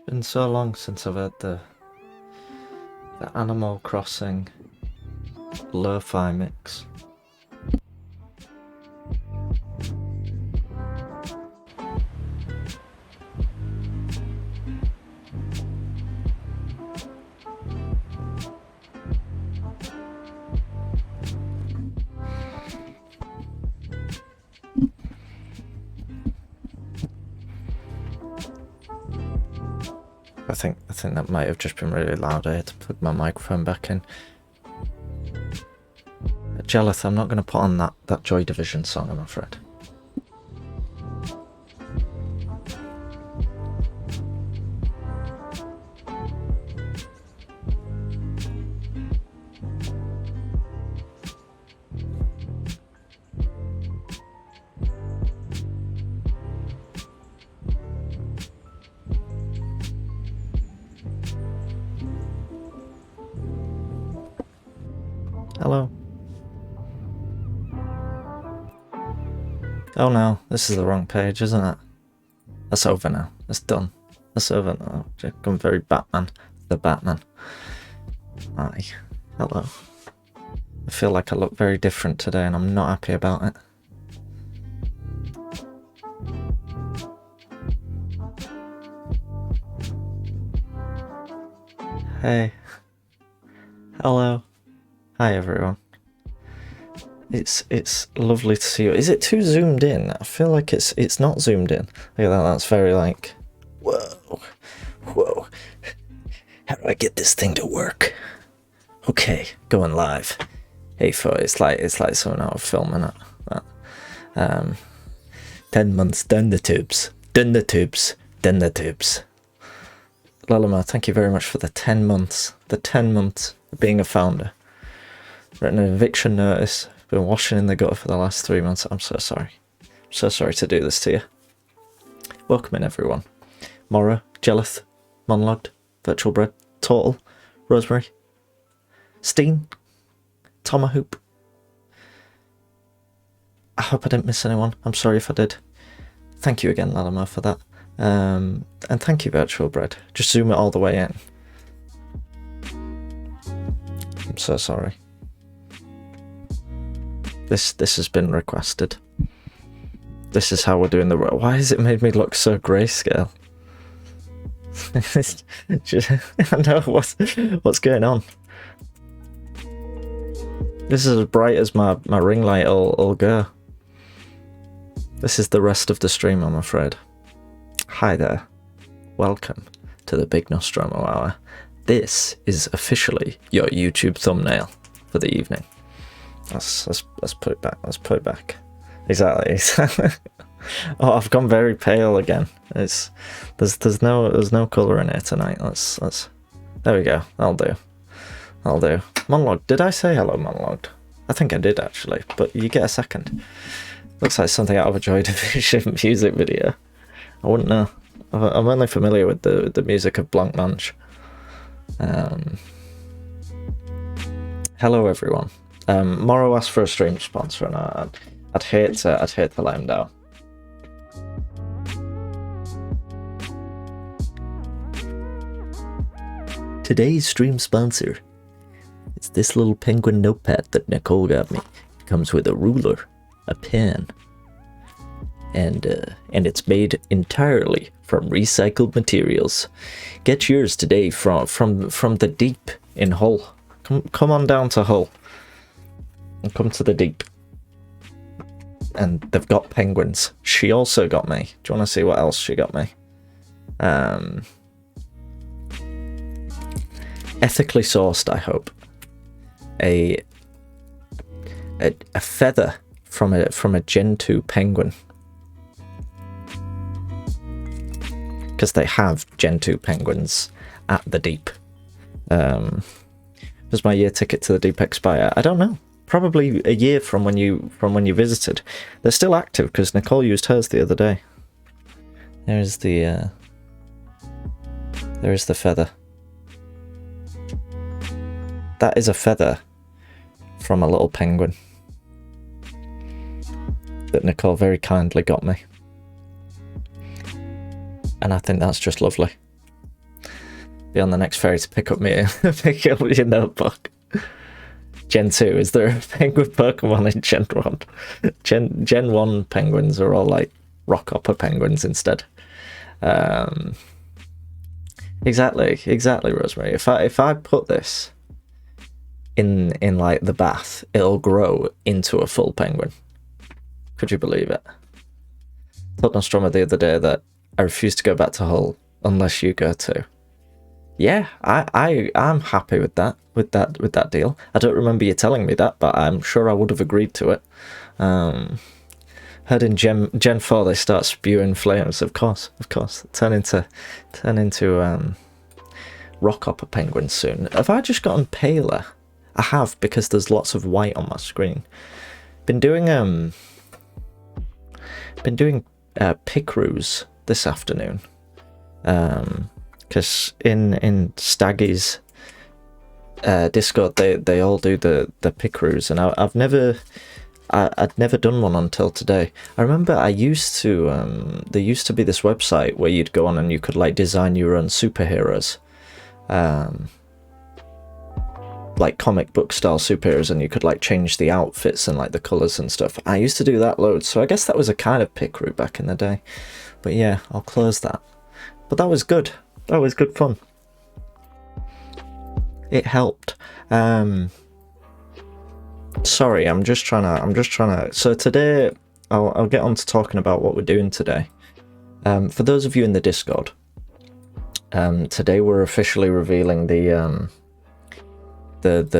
Been so long since I've heard the Animal Crossing lo-fi mix. I think that might have just been really loud. I had to plug my microphone back in. Jelith, I'm not going to put on that Joy Division song, I'm afraid. Hello. Oh no, this is the wrong page, isn't it? That's over now. It's done. That's over now. I'm very Batman. The Batman. Hi. Hello. I feel like I look very different today and I'm not happy about it. Hey. Hello. Hi everyone. It's lovely to see you. Is it too zoomed in? I feel like it's not zoomed in. Look at that, that's very like, whoa, whoa. How do I get this thing to work? Okay, going live. Hey, it's like someone out of film, innit? That. 10 months down the tubes. Down the tubes. Down the tubes. Lalama, thank you very much for the 10 months. The 10 months of being a founder. Written an eviction notice. Been washing in the gutter for the last 3 months. I'm so sorry. I'm so sorry to do this to you. Welcome in, everyone. Mora, Jelith, Monlogged, Virtual Bread, Total, Rosemary, Steen, Tomahoop. I hope I didn't miss anyone. I'm sorry if I did. Thank you again, Lalama, for that. And thank you, Virtual Bread. Just zoom it all the way in. I'm so sorry. This has been requested. This is how we're doing the... Why has it made me look so grayscale? I know what's going on. This is as bright as my ring light will go. This is the rest of the stream, I'm afraid. Hi there. Welcome to the Big Nostromo Hour. This is officially your YouTube thumbnail for the evening. Let's put it back. Let's put it back. Exactly. Oh, I've gone very pale again. There's no colour in it tonight. Let's. There we go. That'll do. Monologue. Did I say hello, Monologue? I think I did actually. But you get a second. Looks like something out of a Joy Division music video. I wouldn't know. I'm only familiar with the music of Blanc Manche. Hello everyone. Morrow asked for a stream sponsor, and I'd hate to let him down. Today's stream sponsor is this little penguin notepad that Nicole got me. It comes with a ruler, a pen, and it's made entirely from recycled materials. Get yours today from the deep in Hull. Come on down to Hull. And come to the deep. And they've got penguins. She also got me. Do you want to see what else she got me? Ethically sourced, I hope. A feather from a Gen 2 penguin. Because they have Gen 2 penguins at the deep. Does my year ticket to the deep expire? I don't know. Probably a year from when you visited. They're still active because Nicole used hers the other day. There is the feather. That is a feather from a little penguin that Nicole very kindly got me. And I think that's just lovely. Be on the next ferry to pick up your notebook. Gen 2, is there a penguin Pokemon in Gen 1? Gen 1 penguins are all like Rockhopper penguins instead. Exactly, Rosemary. If I put this in like the bath, it'll grow into a full penguin. Could you believe it? I told Nostromo the other day that I refuse to go back to Hull unless you go too. Yeah, I'm happy with that deal. I don't remember you telling me that, but I'm sure I would have agreed to it. Heard in Gen 4 they start spewing flames. Of course. Turn into Rockhopper penguins soon. Have I just gotten paler? I have, because there's lots of white on my screen. Been doing Picroos this afternoon. Because in Staggy's Discord they all do the Picroos, and I'd never done one until today. I remember there used to be this website where you'd go on and you could like design your own superheroes, like comic book style superheroes, and you could like change the outfits and like the colours and stuff. I used to do that loads, so I guess that was a kind of Picroo back in the day. But yeah, I'll close that. But that was good. That was good fun. It helped. Sorry, I'm just trying to. So today, I'll get on to talking about what we're doing today. For those of you in the Discord, today we're officially revealing the bird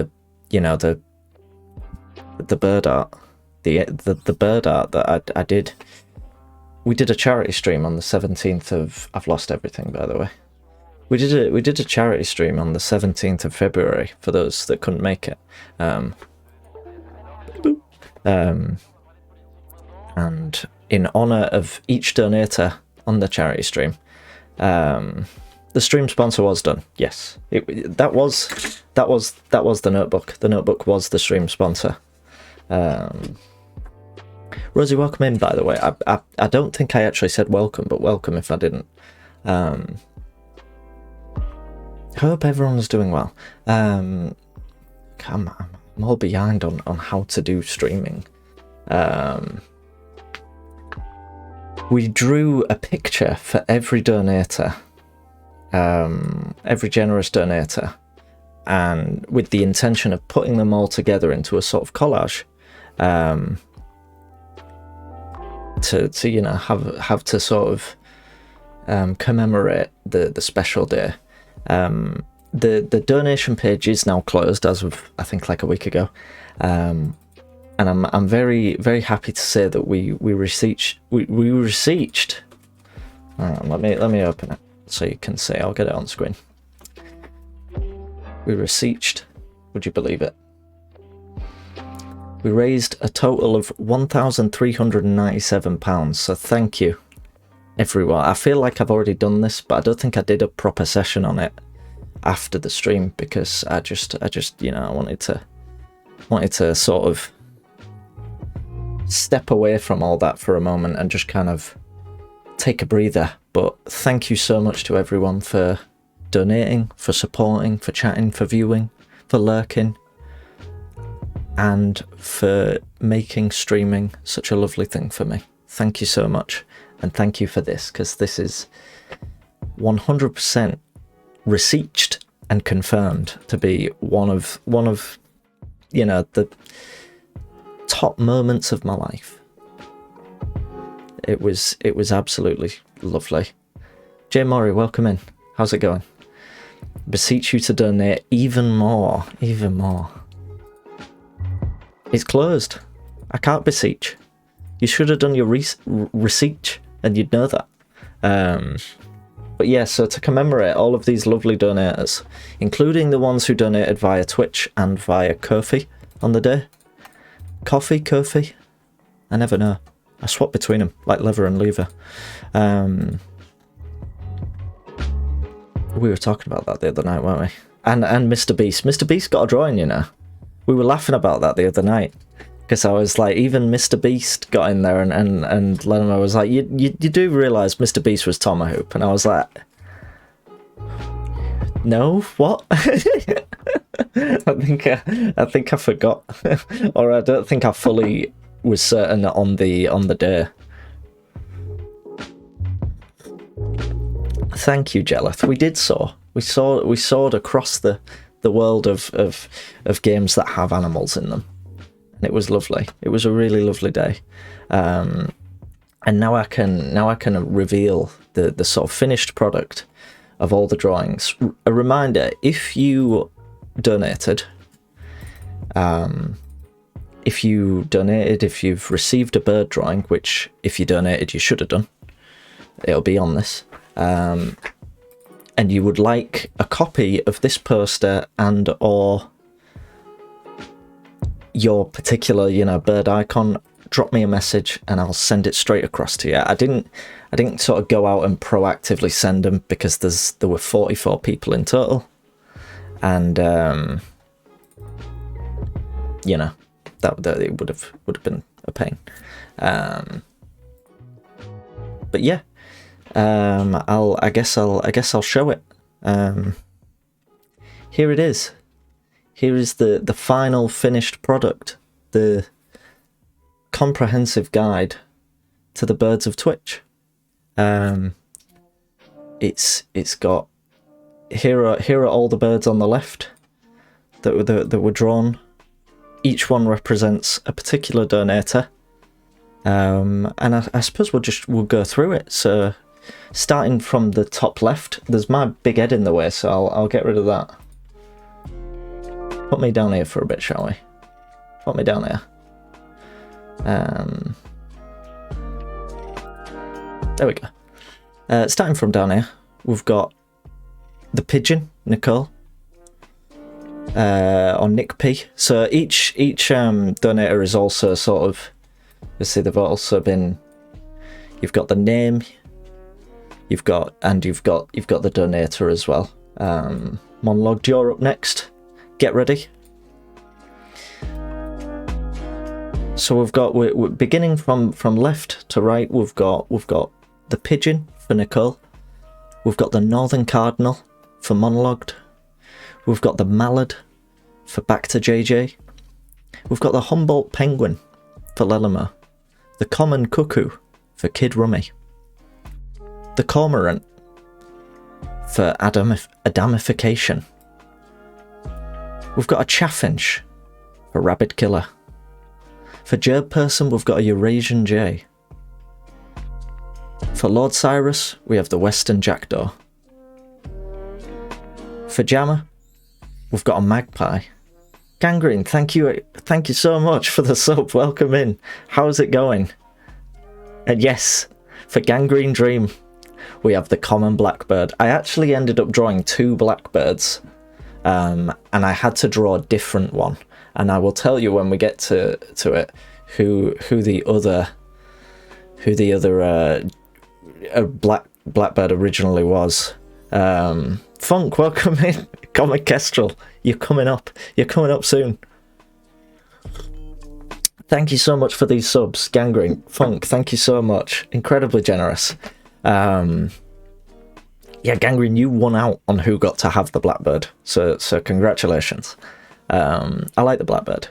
art, the bird art that I did. We did a charity stream on the 17th of. I've lost everything, by the way. We did a charity stream on the 17th of February for those that couldn't make it. And in honor of each donator on the charity stream, the stream sponsor was done. Yes, that was the notebook. The notebook was the stream sponsor. Rosie, welcome in, by the way. I don't think I actually said welcome, but welcome if I didn't. Hope everyone's doing well. I'm all behind on how to do streaming. We drew a picture for every donator, every generous donator, and with the intention of putting them all together into a sort of collage, to you know have to sort of commemorate the special day. The donation page is now closed as of I think like a week ago, and I'm very, very happy to say that we received. Let me open it so you can see. I'll get it on screen. We received. Would you believe it? We raised a total of £1,397. So thank you, everyone. I feel like I've already done this, but I don't think I did a proper session on it after the stream because I just you know I wanted to sort of step away from all that for a moment and just kind of take a breather. But thank you so much to everyone for donating, for supporting, for chatting, for viewing, for lurking, and for making streaming such a lovely thing for me. Thank you so much, and thank you for this, because this is 100% received and confirmed to be one of you know the top moments of my life. It was absolutely lovely. Jay Murray, welcome in. How's it going? Beseech you to donate even more. It's closed. I can't beseech. You should have done your research and you'd know that. But yeah, so to commemorate all of these lovely donators, including the ones who donated via Twitch and via Ko-fi on the day. Ko-fi? I never know. I swap between them, like lever and lever. We were talking about that the other night, weren't we? And Mr. Beast. Mr. Beast got a drawing, you know. We were laughing about that the other night. Because I was like, even Mr. Beast got in there, and Lennon was like, you do realise Mr. Beast was Tomahoop? And I was like, No, what? I think I forgot, or I don't think I fully was certain on the day. Thank you, Jelith. We did soar. We soared across the world of games that have animals in them, and it was lovely. It was a really lovely day. And now I can reveal the sort of finished product of all the drawings. A reminder: if you donated, if you've received a bird drawing, which if you donated you should have done, it'll be on this, and you would like a copy of this poster and or your particular bird icon, drop me a message and I'll send it straight across to you. I didn't sort of go out and proactively send them because there were 44 people in total, and that it would have been a pain. But yeah, I guess I'll show it. Here it is. Here is the final finished product, the comprehensive guide to the birds of Twitch. It's got here are all the birds on the left that were drawn. Each one represents a particular donator, and I suppose we'll go through it. So starting from the top left, there's my big head in the way, so I'll get rid of that. Put me down here for a bit, shall we? Put me down here. There we go. Starting from down here, we've got the pigeon, Nicole, or Nick P. So each donator is also sort of, let's see, they've also been. You've got the name. You've got the donator as well. Monologue, you're up next. Get ready. So we're beginning from left to right. We've got the pigeon for Nicole. We've got the northern cardinal for Monologued. We've got the mallard for Back to JJ. We've got the Humboldt penguin for Lelimo. The common cuckoo for Kid Rummy. The cormorant for Adamification. We've got a chaffinch for Rabbit Killer. For Gerb Person, we've got a Eurasian jay. For Lord Cyrus, we have the Western jackdaw. For Jammer, we've got a magpie. Gangrene, thank you so much for the sub. Welcome in. How's it going? And yes, for Gangrene Dream, we have the common blackbird. I actually ended up drawing 2 blackbirds, and I had to draw a different one. And I will tell you when we get to it who the other blackbird originally was. Funk, welcome in. Comic Kestrel, you're coming up soon. Thank you so much for these subs, Gangrene, Funk. Thank you so much, incredibly generous. Yeah, Gangrene, you won out on who got to have the blackbird, so congratulations. I like the blackbird,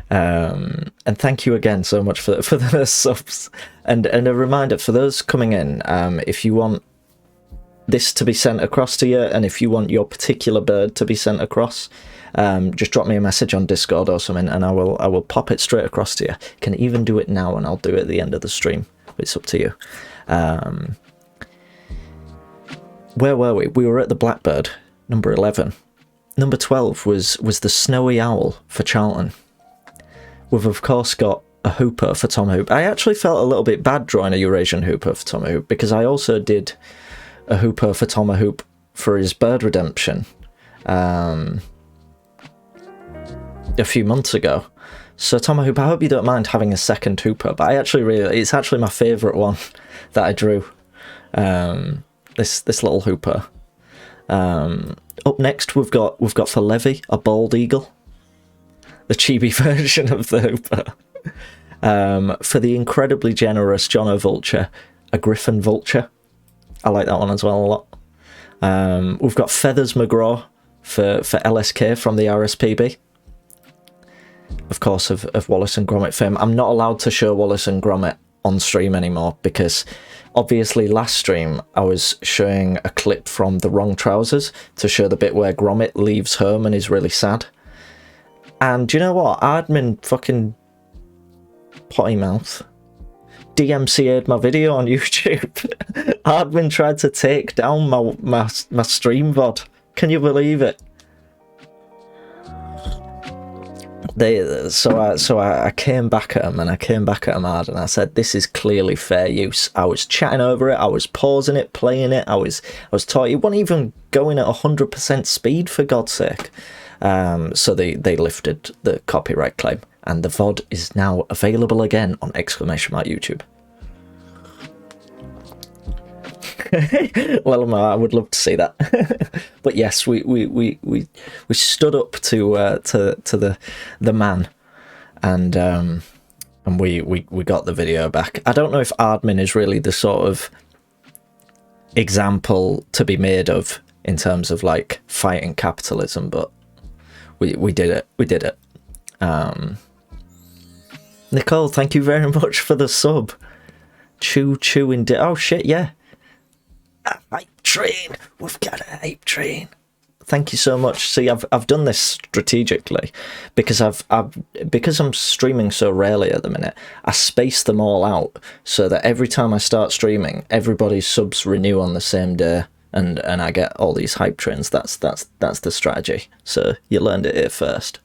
and thank you again so much for the subs. And a reminder for those coming in, if you want this to be sent across to you, and if you want your particular bird to be sent across, just drop me a message on Discord or something, and I will pop it straight across to you. You can even do it now, and I'll do it at the end of the stream. It's up to you. Where were we? We were at the blackbird, number 11. Number 12 was the snowy owl for Charlton. We've of course got a hooper for Tom Hoop. I actually felt a little bit bad drawing a Eurasian hooper for Tom Hoop, because I also did a hooper for Tom Hoop for his bird redemption a few months ago. So Tom Hoop, I hope you don't mind having a second hooper, but it's actually my favourite one that I drew. This little hooper. Up next, we've got for Levy a bald eagle, the chibi version of the hooper. For the incredibly generous Jono Vulture, a griffin vulture. I like that one as well a lot. We've got Feathers McGraw for LSK from the RSPB. Of course, of Wallace and Gromit fame. I'm not allowed to show Wallace and Gromit on stream anymore because obviously last stream I was showing a clip from The Wrong Trousers to show the bit where Gromit leaves home and is really sad. And do you know what? Admin fucking potty mouth DMCA'd my video on YouTube. Admin tried to take down my stream VOD. Can you believe it? So I came back at them, and I came back at them hard, and I said, this is clearly fair use. I was chatting over it, I was pausing it, playing it, I was taught. It wasn't even going at 100% speed, for God's sake. So they lifted the copyright claim, and the VOD is now available again on !YouTube. Well, I would love to see that. But yes, we stood up to the man, and we got the video back. I don't know if Admin is really the sort of example to be made of in terms of like fighting capitalism, but we did it. We did it. Nicole, thank you very much for the sub. Choo indeed. Oh shit, yeah. A hype train. We've got a hype train. Thank you so much. See, I've done this strategically because because I'm streaming so rarely at the minute. I space them all out so that every time I start streaming, everybody's subs renew on the same day, and I get all these hype trains. That's the strategy. So you learned it here first.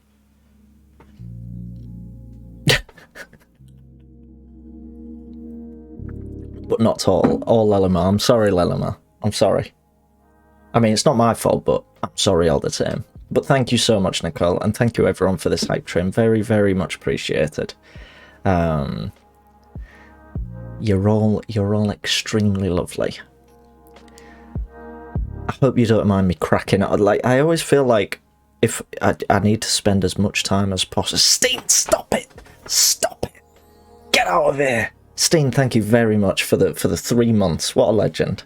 But not all Lelima. I'm sorry, Lelima. I'm sorry. I mean, it's not my fault, but I'm sorry all the same. But thank you so much, Nicole, and thank you everyone for this hype train. Very, very much appreciated. You're all extremely lovely. I hope you don't mind me cracking out. Like, I always feel like if I need to spend as much time as possible. Steen, stop it! Stop it! Get out of here! Steen, thank you very much for the 3 months. What a legend.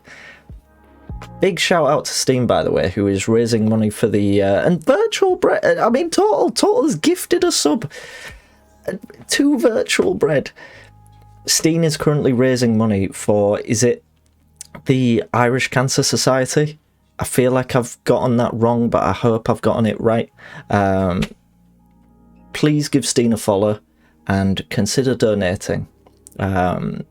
Big shout out to Steen, by the way, who is raising money for the and Virtual Bread. I mean, Total's gifted a sub to Virtual Bread. Steen is currently raising money for, is it the Irish Cancer Society? I feel like I've gotten that wrong, but I hope I've gotten it right. Please give Steen a follow and consider donating.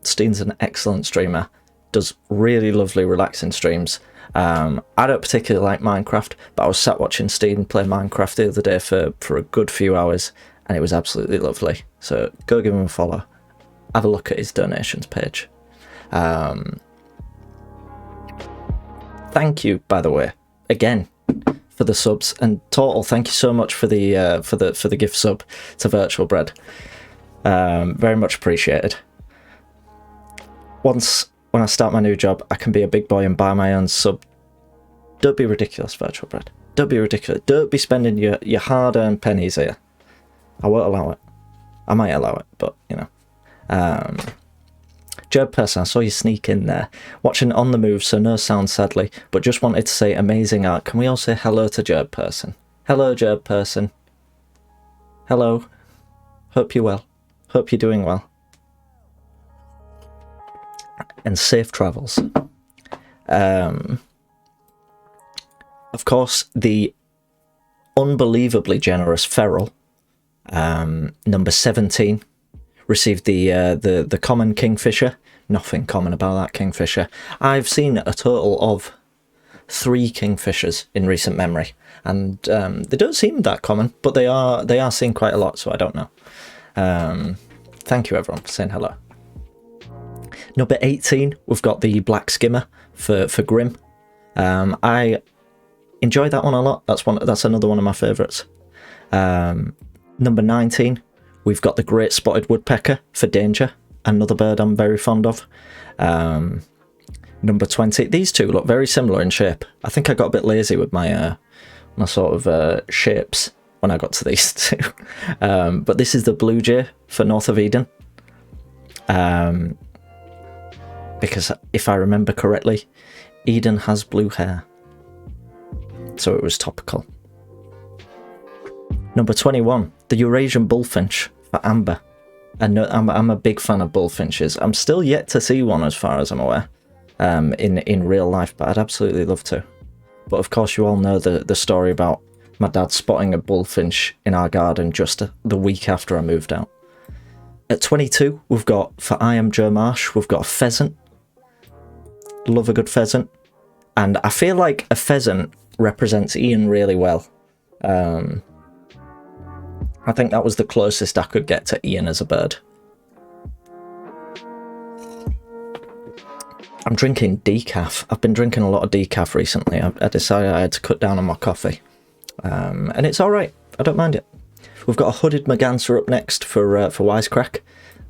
Steen's an excellent streamer, does really lovely relaxing streams. I don't particularly like Minecraft, but I was sat watching Steen play Minecraft the other day for a good few hours, and it was absolutely lovely. So go give him a follow, have a look at his donations page. Thank you, by the way, again for the subs, and Total, thank you so much for the gift sub to Virtual Bread. Very much appreciated. When I start my new job, I can be a big boy and buy my own sub. Don't be ridiculous, Virtual Bread. Don't be ridiculous. Don't be spending your hard-earned pennies here. I won't allow it. I might allow it, but, you know. Gerb Person, I saw you sneak in there. Watching On The Move, so no sound, sadly, but just wanted to say amazing art. Can we all say hello to Gerb Person? Hello, Gerb Person. Hello. Hope you're well. Hope you're doing well. And safe travels. Of course, the unbelievably generous Feral, number 17, received the common Kingfisher. Nothing common about that Kingfisher. I've seen a total of 3 Kingfishers in recent memory, and they don't seem that common, but they are seen quite a lot, so I don't know. Thank you everyone for saying hello. Number 18, we've got the Black Skimmer for Grim. I enjoyed that one a lot. That's another one of my favourites. Number 19, we've got the Great Spotted Woodpecker for Danger, another bird I'm very fond of. Number 20, these two look very similar in shape. I think I got a bit lazy with my my sort of shapes when I got to these two. But this is the Blue Jay for North of Eden. Because if I remember correctly, Eden has blue hair. so it was topical. Number 21, the Eurasian bullfinch for Amber. And I'm a big fan of bullfinches. I'm still yet to see one, as far as I'm aware, in real life, but I'd absolutely love to. But of course, you all know the story about my dad spotting a bullfinch in our garden just the week after I moved out. At 22, we've got, for I Am Joe Marsh, we've got a pheasant. Love a good pheasant. And I feel like a pheasant represents Ian really well. I think that was the closest I could get to Ian as a bird. I'm drinking decaf. I've been drinking a lot of decaf recently. I decided I had to cut down on my coffee. And it's alright. I don't mind it. We've got a hooded merganser up next for Wisecrack.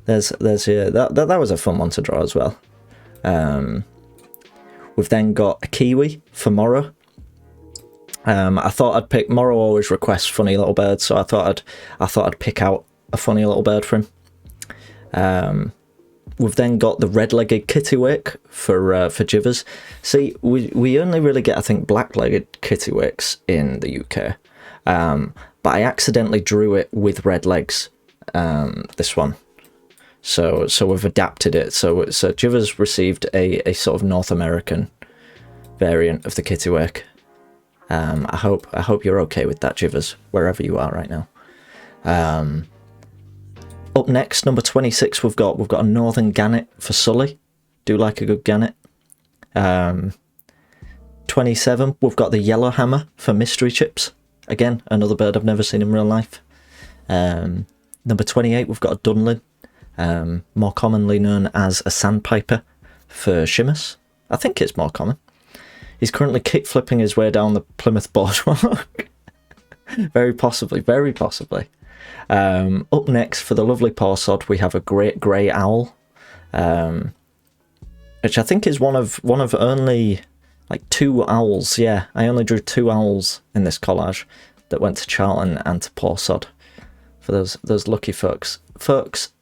That was a fun one to draw as well. We've then got a kiwi for Morrow. I thought I'd pick. Morrow always requests funny little birds, so I thought I'd pick out a funny little bird for him. We've then got the red-legged kittiwake for Jivers. See, we only really get, I think, black-legged kittiwakes in the UK. But I accidentally drew it with red legs, this one. So we've adapted it. So Jivers received a sort of North American variant of the kittiwake. I hope you're okay with that, Jivers, wherever you are right now. Up next, number 26, we've got a northern gannet for Sully. Do like a good gannet. 27, we've got the yellowhammer for Mystery Chips. Again, another bird I've never seen in real life. Number 28, we've got a dunlin, more commonly known as a sandpiper for Shimus. I think it's more common. He's currently kick-flipping his way down the Plymouth boardwalk. Very possibly, very possibly. Up next, for the lovely pawsod, we have a great grey owl, which I think is one of only like 2 owls. Yeah, I only drew 2 owls in this collage that went to Charlton and to pawsod. For those lucky folks. Folks,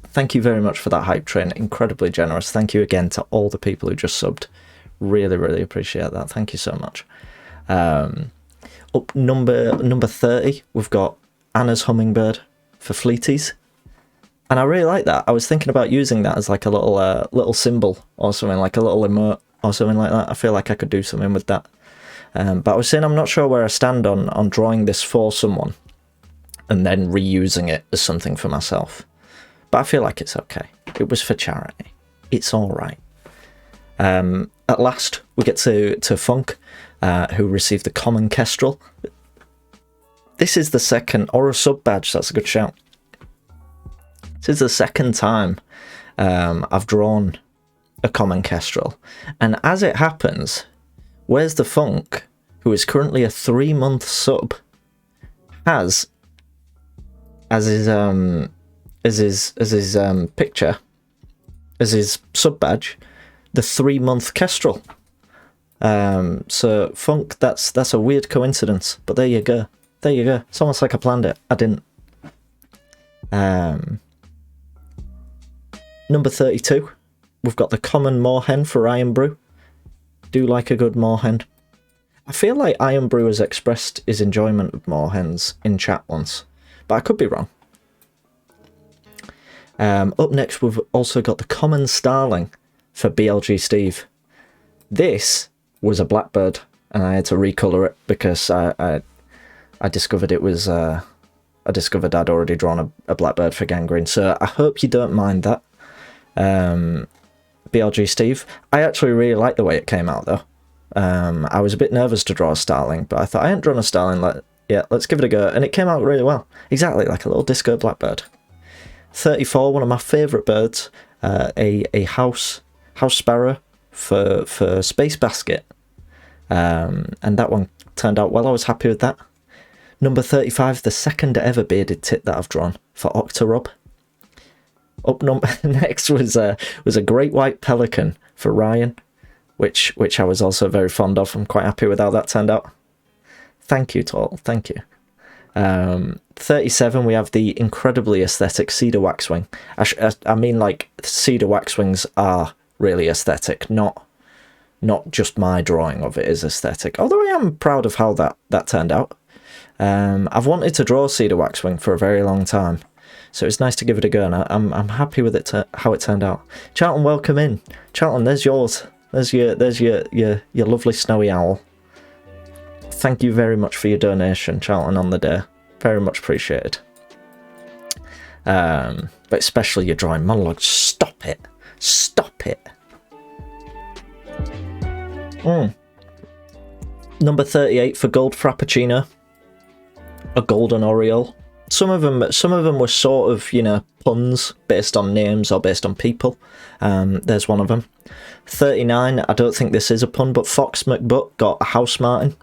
thank you very much for that hype train. Incredibly generous. Thank you again to all the people who just subbed. Really, really appreciate that. Thank you so much. Up number 30, we've got Anna's hummingbird for Fleeties. And I really like that. I was thinking about using that as like a little symbol or something, like a little emote or something like that. I feel like I could do something with that. But I was saying I'm not sure where I stand on drawing this for someone and then reusing it as something for myself. But I feel like it's okay. It was for charity. It's all right. At last, we get to Funk, who received the common kestrel. This is the second, or a sub badge, that's a good shout. This is the second time I've drawn a common kestrel. And as it happens, Where's the Funk, who is currently a 3-month sub, has as his picture, as his sub badge, the 3-month kestrel. So Funk, that's a weird coincidence, but there you go. There you go. It's almost like I planned it. I didn't. Number 32, we've got the common moorhen for Iron Brew. Do like a good moorhen. I feel like Iron Brew has expressed his enjoyment of moorhens in chat once, but I could be wrong. Up next, we've also got the common starling for BLG Steve. This was a blackbird, and I had to recolor it because I discovered it was I discovered I'd already drawn a blackbird for Gangrene, so I hope you don't mind that. BLG Steve. I actually really like the way it came out though. I was a bit nervous to draw a starling, but I thought I hadn't drawn a starling. Yeah, let's give it a go, and it came out really well. Exactly like a little disco blackbird. 34, one of my favourite birds, a house sparrow for Space Basket, and that one turned out well. I was happy with that. Number 35, the second ever bearded tit that I've drawn for Octorob. Next was a great white pelican for Ryan, which I was also very fond of. I'm quite happy with how that turned out. Thank you, Tall. Thank you. 37, we have the incredibly aesthetic cedar waxwing. I mean, like, cedar waxwings are really aesthetic, not not just my drawing of it is aesthetic. Although I am proud of how that turned out. I've wanted to draw Cedar Waxwing for a very long time, so it's nice to give it a go, and I'm happy with it how it turned out. Charlton, welcome in. Charlton, there's yours. There's your lovely snowy owl. Thank you very much for your donation, Charlton, on the day. Very much appreciated. But especially your drawing monologue. Stop it. Stop it. Number 38 for Gold Frappuccino. A Golden Oriole. Some of them were sort of, you know, puns based on names or based on people. There's one of them. 39, I don't think this is a pun, but Fox McButt got a House Martin.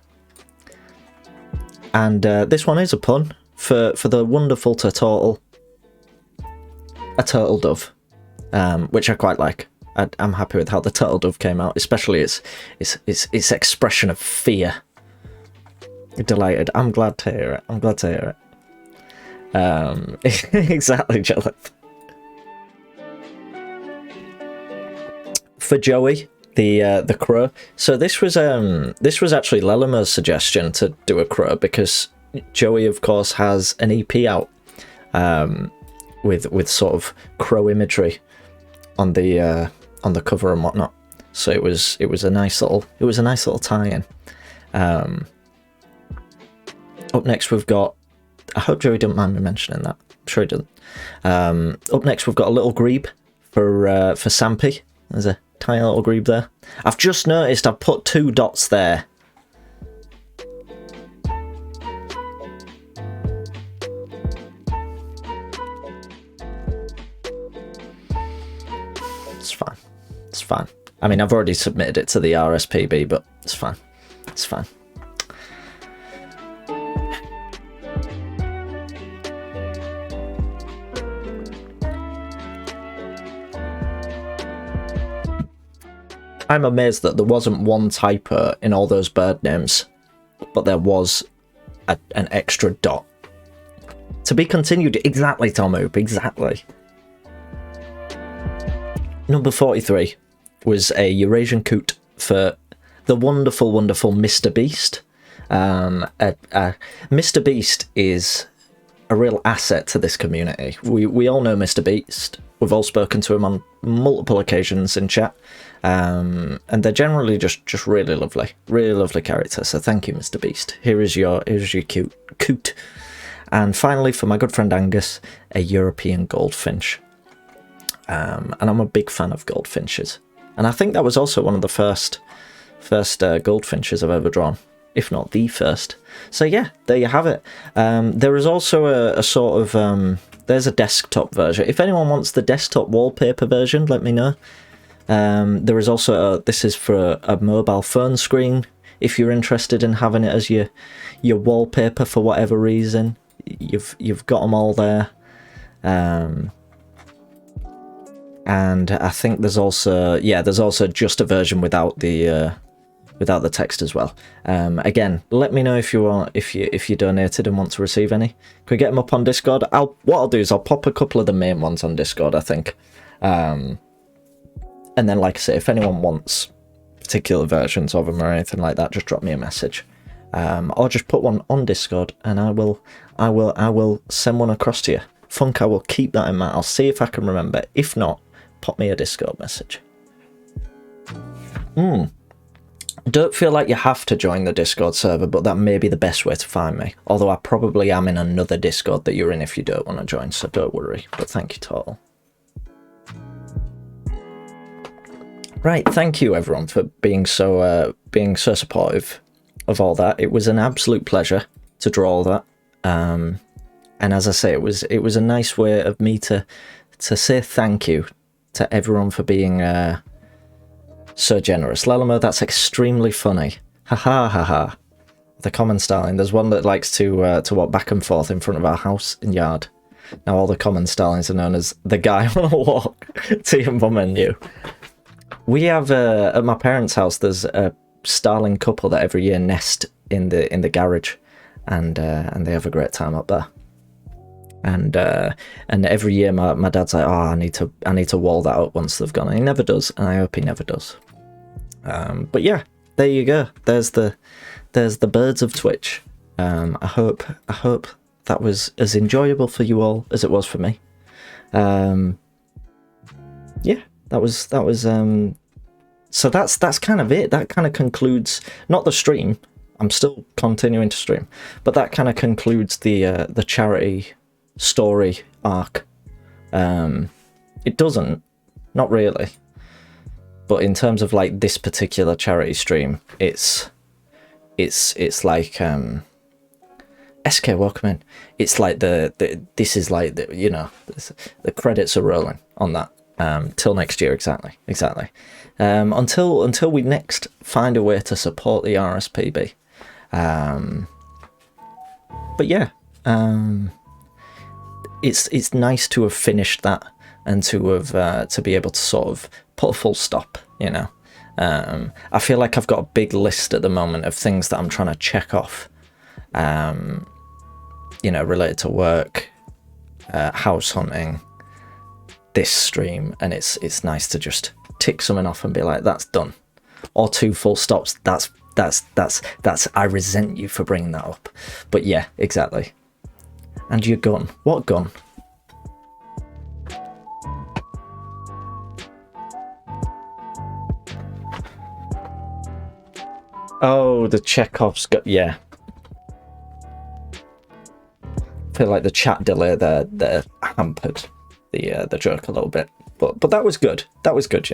And this one is a pun for the wonderful turtle. A turtle dove, which I quite like. I'm happy with how the turtle dove came out, especially its expression of fear. Delighted. I'm glad to hear it. I'm glad to hear it. Exactly, Jellith. For Joey, the crow. So this was actually Lelamer's suggestion to do a crow, because Joey, of course, has an EP out with sort of crow imagery on the cover and whatnot. So it was a nice little tie-in. Up next we've got, I hope Joey didn't mind me mentioning that. I'm sure he didn't. Up next we've got a little grebe for Sampy. There's a tiny little grebe there. I've just noticed I've put 2 dots there. It's fine. It's fine. I mean, I've already submitted it to the RSPB, but it's fine. It's fine. I'm amazed that there wasn't one typo in all those bird names, but there was an extra dot. To be continued. Exactly, Tom Hoop, exactly. Number 43 was a Eurasian coot for the wonderful, wonderful Mr. Beast. Mr. Beast is a real asset to this community. We all know Mr. Beast. We've all spoken to him on multiple occasions in chat. And they're generally just really lovely character. So thank you, Mr. Beast. Here's your cute coot. And finally, for my good friend Angus, a European goldfinch. And I'm a big fan of goldfinches. And I think that was also one of the first goldfinches I've ever drawn, if not the first. So yeah, there you have it. There is also a sort of there's a desktop version. If anyone wants the desktop wallpaper version, let me know. There is also this is for a mobile phone screen. If you're interested in having it as your wallpaper for whatever reason, you've got them all there. And I think there's also just a version without the text as well. Again, let me know if you donated and want to receive any. Can we get them up on Discord? What I'll do is I'll pop a couple of the main ones on Discord, I think. And then, like I say, if anyone wants particular versions of them or anything like that, just drop me a message. Or just put one on Discord, and I will send one across to you. Funk, I will keep that in mind. I'll see if I can remember. If not, pop me a Discord message. Don't feel like you have to join the Discord server, but that may be the best way to find me. Although I probably am in another Discord that you're in if you don't want to join, so don't worry. But thank you, Total. Right, thank you everyone for being so supportive of all that. It was an absolute pleasure to draw all that. And as I say, it was a nice way of me to say thank you to everyone for being so generous. Lelamo, that's extremely funny. Ha ha ha ha. The common starling. There's one that likes to walk back and forth in front of our house and yard. Now all the common starlings are known as the guy on a walk. To your mum and you. We have at my parents' house. There's a starling couple that every year nest in the garage, and they have a great time up there. And every year my dad's like, oh, I need to wall that up once they've gone, and he never does, and I hope he never does. But yeah, there you go. There's the birds of Twitch. I hope that was as enjoyable for you all as it was for me. Yeah, that was so that's kind of it. That kind of concludes, not the stream, I'm still continuing to stream, but that kind of concludes the charity story arc. It doesn't, not really, but in terms of like this particular charity stream, it's like SK, welcome in. It's like this is like the credits are rolling on that. Till next year, exactly. Until we next find a way to support the RSPB. But yeah, it's nice to have finished that and to have to be able to sort of put a full stop. I feel like I've got a big list at the moment of things that I'm trying to check off. Related to work, house hunting, this stream, and it's nice to just tick something off and be like, that's done, or 2 full stops. That's I resent you for bringing that up, but yeah, exactly. And your gun, what gun? Oh, the Chekhov's gun, yeah. I feel like the chat delay there hampered the joke a little bit, but that was good. That was good,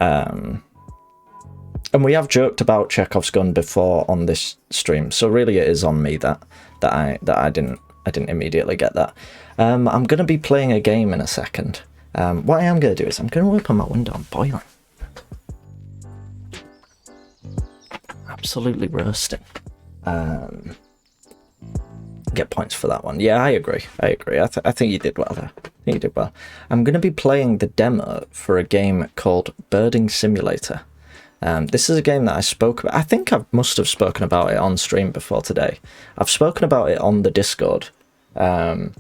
and we have joked about Chekhov's gun before on this stream, so really it is on me that I didn't immediately get that. I'm gonna be playing a game in a second. What I am gonna do is I'm gonna open my window. I'm boiling, absolutely roasting. Get points for that one. Yeah, I agree. I think you did well there. You did well. I'm going to be playing the demo for a game called Birding Simulator. This is a game that I spoke about. I think I must have spoken about it on stream before today. I've spoken about it on the Discord. And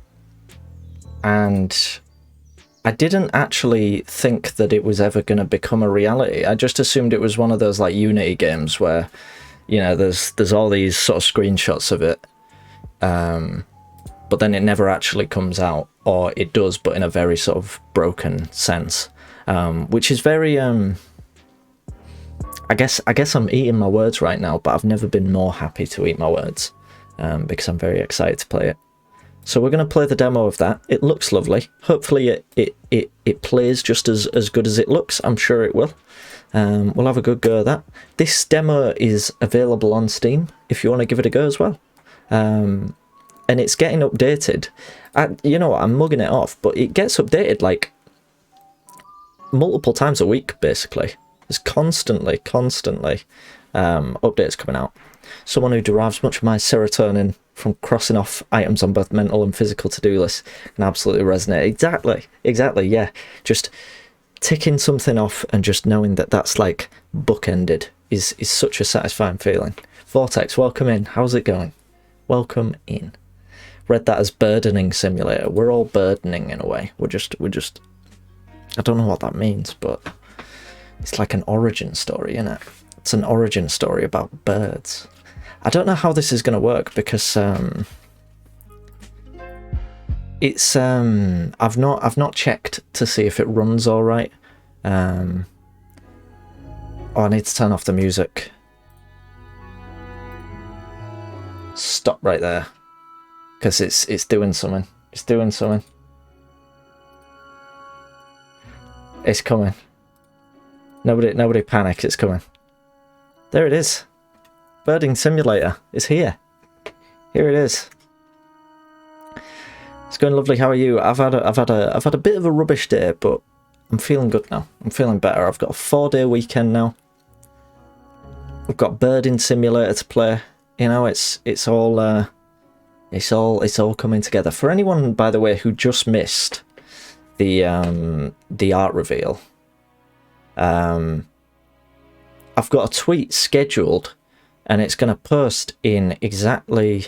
I didn't actually think that it was ever going to become a reality. I just assumed it was one of those like Unity games where, there's all these sort of screenshots of it. But then it never actually comes out, or it does, but in a very sort of broken sense, which is very I guess I'm eating my words right now, but I've never been more happy to eat my words, because I'm very excited to play it. So we're going to play the demo of that. It looks lovely. Hopefully it plays just as good as it looks. I'm sure it will. We'll have a good go at that. This demo is available on Steam if you want to give it a go as well. And it's getting updated. I'm mugging it off, but it gets updated like multiple times a week, basically. There's constantly updates coming out. Someone who derives much of my serotonin from crossing off items on both mental and physical to-do lists can absolutely resonate. Exactly, yeah. Just ticking something off and just knowing that that's like bookended is such a satisfying feeling. Vortex, welcome in. How's it going? Welcome in. Read that as burdening simulator. We're all burdening in a way. We're just I don't know what that means, but it's like an origin story, isn't it? It's an origin story about birds. I don't know how this is going to work because it's I've not checked to see if it runs all right. Oh, I need to turn off the music. Stop right there, because it's doing something. It's doing something. It's coming. Nobody panic. It's coming. There it is. Birding Simulator is here. Here it is. It's going lovely. How are you? I've had a bit of a rubbish day, but I'm feeling good now. I'm feeling better. I've got a 4-day weekend now. I've got Birding Simulator to play. It's all coming together. For anyone, by the way, who just missed the art reveal, I've got a tweet scheduled, and it's going to post in exactly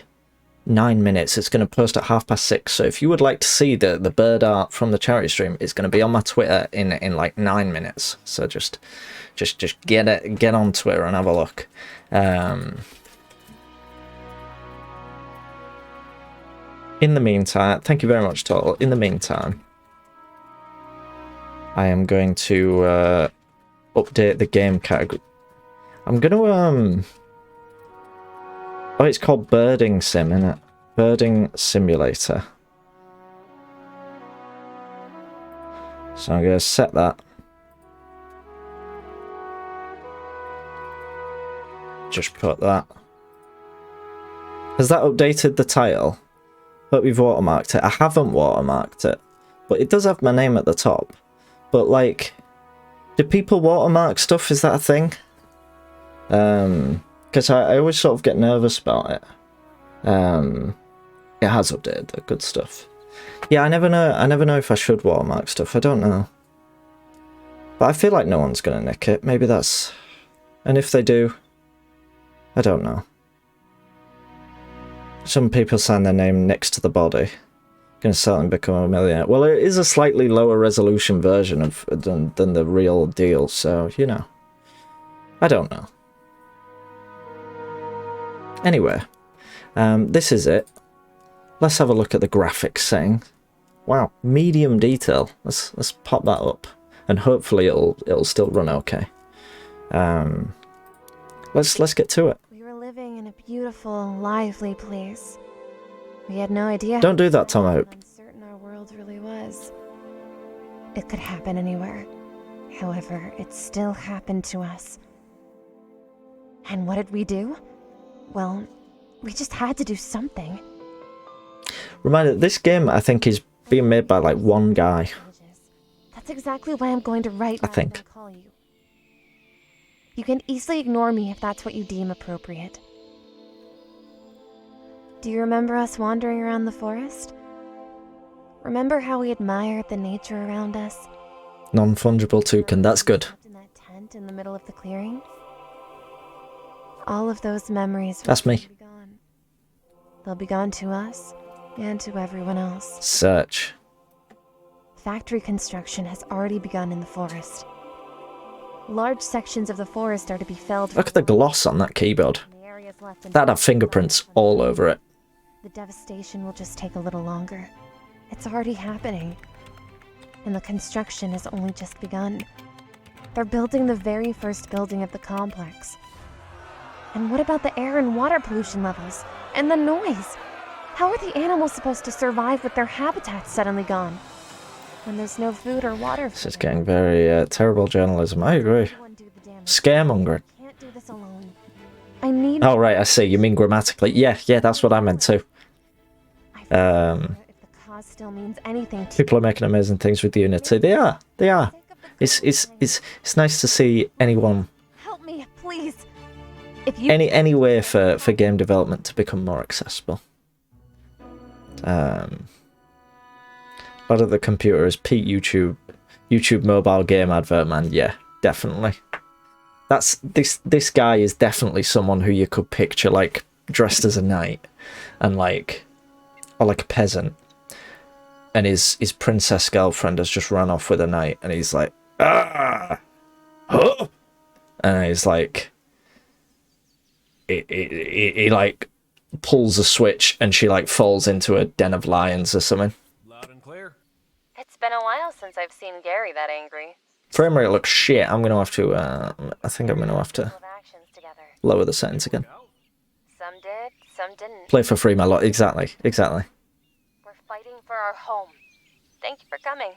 9 minutes. It's going to post at 6:30. So if you would like to see the bird art from the charity stream, it's going to be on my Twitter in like 9 minutes. So just get on Twitter and have a look. In the meantime, thank you very much, Total. In the meantime, I am going to update the game category. I'm going to oh, it's called Birding Sim, isn't it? Birding Simulator. So I'm going to set that. Just put that. Has that updated the title? Hope you've watermarked it. I haven't watermarked it, but it does have my name at the top. But like, do people watermark stuff? Is that a thing? Because I always sort of get nervous about it. It has updated the good stuff. Yeah, I never know if I should watermark stuff. I don't know. But I feel like no one's gonna nick it. Maybe that's... And if they do, I don't know. Some people sign their name next to the body. Gonna sell and become a millionaire. Well, it is a slightly lower resolution version of than the real deal, so, you know. I don't know. Anyway, this is it. Let's have a look at the graphics setting. Wow, medium detail. Let's pop that up, and hopefully it'll still run okay. Let's get to it. We were living in a beautiful, lively place. We had no idea. Don't do that, Tom. I hope. How uncertain our world really was. It could happen anywhere. However, it still happened to us. And what did we do? Well, we just had to do something. Reminder, this game I think is being made by like one guy. That's exactly why I'm going to write. I think. Call you. You can easily ignore me if that's what you deem appropriate. Do you remember us wandering around the forest? Remember how we admired the nature around us? Non-fungible toucan, that's good. In that tent in the middle of the clearing? All of those memories. That's me. Be gone. They'll be gone to us and to everyone else. Search. Factory construction has already begun in the forest. Large sections of the forest are to be felled. Look at the gloss on that keyboard. That'd have fingerprints all over it. The devastation will just take a little longer. It's already happening. And the construction has only just begun. They're building the very first building of the complex. And what about the air and water pollution levels? And the noise? How are the animals supposed to survive with their habitats suddenly gone? When there's no food or water. This is getting very terrible journalism. I agree. Scaremongering. Can't do this alone. I need. Oh right, I see. You mean grammatically? Yeah, that's what I meant too. If the cause still means anything to People are making amazing things with Unity. They are. It's nice to see anyone. Help me, please. If you Any way for game development to become more accessible. A lot of the computer is Pete YouTube mobile game advert man. Yeah, definitely. That's this guy is definitely someone who you could picture like dressed as a knight and like, or like a peasant, and his princess girlfriend has just run off with a knight, and he's like, ah, huh? And he's like, he like pulls a switch and she like falls into a den of lions or something. Loud and clear. It's been a while since I've seen Gary that angry. Frame rate looks shit. I'm gonna have to. I think I'm gonna have to Actions together. lower the settings again. Some did, some didn't. Play for free, my lot. Exactly. We're fighting for our home. Thank you for coming.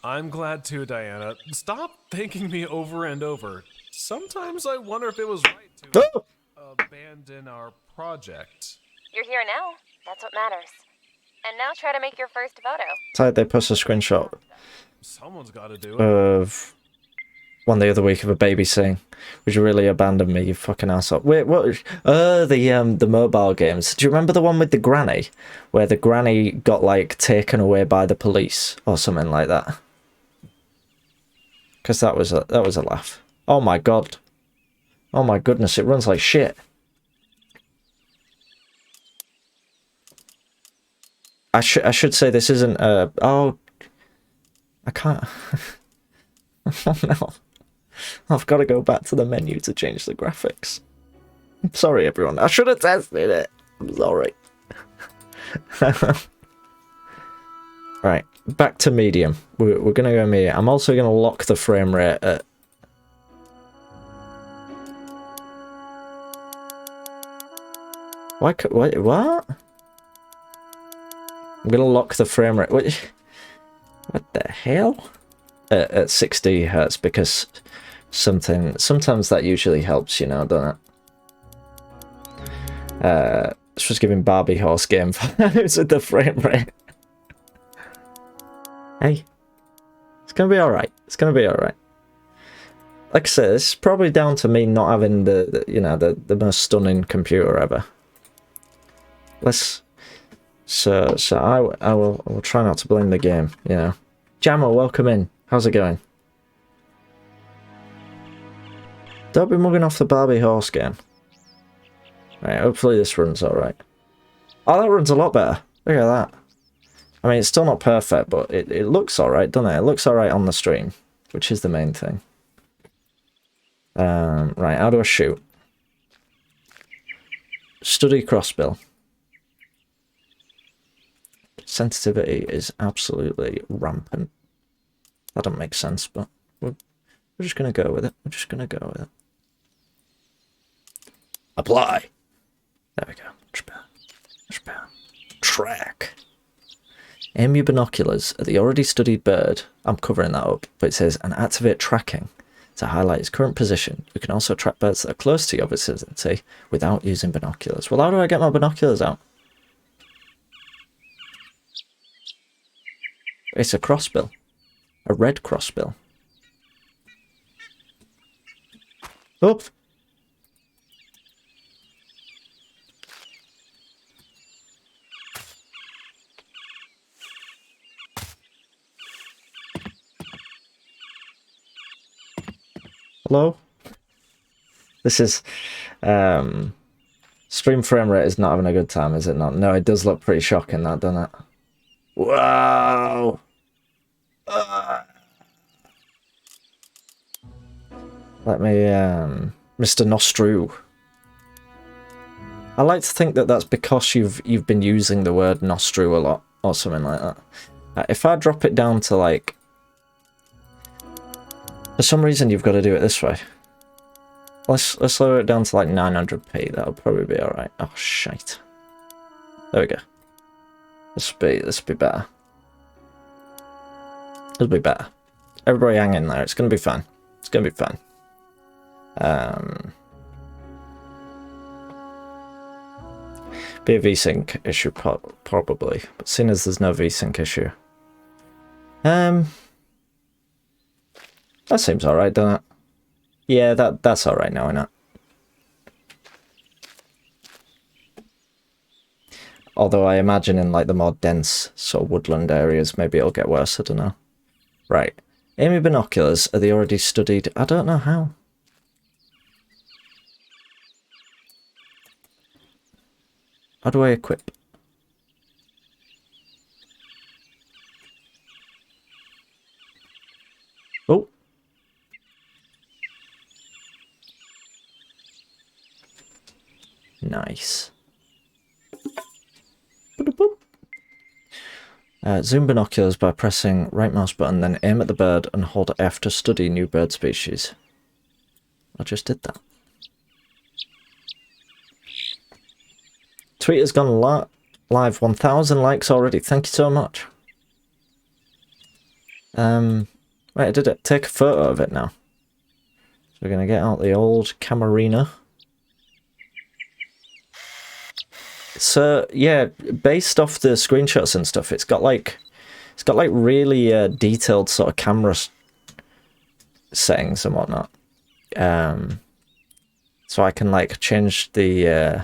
I'm glad too, Diana. Stop thanking me over and over. Sometimes I wonder if it was right to Oh! abandon our project. You're here now. That's what matters. And now try to make your first photo. So they post a screenshot Someone's got to do it. of one the other week of a baby saying, "Would you really abandon me, you fucking asshole?" Wait, what? The mobile games. Do you remember the one with the granny, where the granny got like taken away by the police or something like that? Because that was a laugh. Oh my god. Oh my goodness, it runs like shit. I should say this isn't oh, I can't. Oh no. I've got to go back to the menu to change the graphics. I'm sorry everyone. I should have tested it. I'm sorry. Right, back to medium. We're gonna go medium. I'm also gonna lock the frame rate at... What? I'm gonna lock the frame rate. What the hell? At 60 hertz, because sometimes that usually helps, you know, doesn't it? This was giving Barbie horse game vibes with the frame rate. Hey, it's gonna be alright. It's gonna be alright. Like I said, it's probably down to me not having the you know, the most stunning computer ever. So I will try not to blame the game, you know. Jammer, welcome in. How's it going? Don't be mugging off the Barbie horse game. Right, hopefully this runs alright. Oh, that runs a lot better. Look at that. I mean, it's still not perfect, but it looks alright, doesn't it? It looks alright on the stream, which is the main thing. Right, how do I shoot? Study crossbill. Sensitivity is absolutely rampant. That don't make sense, but we're just going to go with it. We're just going to go with it. Apply. There we go. Much better. Much better. Track. Aim your binoculars at the already studied bird. I'm covering that up, but it says, and activate tracking to highlight its current position. You can also track birds that are close to your vicinity without using binoculars. Well, how do I get my binoculars out? It's a crossbill. A red crossbill. Oh! Hello? This is... stream frame rate is not having a good time, is it not? No, it does look pretty shocking, that, doesn't it? Wow! Let me, Mr. Nostru. I like to think that that's because you've been using the word Nostru a lot, or something like that. If I drop it down to, like... For some reason you've got to do it this way. Let's lower it down to, like, 900p, that'll probably be alright. Oh, shite. There we go. This will be better. It'll be better. Everybody hang in there. It's going to be fun. It's going to be fun. Be a VSync issue probably, but seeing as there's no VSync issue, that seems all right, doesn't it? Yeah, that's all right now, isn't it? Although I imagine in like the more dense sort of woodland areas, maybe it'll get worse. I don't know. Right. Aim your binoculars are they already studied? I don't know how. How do I equip? Oh. Nice. Zoom binoculars by pressing right mouse button, then aim at the bird and hold F to study new bird species. I just did that. Tweet has gone live, 1,000 likes already. Thank you so much. Right, I did it. Take a photo of it now. So we're going to get out the old Camerina. So yeah, based off the screenshots and stuff, it's got like really detailed sort of camera settings and whatnot. So I can like change the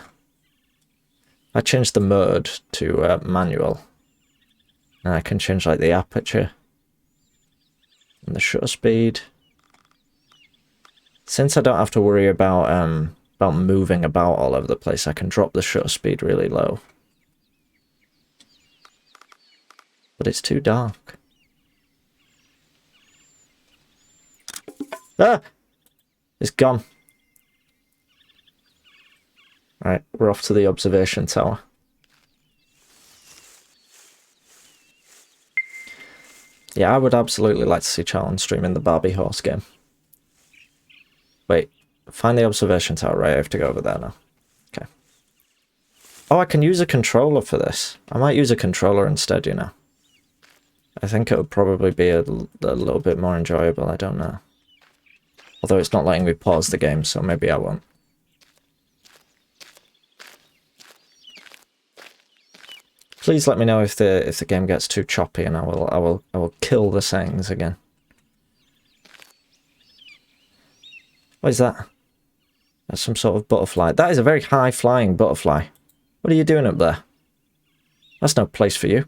I changed the mode to manual, and I can change like the aperture and the shutter speed. Since I don't have to worry about moving about all over the place, I can drop the shutter speed really low. But it's too dark. Ah! It's gone. Right, we're off to the observation tower. Yeah, I would absolutely like to see Charlton streaming the Barbie horse game. Wait, find the observation tower, right? I have to go over there now. Okay. Oh, I can use a controller for this. I might use a controller instead, you know. I think it would probably be a little bit more enjoyable, I don't know. Although it's not letting me pause the game, so maybe I won't. Please let me know if the game gets too choppy, and I will kill the settings again. What is that? That's some sort of butterfly. That is a very high flying butterfly. What are you doing up there? That's no place for you.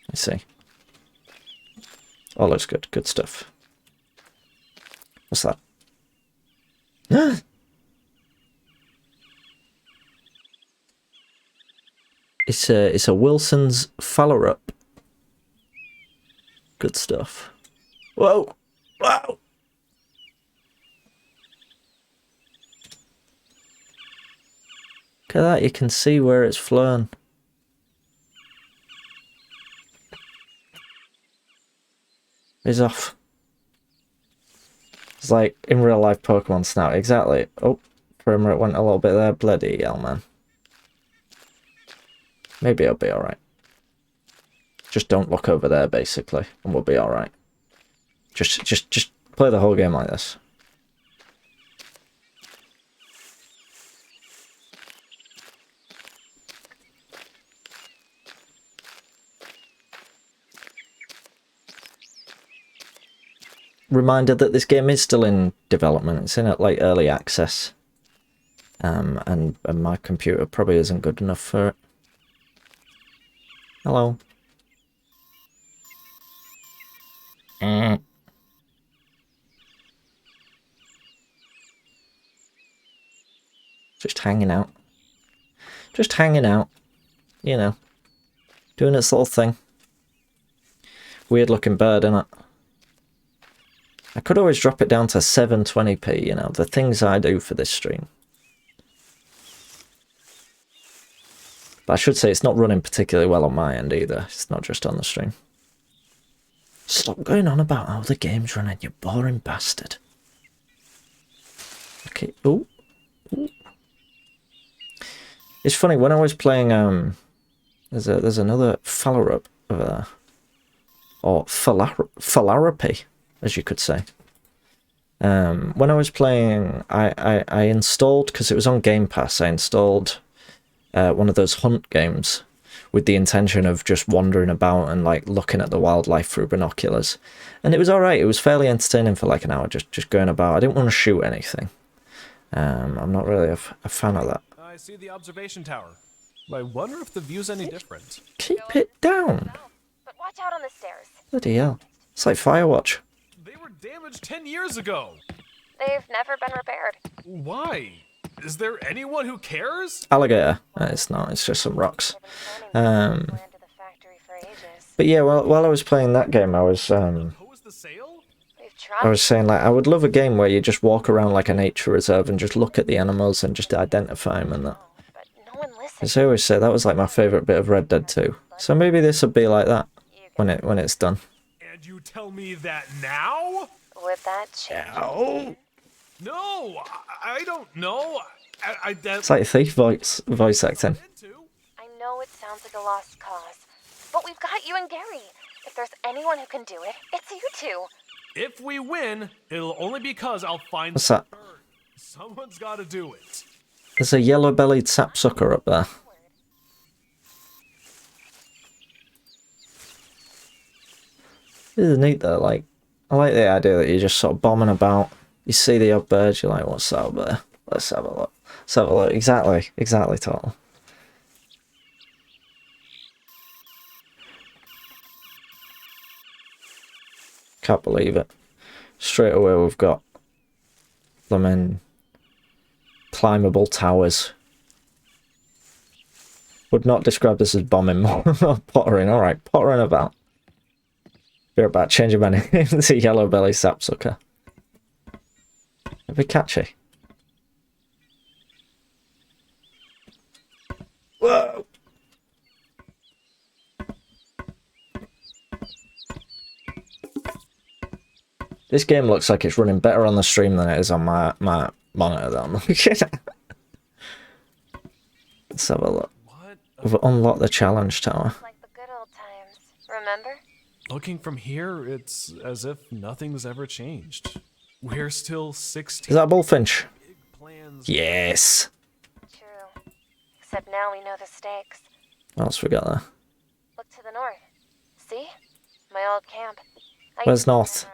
Let's see. Oh, looks good. Good stuff. What's that? It's a Wilson's Phalarope. Good stuff. Whoa! Wow! Look at that, you can see where it's flown. It's off. It's like in real life Pokemon Snap, exactly. Oh, frame rate went a little bit there. Bloody hell, man. Maybe it'll be alright. Just don't look over there, basically, and we'll be alright. Just play the whole game like this. Reminder that this game is still in development. It's in like early access. And my computer probably isn't good enough for it. Hello. Just hanging out. Just hanging out. You know. Doing its little thing. Weird looking bird, innit? I could always drop it down to 720p, you know, the things I do for this stream. But I should say it's not running particularly well on my end either. It's not just on the stream. Stop going on about how the game's running, you boring bastard. Okay, ooh. It's funny, when I was playing, there's another Phalarope over there. Or Phalarope, as you could say. When I was playing, I installed, because it was on Game Pass, I installed one of those hunt games with the intention of just wandering about and like looking at the wildlife through binoculars. And it was alright, it was fairly entertaining for like an hour, just going about. I didn't want to shoot anything. I'm not really a fan of that. I see the observation tower. I wonder if the view's any different. Keep it down! But watch out on the stairs. Bloody hell. It's like Firewatch. They were damaged 10 years ago. They've never been repaired. Why? Is there anyone who cares? Alligator. It's not, it's just some rocks. But yeah, while I was playing that game, I was saying, like, I would love a game where you just walk around like a nature reserve and just look at the animals and just identify them and that. As I always say, that was like my favourite bit of Red Dead 2. So maybe this would be like that when it's done. And you tell me that now? Would that change? Ow. No, I don't know. It's like Thief voice acting. I know it sounds like a lost cause, but we've got you and Gary. If there's anyone who can do it, it's you two. If we win, it'll only be because I'll find What's that? bird. Someone's got to do it. There's a yellow-bellied sapsucker up there. This is neat though, like, I like the idea that you're just sort of bombing about. You see the odd bird, you're like, what's that up there? Let's have a look. Let's have a look. Exactly, total. Can't believe it. Straight away we've got them in climbable towers. Would not describe this as bombing, more pottering. Alright, pottering about. You're about changing my name to Yellow Belly Sapsucker. It'd be catchy. Whoa! This game looks like it's running better on the stream than it is on my monitor that I'm looking at. Let's have a look. We've unlocked the challenge tower. Like the good old times, remember? Looking from here, it's as if nothing's ever changed. We're still 16. Is that a bullfinch? Big plans. Yes. True. Except now we know the stakes. What else we got there? Look to the north. See? My old camp. Where's north?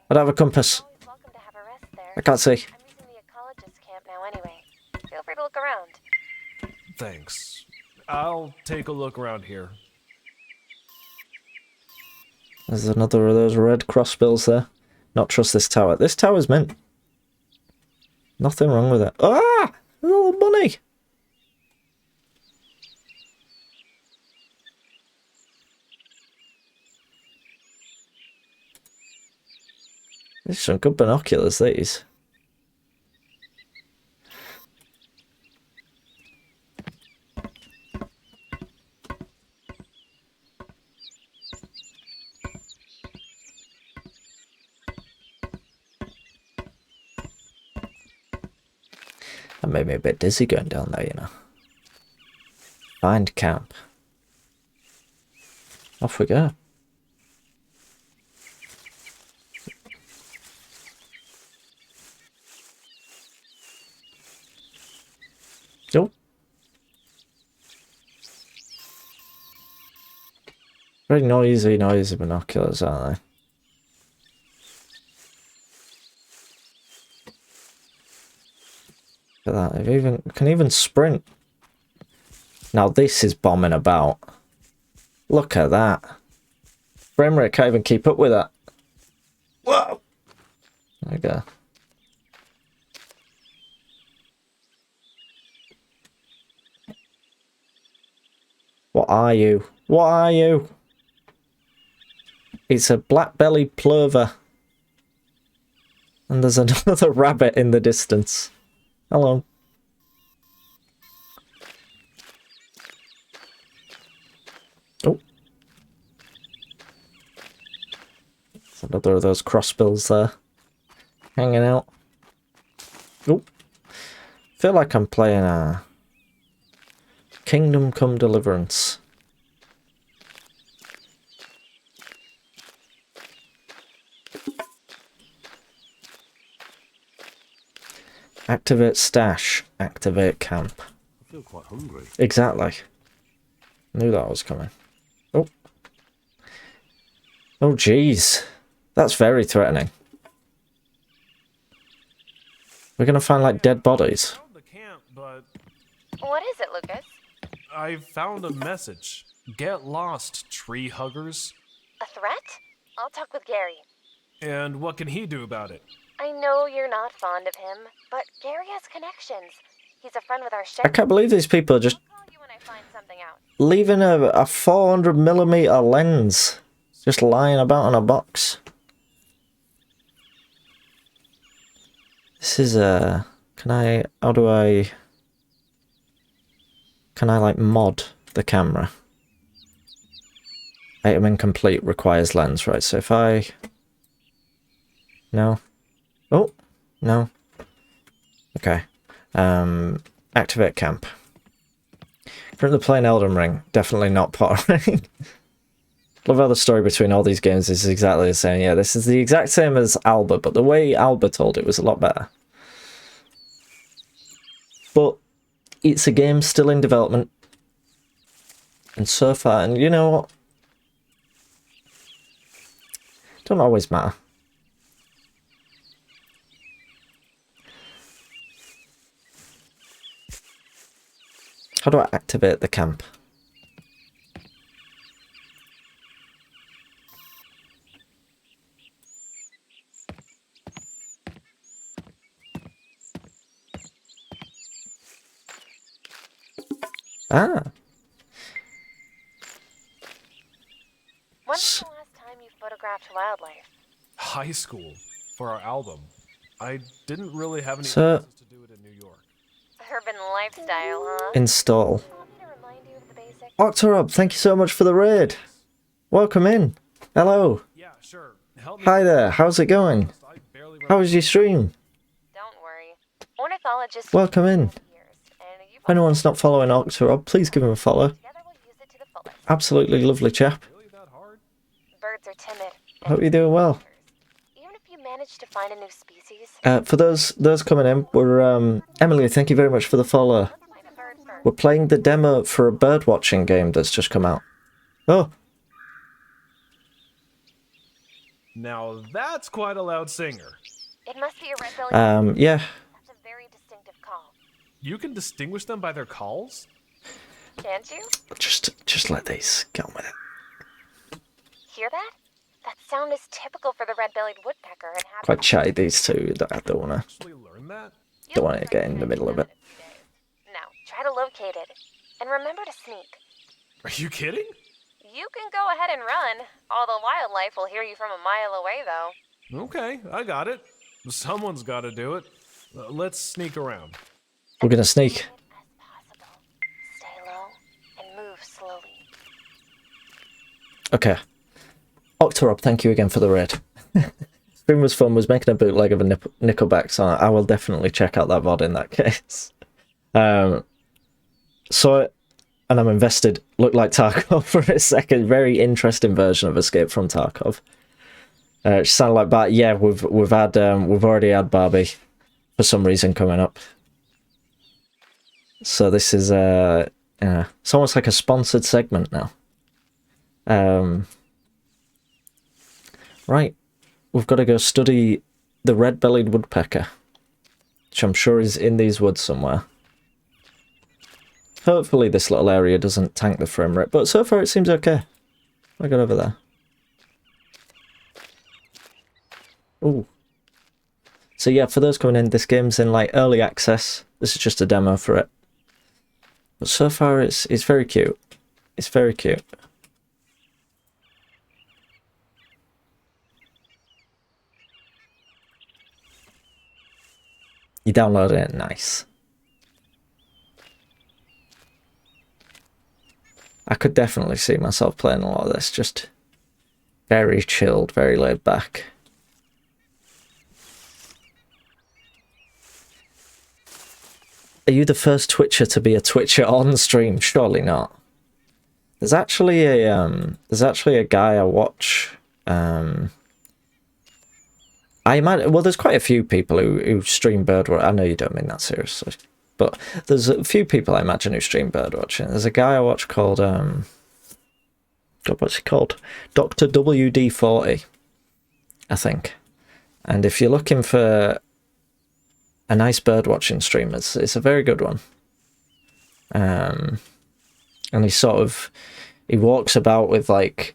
I don't have a compass. Always welcome to have a rest there. I can't see. I'm using the ecologist camp now anyway. Feel free to look around. Thanks. I'll take a look around here. There's another of those red crossbills there. Not trust this tower. This tower's mint. Nothing wrong with it. Ah! A little bunny! These are some good binoculars, these. That made me a bit dizzy going down there, you know. Find camp. Off we go. Oh. Very noisy binoculars, aren't they? Look at that. It can even sprint. Now this is bombing about. Look at that. Frame rate can't even keep up with that. Whoa! There we go. What are you? What are you? It's a black-bellied plover. And there's another rabbit in the distance. Hello. Oh. There's another of those crossbills there. Hanging out. Oh. Feel like I'm playing a Kingdom Come Deliverance. Activate stash. Activate camp. I feel quite hungry. Exactly. Knew that was coming. Oh. Oh, jeez. That's very threatening. We're gonna find, like, dead bodies. I found the camp, but What is it, Lucas? I found a message. Get lost, tree huggers. A threat? I'll talk with Gary. And what can he do about it? I know you're not fond of him, but Gary has connections. He's a friend with our I sheriff. can't believe these people are just I'll call you when I find something out. leaving a 400mm lens just lying about in a box. This is a... Can I like mod the camera? Item incomplete, requires lens, right? So if I... No. Oh, no. Okay. Activate camp. Currently playing Elden Ring. Definitely not pottering. Love how the story between all these games is exactly the same. Yeah, this is the exact same as Alba, but the way Alba told it was a lot better. But it's a game still in development. And so far, and you know what? Don't always matter. How do I activate the camp? Ah, was the last time you photographed wildlife? High school for our album. I didn't really have any So- places to do it in New York. Urban lifestyle, huh? Install. Do you want me to remind you of the basics? Octorob, thank you so much for the raid. Welcome in. Hello. Yeah, sure. Help me. Hi there. How's it going? I barely How was your stream? Don't worry. Ornithologists Welcome in. years, and you've If anyone's not following Octorob, please give him a follow. together we'll use it to the fullest. Absolutely lovely chap. really that hard? Birds are timid. Hope you're doing well. Even if you manage to find a new species, For those coming in, we're Emily. Thank you very much for the follow. let's find a bird first. We're playing the demo for a bird watching game that's just come out. Oh, Now that's quite a loud singer. It must be a red-bellied. yeah. That's a very distinctive call. You can distinguish them by their calls? Can't you? Just let these get on with it. Hear that? That sound is typical for the red-bellied woodpecker and happens. Quite chatty these two. I don't wanna. Actually learn that? Don't want to get in the middle of it. Now, try to locate it. And remember to sneak. Are you kidding? You can go ahead and run. All the wildlife will hear you from a mile away, though. Okay, I got it. Someone's got to do it. Let's sneak around. We're gonna sneak. As possible. Stay low and move slowly. Okay. Octorob, thank you again for the raid. Stream was fun. Was making a bootleg of a Nickelback song. I will definitely check out that VOD in that case. Saw it, and I'm invested. Looked like Tarkov for a second. Very interesting version of Escape from Tarkov. It sounded like Barbie. Yeah, we've already had Barbie for some reason coming up. So this is it's almost like a sponsored segment now. Right, we've got to go study the red-bellied woodpecker, which I'm sure is in these woods somewhere. Hopefully this little area doesn't tank the frame rate, but so far it seems okay. I got over there. Ooh. So yeah, for those coming in, this game's in like early access. This is just a demo for it. But so far it's very cute. It's very cute. You downloaded it, nice. I could definitely see myself playing a lot of this, just very chilled, very laid back. Are you the first Twitcher to be a Twitcher on stream? Surely not. There's actually a guy I watch. I imagine, well, there's quite a few people who stream birdwatching. I know you don't mean that seriously, but there's a few people I imagine who stream birdwatching. There's a guy I watch called God, what's he called? Dr. WD40, I think. And if you're looking for a nice birdwatching stream, it's a very good one. And he walks about with like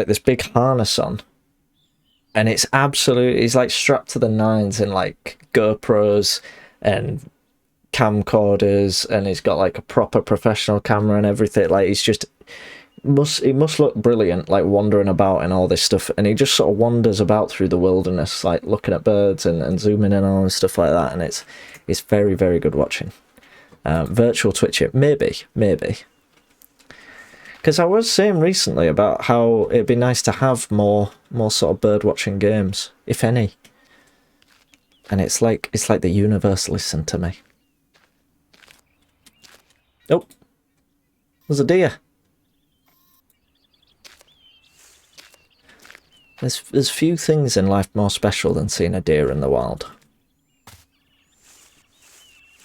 this big harness on. And it's absolute. He's like strapped to the nines in like GoPros and camcorders, and he's got like a proper professional camera and everything. Like he's just he must look brilliant, like wandering about and all this stuff. And he just sort of wanders about through the wilderness, like looking at birds and zooming in on and stuff like that. And it's very, very good watching. Virtual Twitcher, maybe. Because I was saying recently about how it'd be nice to have more sort of bird watching games, if any. And it's like the universe listened to me. Oh, there's a deer. There's few things in life more special than seeing a deer in the wild.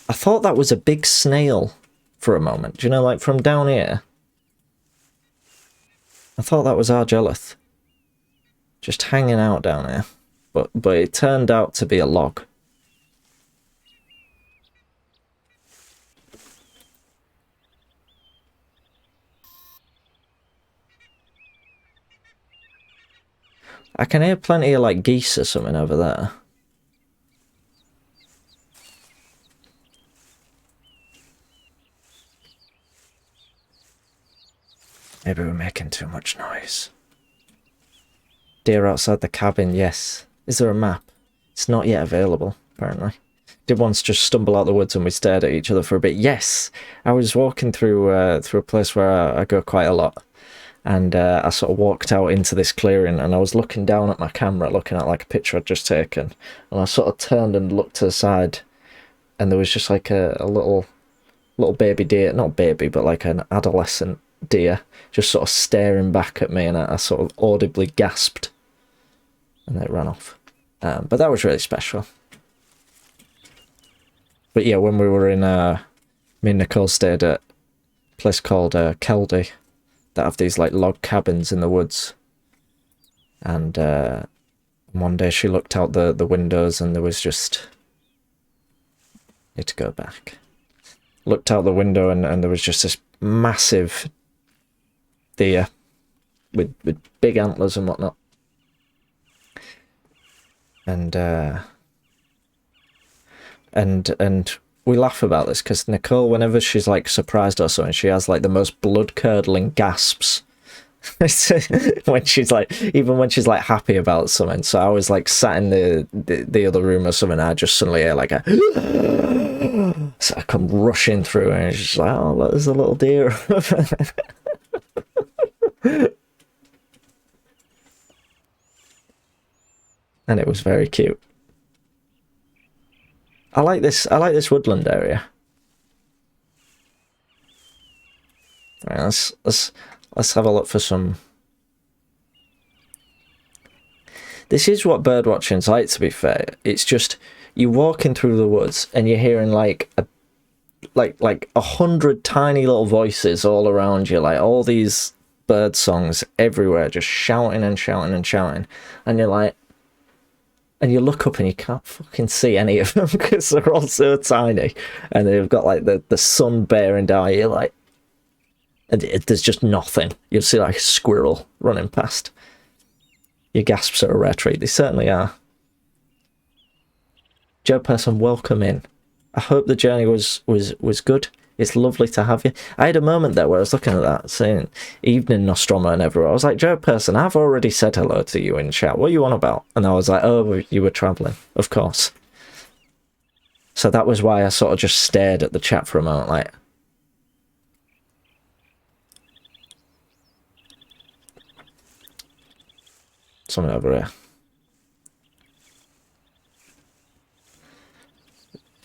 I thought that was a big snail for a moment. Do you know, like from down here? I thought that was Argelith. Just hanging out down here. But it turned out to be a log. I can hear plenty of like geese or something over there. Maybe we're making too much noise. Deer outside the cabin, yes. Is there a map? It's not yet available, apparently. Did once just stumble out the woods and we stared at each other for a bit. Yes! I was walking through a place where I go quite a lot. And I sort of walked out into this clearing and I was looking down at my camera, looking at like a picture I'd just taken. And I sort of turned and looked to the side and there was just like a little baby deer, not baby, but like an adolescent deer, just sort of staring back at me, and I sort of audibly gasped. And then it ran off. But that was really special. But yeah, when we were in, me and Nicole stayed at a place called Keldy, that have these like log cabins in the woods. And one day she looked out the windows and there was just... Need to go back. Looked out the window and there was just this massive deer with big antlers and whatnot. And we laugh about this because Nicole, whenever she's like surprised or something, she has like the most blood-curdling gasps. when she's like, even when she's like happy about something. So I was like sat in the other room or something, and I just suddenly hear like a so I come rushing through and she's like, oh look, there's a little deer. And it was very cute. I like this woodland area. Right, let's have a look for some. This is what birdwatching's like, to be fair. It's just you walking through the woods and you're hearing like 100 tiny little voices all around you, like all these bird songs everywhere, just shouting and shouting and shouting, and you're like. And you look up and you can't fucking see any of them because they're all so tiny. And they've got like the sun bearing down. You're like, and there's just nothing. You'll see like a squirrel running past. Your gasps are a rare treat. They certainly are. Joe Person, welcome in. I hope the journey was good. It's lovely to have you. I had a moment there where I was looking at that, saying, evening Nostromo and everywhere. I was like, Joe Person, I've already said hello to you in chat. What are you on about? And I was like, oh, you were travelling. Of course. So that was why I sort of just stared at the chat for a moment, like... Something over here.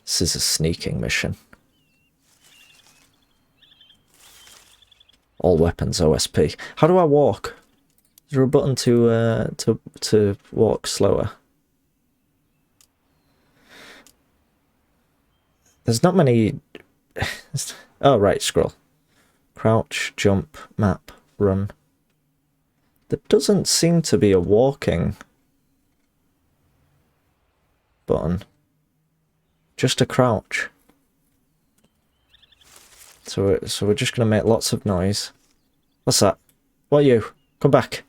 This is a sneaking mission. All weapons OSP. How do I walk? Is there a button to walk slower? There's not many. Oh right, scroll. Crouch, jump, map, run. There doesn't seem to be a walking button. Just a crouch. So we're just going to make lots of noise. What's that? What are you? Come back.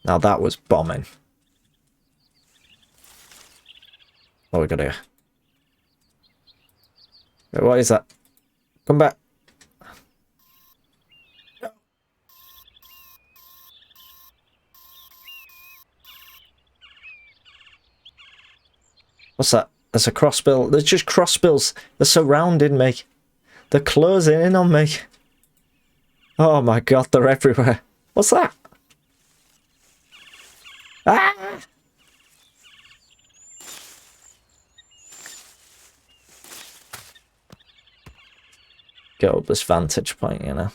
Now that was bombing. What we got here? Wait, what is that? Come back. What's that? There's a crossbill. There's just crossbills. They're surrounding me. They're closing in on me. Oh my god, they're everywhere. What's that? Ah! Get up this vantage point, you know.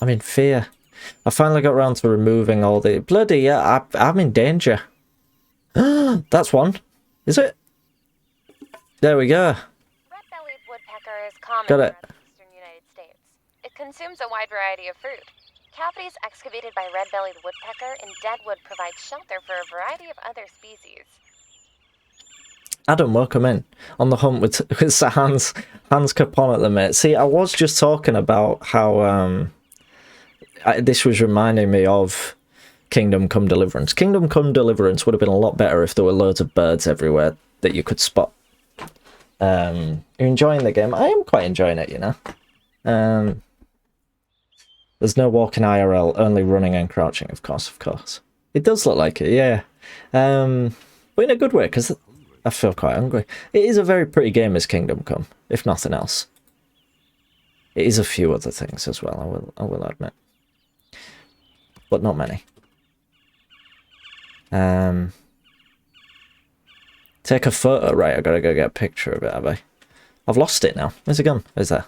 I'm in fear. I finally got around to removing all the... Bloody yeah, I'm in danger. That's one. Is it? There we go. Red-bellied woodpecker is common Got it. throughout the eastern United States. It consumes a wide variety of fruit. Cavities excavated by red-bellied woodpecker in deadwood provide shelter for a variety of other species. Adam, welcome in. On the hunt with Sir Hans Capon at the minute. See, I was just talking about how this was reminding me of Kingdom Come Deliverance. Kingdom Come Deliverance would have been a lot better if there were loads of birds everywhere that you could spot. you're enjoying the game. I am quite enjoying it, you know. There's no walking IRL, only running and crouching, of course. It does look like it, yeah. But in a good way, because I feel quite hungry. It is a very pretty game as Kingdom Come, if nothing else. It is a few other things as well, I will admit. But not many. Take a photo, right, I gotta go get a picture of it, have I? I've lost it now. Where's it gone? Where's that?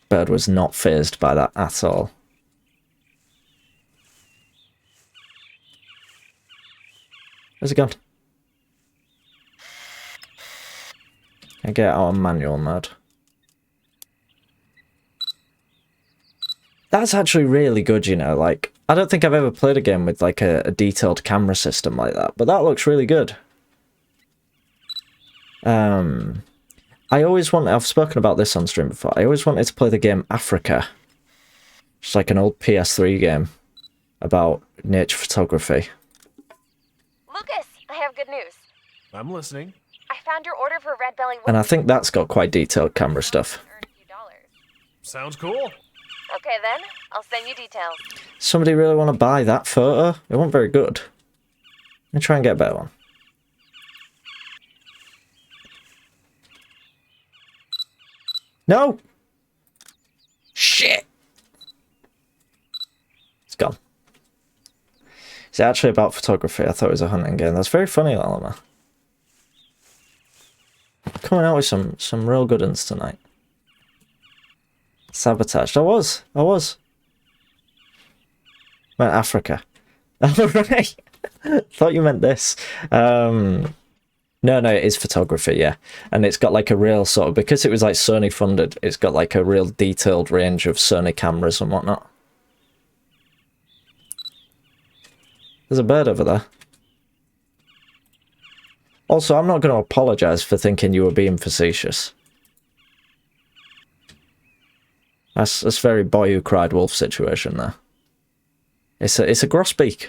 Bird was not fazed by that at all. Where's it gone? I get out of manual mode. That's actually really good, you know, like, I don't think I've ever played a game with, like, a detailed camera system like that, but that looks really good. I always want, I've spoken about this on stream before, I always wanted to play the game Africa. It's like an old PS3 game about nature photography. Lucas, I have good news. I'm listening. I found your order for Red Belly And I think that's got quite detailed camera stuff. Earned a few dollars. Sounds cool. Okay then, I'll send you details. Somebody really want to buy that photo? It wasn't very good. Let me try and get a better one. No! Shit! It's gone. It's actually about photography. I thought it was a hunting game. That's very funny, Lalama. Coming out with some real good ones tonight. Sabotaged. I was. Meant Africa. Alright. Thought you meant this. No, it is photography, yeah. And it's got like a real sort of, because it was like Sony funded, it's got like a real detailed range of Sony cameras and whatnot. There's a bird over there. Also, I'm not going to apologise for thinking you were being facetious. That's very boy who cried wolf situation there. It's a grosbeak.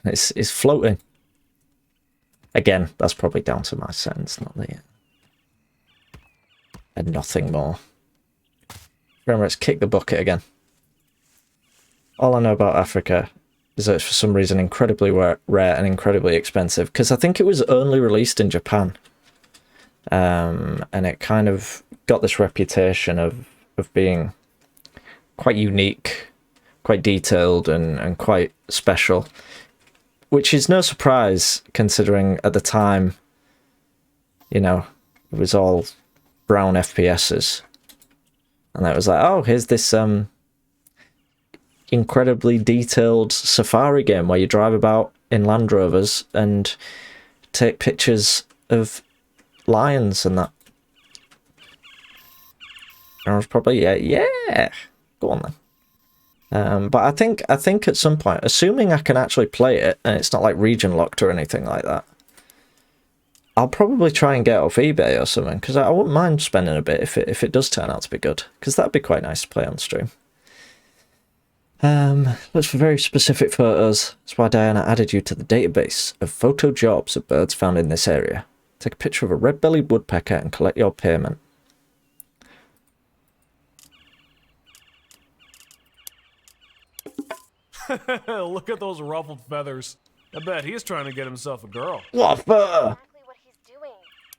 It's floating. Again, that's probably down to my sense, not the... And nothing more. Remember, let's kick the bucket again. All I know about Africa is that it's for some reason incredibly rare and incredibly expensive, because I think it was only released in Japan. And it kind of got this reputation of being quite unique, quite detailed, and quite special. Which is no surprise, considering at the time, you know, it was all brown FPSs. And it was like, oh, here's this incredibly detailed safari game where you drive about in Land Rovers and take pictures of lions and that. And I was probably, yeah, go on then. But I think at some point, assuming I can actually play it and it's not like region locked or anything like that, I'll probably try and get it off eBay or something, because I wouldn't mind spending a bit if it does turn out to be good, because that'd be quite nice to play on stream. Looks for very specific photos. That's why Diana added you to the database of photo jobs of birds found in this area. Take a picture of a red-bellied woodpecker and collect your payment. Look at those ruffled feathers. I bet he's trying to get himself a girl. What for? Exactly what he's doing.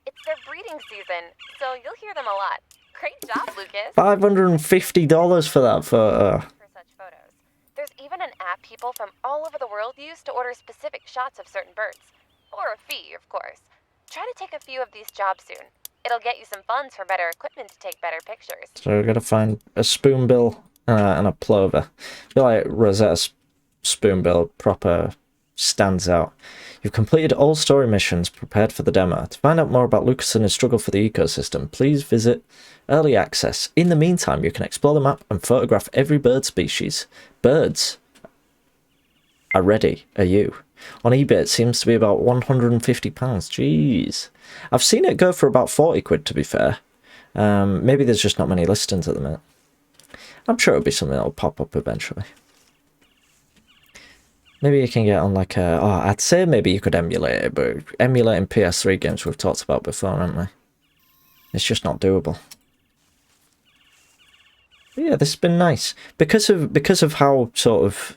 It's their breeding season, so you'll hear them a lot. Great job, Lucas. $550 for that photo. For such photos. There's even an app people from all over the world use to order specific shots of certain birds. Or a fee, of course. Try to take a few of these jobs soon. It'll get you some funds for better equipment to take better pictures. So we've got to find a spoonbill and a plover. I feel like Rosetta's spoonbill proper stands out. You've completed all story missions prepared for the demo. To find out more about Lucas and his struggle for the ecosystem, please visit Early Access. In the meantime, you can explore the map and photograph every bird species. Birds are ready, are you? On eBay, it seems to be about £150. Jeez. I've seen it go for about 40 quid, to be fair. Maybe there's just not many listings at the minute. I'm sure it'll be something that'll pop up eventually. Maybe you can get on like a... Oh, I'd say maybe you could emulate it, but emulating PS3 games we've talked about before, haven't we? It's just not doable. But yeah, this has been nice. Because of how sort of,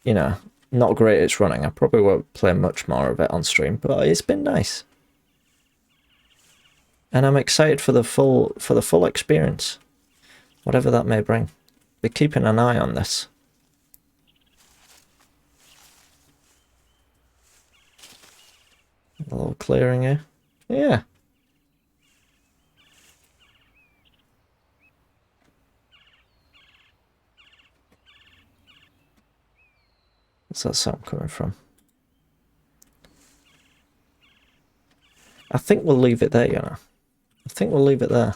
you know, not great it's running, I probably won't play much more of it on stream, but it's been nice. And I'm excited for the full experience. Whatever that may bring. Be keeping an eye on this. A little clearing here. Yeah. What's that sound coming from? I think we'll leave it there, you know. I think we'll leave it there.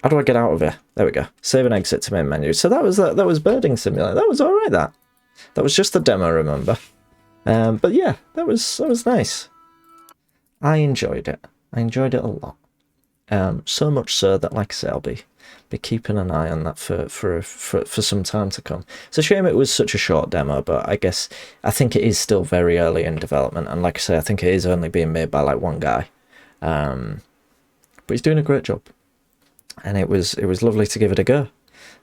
How do I get out of here? There we go. Save and exit to main menu. So that was Birding Simulator. That was alright, that. That was just the demo, remember. But yeah, that was nice. I enjoyed it. I enjoyed it a lot. So much so that, like I say, I'll be keeping an eye on that for some time to come. It's a shame it was such a short demo, but I think it is still very early in development, and like I say, I think it is only being made by like one guy. But he's doing a great job, and it was lovely to give it a go.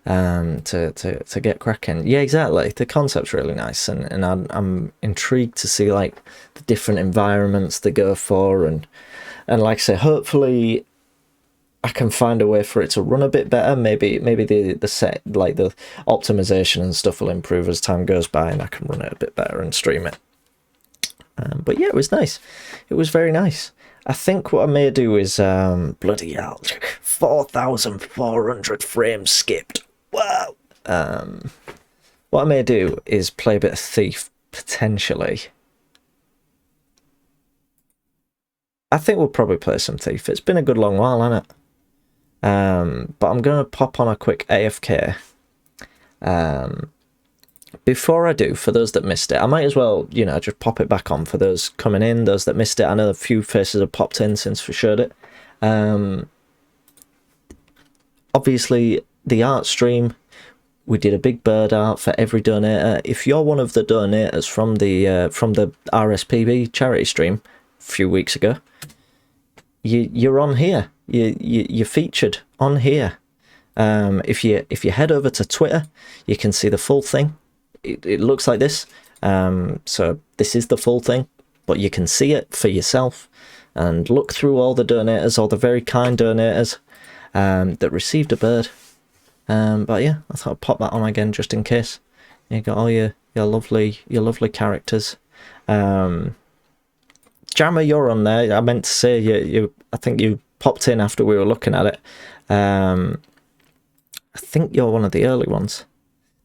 To get cracking. Yeah, exactly. The concept's really nice, and I'm intrigued to see like the different environments they go for, and like I say, hopefully I can find a way for it to run a bit better. Maybe the set, like the optimization and stuff, will improve as time goes by, and I can run it a bit better and stream it. But yeah, it was nice. It was very nice. I think what I may do is bloody hell, 4,400 frames skipped. Wow. What I may do is play a bit of Thief potentially. I think we'll probably play some Thief. It's been a good long while, hasn't it? But I'm going to pop on a quick AFK. Before I do, for those that missed it, I might as well, you know, just pop it back on for those coming in, those that missed it. I know a few faces have popped in since we showed it. Obviously, the art stream, we did a big bird art for every donator. If you're one of the donators from the RSPB charity stream a few weeks ago, you're on here. You're featured on here. If you head over to Twitter, you can see the full thing. It looks like this. So this is the full thing, but you can see it for yourself and look through all the donators, all the very kind donators that received a bird. But yeah, I thought I'd pop that on again just in case. You got all your lovely characters. Jammer, you're on there. I meant to say you. I think you popped in after we were looking at it. I think you're one of the early ones.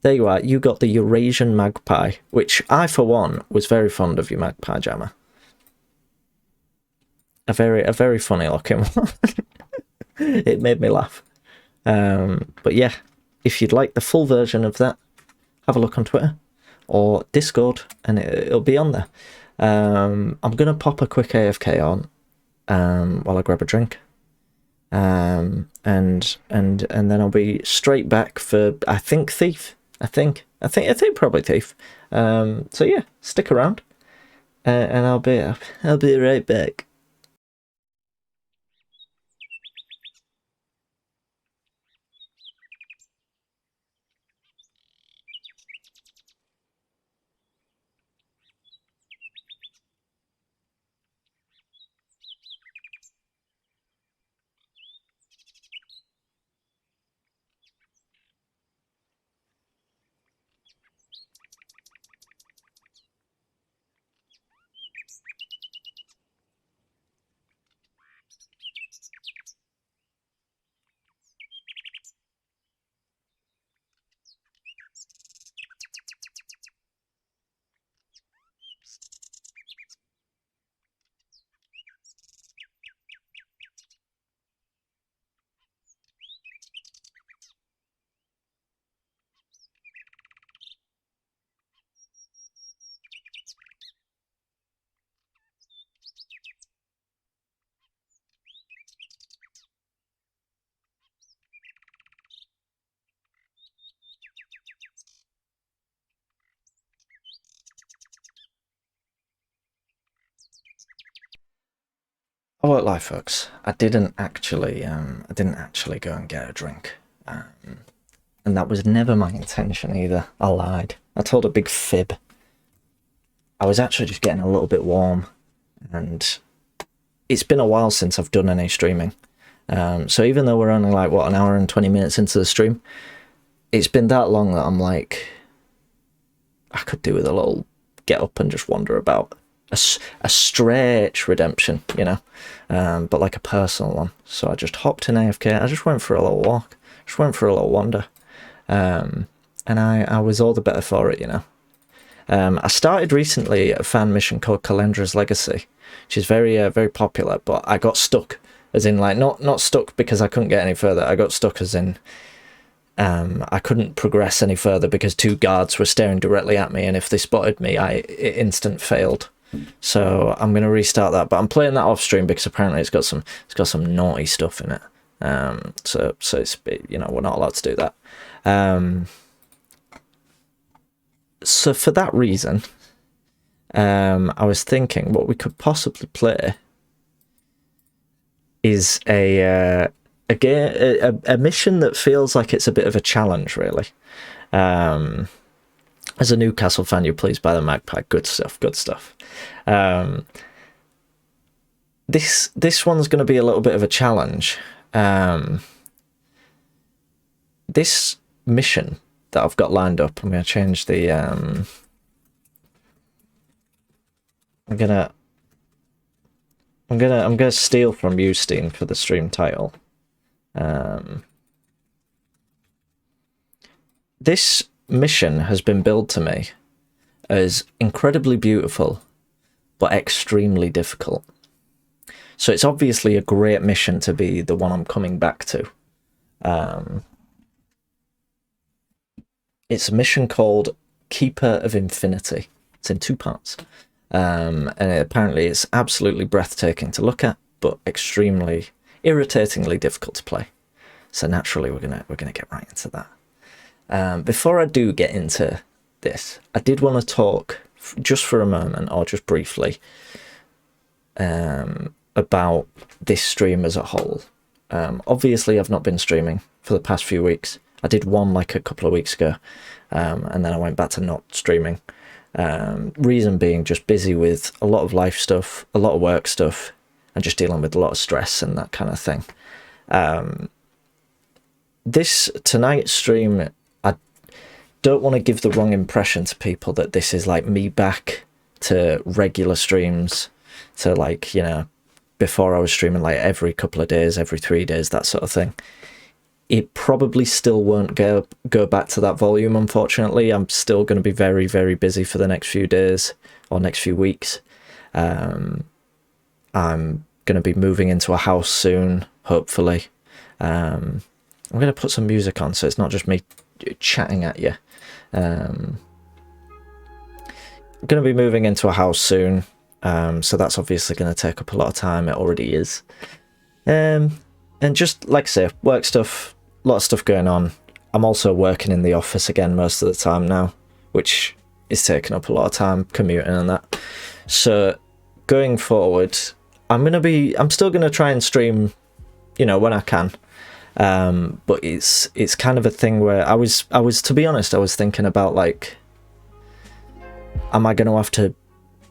There you are. You got the Eurasian magpie, which I, for one, was very fond of your magpie, Jammer. A very funny looking one. It made me laugh. But yeah, if you'd like the full version of that, have a look on Twitter or Discord, and it'll be on there. I'm gonna pop a quick AFK on while I grab a drink, and then I'll be straight back for, I think, Thief. I think probably Thief. So yeah, stick around, and I'll be right back. I won't lie, folks. I didn't actually go and get a drink, and that was never my intention either. I lied. I told a big fib. I was actually just getting a little bit warm, and it's been a while since I've done any streaming. So even though we're only like an hour and 20 minutes into the stream, it's been that long that I'm like, I could do with a little get up and just wander about. A stretch redemption, you know, but like a personal one. So I just hopped in AFK. I just went for a little walk, just went for a little wander, and I was all the better for it, you know. I started recently a fan mission called Calendra's Legacy, which is very very popular, but I got stuck, as in like not stuck because I couldn't get any further. I got stuck as in I couldn't progress any further because 2 guards were staring directly at me, and if they spotted me, it instant failed. So I'm gonna restart that, but I'm playing that off stream because apparently it's got some naughty stuff in it. So it's, you know, we're not allowed to do that. So for that reason, I was thinking what we could possibly play is a mission that feels like it's a bit of a challenge, really. As a Newcastle fan, you're pleased by the Magpie. Good stuff, good stuff. This one's going to be a little bit of a challenge. This mission that I've got lined up, I'm going to change the... I'm gonna steal from Ustein for the stream title. This mission has been billed to me as incredibly beautiful but extremely difficult. So it's obviously a great mission to be the one I'm coming back to. It's a mission called Keeper of Infinity. It's in 2 parts. And apparently it's absolutely breathtaking to look at, but extremely irritatingly difficult to play. So naturally we're gonna get right into that. Before I do get into this, I did want to talk just for a moment, or just briefly, about this stream as a whole. Obviously I've not been streaming for the past few weeks. I did one like a couple of weeks ago, and then I went back to not streaming. Reason being just busy with a lot of life stuff, a lot of work stuff, and just dealing with a lot of stress and that kind of thing. This tonight's stream, I don't want to give the wrong impression to people that this is like me back to regular streams, to like, you know, before I was streaming like every couple of days, every 3 days, that sort of thing. It probably still won't go back to that volume, unfortunately. I'm still going to be very, very busy for the next few days or next few weeks. I'm going to be moving into a house soon, hopefully. I'm going to put some music on so it's not just me chatting at you. I'm going to be moving into a house soon, so that's obviously going to take up a lot of time. It already is. And just, like I say, work stuff, a lot of stuff going on. I'm also working in the office again most of the time now, which is taking up a lot of time, commuting and that. So going forward, I'm still going to try and stream, you know, when I can. But it's kind of a thing where I was, to be honest, I was thinking about like, am I going to have to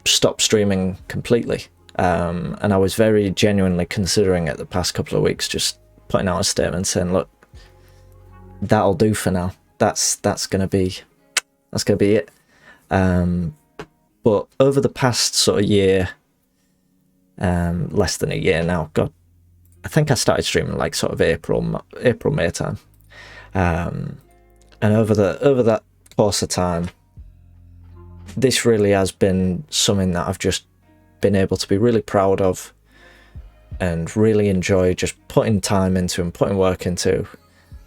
stop streaming completely? And I was very genuinely considering it the past couple of weeks, just putting out a statement saying, look, that'll do for now. That's gonna be it. But over the past sort of year, less than a year now, God, I think I started streaming like sort of April, May time. And over that course of time, this really has been something that I've just been able to be really proud of and really enjoy just putting time into and putting work into.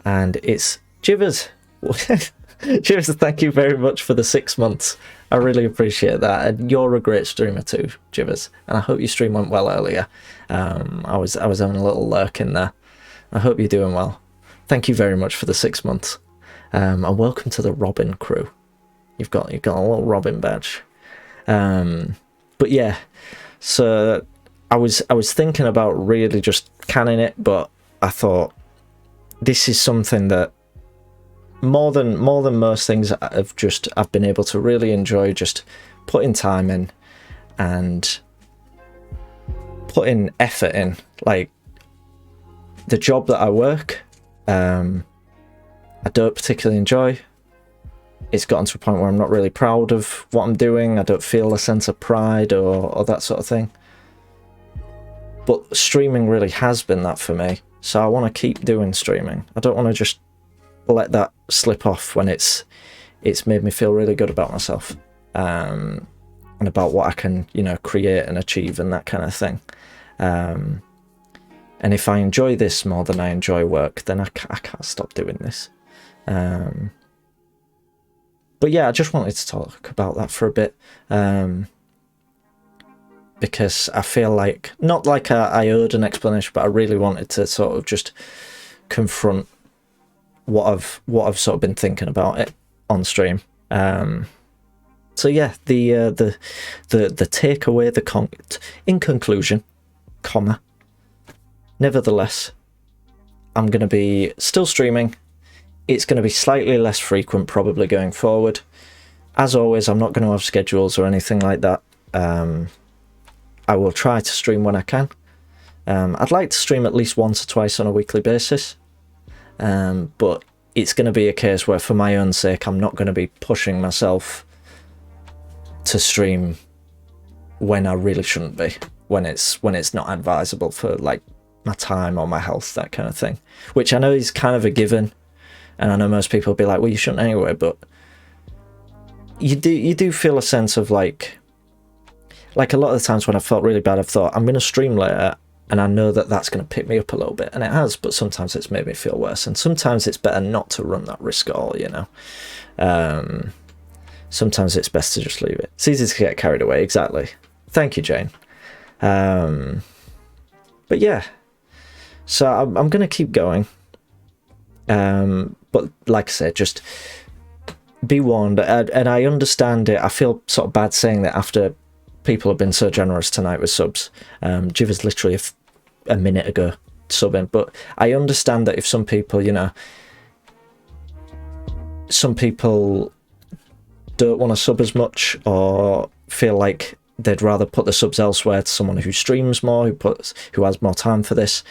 And it's Jivers. Jivers, thank you very much for the 6 months. I really appreciate that. And you're a great streamer too, Jivers. And I hope your stream went well earlier. I was having a little lurk in there. I hope you're doing well. Thank you very much for the 6 months. And welcome to the Robin crew. You've got a little Robin badge. But yeah, so I was thinking about really just canning it, but I thought this is something that more than most things I've been able to really enjoy just putting time in and putting effort in. Like the job that I work, I don't particularly enjoy. It's gotten to a point where I'm not really proud of what I'm doing. I don't feel a sense of pride or that sort of thing. But streaming really has been that for me. So I want to keep doing streaming. I don't want to just let that slip off when it's made me feel really good about myself, and about what I can, you know, create and achieve and that kind of thing. And if I enjoy this more than I enjoy work, then I can't stop doing this. But yeah, I just wanted to talk about that for a bit, because I feel like, not like I owed an explanation, but I really wanted to sort of just confront what I've sort of been thinking about it on stream. So yeah, the takeaway, in conclusion, comma, nevertheless, I'm going to be still streaming. It's going to be slightly less frequent probably going forward. As always, I'm not going to have schedules or anything like that. I will try to stream when I can. I'd like to stream at least once or twice on a weekly basis. But it's going to be a case where, for my own sake, I'm not going to be pushing myself to stream when I really shouldn't be, when it's not advisable for like my time or my health, that kind of thing, which I know is kind of a given, and I know most people will be like, well, you shouldn't anyway, but you do feel a sense of like a lot of the times when I felt really bad, I've thought, I'm going to stream later, and I know that that's going to pick me up a little bit, and it has, but sometimes it's made me feel worse, and sometimes it's better not to run that risk at all, you know. Sometimes it's best to just leave it. It's easy to get carried away, exactly. Thank you, Jane. But yeah, so I'm going to keep going. But like I said, just be warned, and I understand it. I feel sort of bad saying that after people have been so generous tonight with subs. Jiver's literally a minute ago subbing, but I understand that if some people, you know, some people don't want to sub as much or feel like they'd rather put the subs elsewhere to someone who streams more, who has more time for this.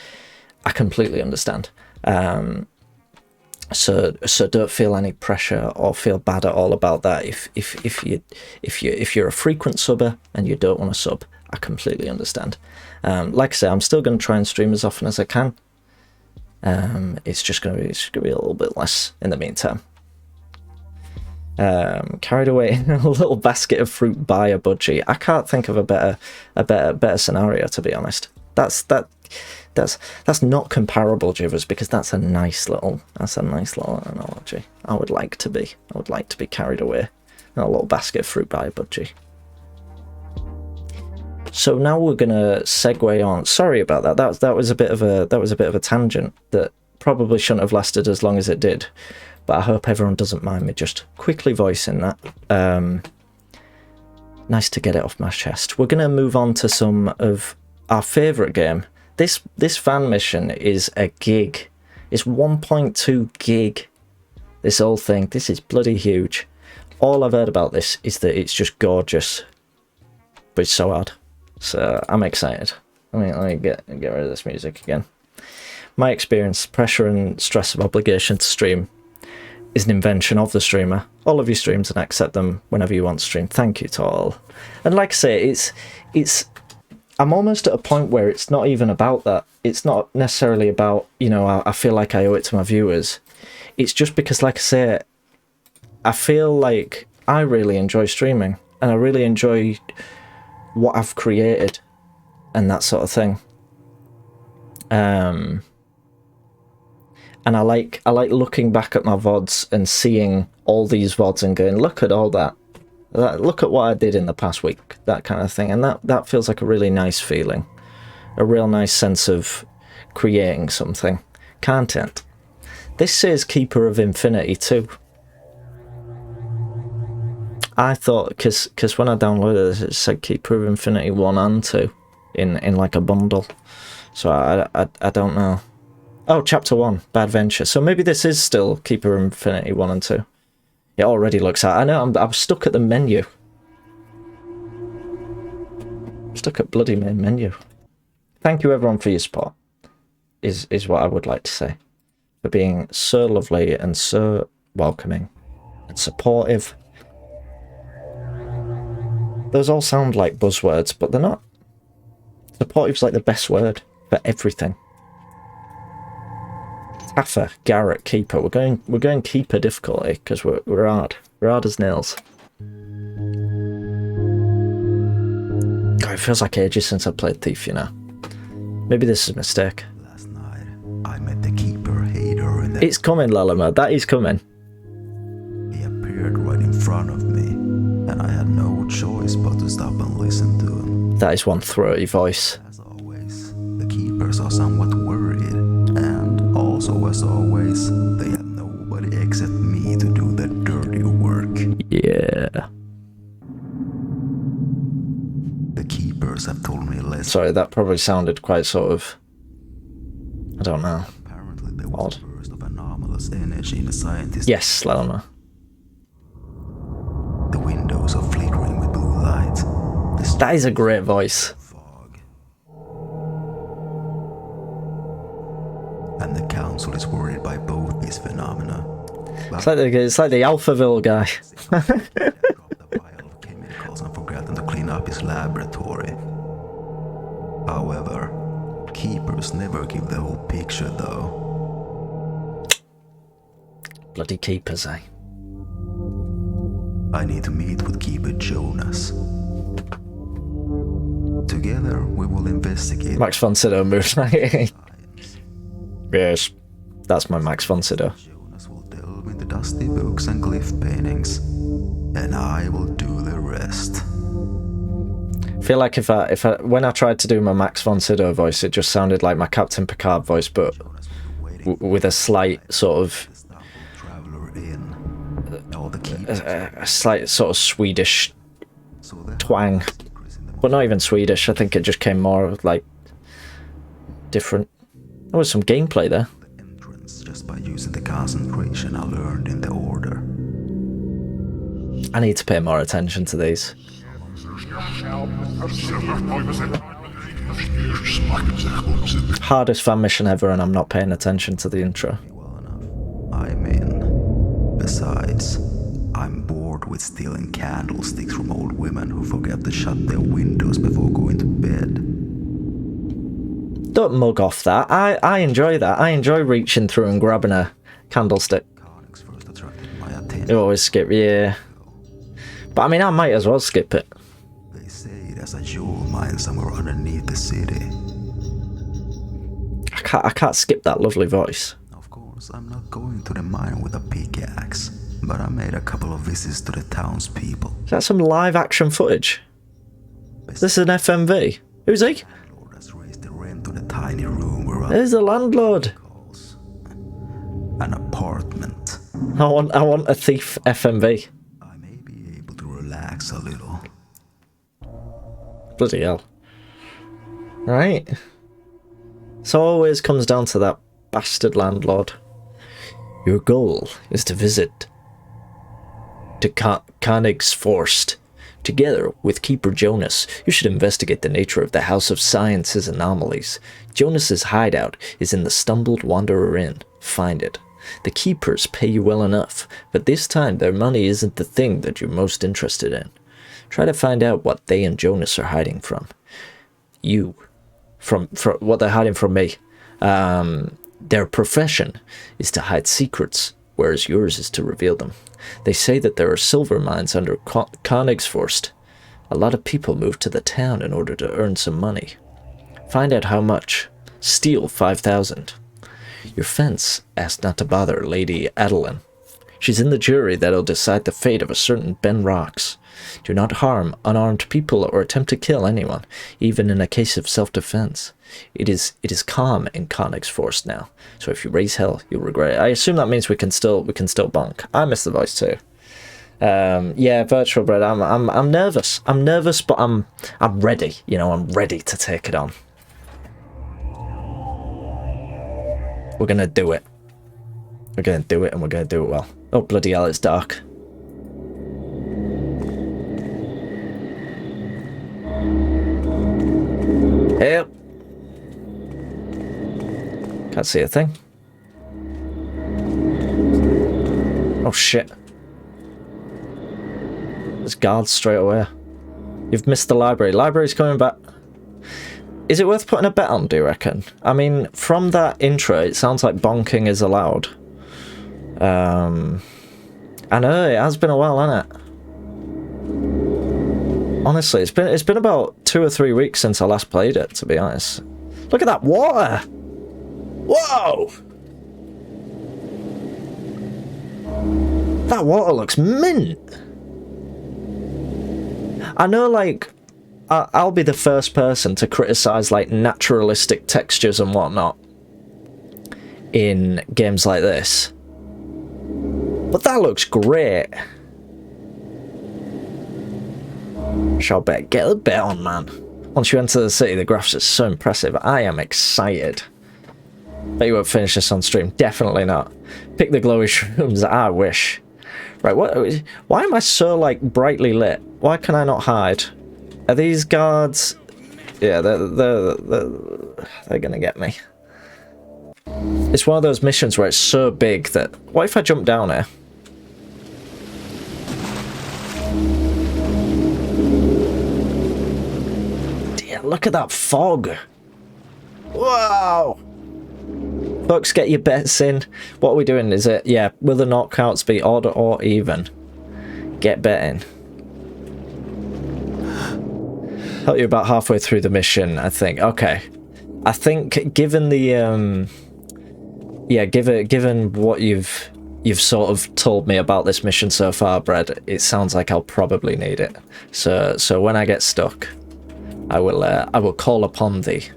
I completely understand. So don't feel any pressure or feel bad at all about that. If you're a frequent subber and you don't want to sub, I completely understand. Like I say, I'm still going to try and stream as often as I can. It's just going to be a little bit less in the meantime. Carried away in a little basket of fruit by a budgie. I can't think of a better scenario, to be honest. That's not comparable, Jivers, because that's a nice little analogy. I would like to be carried away in a little basket of fruit by a budgie. So now we're gonna segue on. Sorry about that. That was a bit of a tangent that probably shouldn't have lasted as long as it did. But I hope everyone doesn't mind me just quickly voicing that. Nice to get it off my chest. We're gonna move on to some of our favourite game. This fan mission is a gig. It's 1.2 gig. This whole thing. This is bloody huge. All I've heard about this is that it's just gorgeous, but it's so hard. So I'm excited. Let me get rid of this music again. My experience, pressure and stress of obligation to stream is an invention of the streamer. All of your streams, and accept them whenever you want to stream. Thank you to all. And like I say, it's I'm almost at a point where it's not even about that. It's not necessarily about, you know, I feel like I owe it to my viewers. It's just because, like I say, I feel like I really enjoy streaming, and I really enjoy what I've created and that sort of thing. And I like looking back at my VODs and seeing all these VODs and going, look at all that. Look at what I did in the past week, that kind of thing. And that feels like a really nice feeling. A real nice sense of creating something. Content. This says Keeper of Infinity 2. I thought, because when I downloaded this, it said Keeper of Infinity 1 and 2 in like a bundle. So I don't know. Oh, chapter 1, Bad Venture. So maybe this is still Keeper Infinity 1 and 2. It already looks out. I know, I'm stuck at the menu. I'm stuck at bloody main menu. Thank you everyone for your support, is what I would like to say. For being so lovely and so welcoming and supportive. Those all sound like buzzwords, but they're not. Supportive's like the best word for everything. Taffer, Garrett, Keeper. We're going Keeper difficulty because we're hard. We're hard as nails. God, it feels like ages since I played Thief, you know. Maybe this is a mistake. Last night, I met the Keeper hater in the... It's coming, Lalama. That is coming. He appeared right in front of me, and I had no choice but to stop and listen to him. That is one throaty voice. As always, the Keepers are somewhat worried, and also as always, they had nobody except me to do the dirty work. Yeah. The Keepers have told me less. Sorry, that probably sounded quite sort of... I don't know. Apparently there was Odd. a burst of anomalous energy in the scientist. Yes, Lalama. The windows are flickering with blue light. The That is a great voice. fog. And the council is worried by both these phenomena. It's like the Alphaville guy. dropped a vial of chemicals and forgotten to clean up his laboratory. However, Keepers never give the whole picture though. Bloody Keepers, eh? I need to meet with Keeper Jonas. Together we will investigate Max von Sydow moves. science. Yes, that's my Max von Sydow. Jonas will delve into dusty books and glyph paintings, and I will do the rest. I feel like if I when I tried to do my Max von Sydow voice, it just sounded like my Captain Picard voice, but Jonas will be waiting with a slight sort of to stop the traveler in. All the Keepers a slight sort of Swedish so the twang, secrets in the but not even Swedish. I think it just came more like different. There was some gameplay there. entrance just by using the concentration I learned in the order. I need to pay more attention to these. Hardest fan mission ever, and I'm not paying attention to the intro. Well enough. I'm in. Besides, I'm bored with stealing candlesticks from old women who forget to shut their windows before going to bed. Don't mug off that. I enjoy that. I enjoy reaching through and grabbing a candlestick. Conics first attracted my attention. You always skip, yeah. But I mean, I might as well skip it. They say there's a jewel mine somewhere underneath the city. I can't skip that lovely voice. Of course, I'm not going to the mine with a pickaxe, but I made a couple of visits to the townspeople. Is that some live action footage? This is an FMV. Who's he? Landlord has raised the rent to the tiny room where I There's the landlord. calls an apartment. I want a thief FMV. I may be able to relax a little. Bloody hell. Right. So always comes down to that bastard landlord. Your goal is to visit to Königsforst. Together with Keeper Jonas, you should investigate the nature of the House of Science's anomalies. Jonas's hideout is in the Stumbled Wanderer Inn. Find it. The Keepers pay you well enough, but this time their money isn't the thing that you're most interested in. Try to find out what they and Jonas are hiding from. You. From what they're hiding from me. Their profession is to hide secrets, whereas yours is to reveal them. They say that there are silver mines under Königsforst. A lot of people move to the town in order to earn some money. Find out how much. Steal 5,000. Your fence asked not to bother Lady Adeline. She's in the jury that'll decide the fate of a certain Ben Rocks. Do not harm unarmed people or attempt to kill anyone, even in a case of self-defense. It is calm in Königsforst now, so if you raise hell, you'll regret it. I assume that means we can still bonk. I miss the voice too. Yeah, Virtual Bread. I'm nervous. I'm nervous, but I'm ready. You know, I'm ready to take it on. We're gonna do it. We're gonna do it, and we're gonna do it well. Oh bloody hell! It's dark. Help! Can't see a thing. Oh shit. There's guards straight away. You've missed the library. Library's coming back. Is it worth putting a bet on, do you reckon? I mean, from that intro, it sounds like bonking is allowed. I know, it has been a while, hasn't it? Honestly, it's been about 2 or 3 weeks since I last played it, to be honest. Look at that water! Whoa! That water looks mint! I know, like, I'll be the first person to criticize, like, naturalistic textures and whatnot in games like this. But that looks great. Shall bet. Get the bet on, man. Once you enter the city, the graphics are so impressive. I am excited. Bet you won't finish this on stream. Definitely not. Pick the glowy shrooms. I wish. Right, why am I so, like, brightly lit? Why can I not hide? Are these guards... Yeah, they're gonna get me. It's one of those missions where it's so big that... What if I jump down here? Dear, look at that fog! Wow! Folks, get your bets in. What are we doing? Is it... Yeah, will the knockouts be odd or even? Get betting. You're about halfway through the mission, I think. Okay. I think given the yeah, given what you've sort of told me about this mission so far, Brad, it sounds like I'll probably need it. So when I get stuck, I will call upon thee.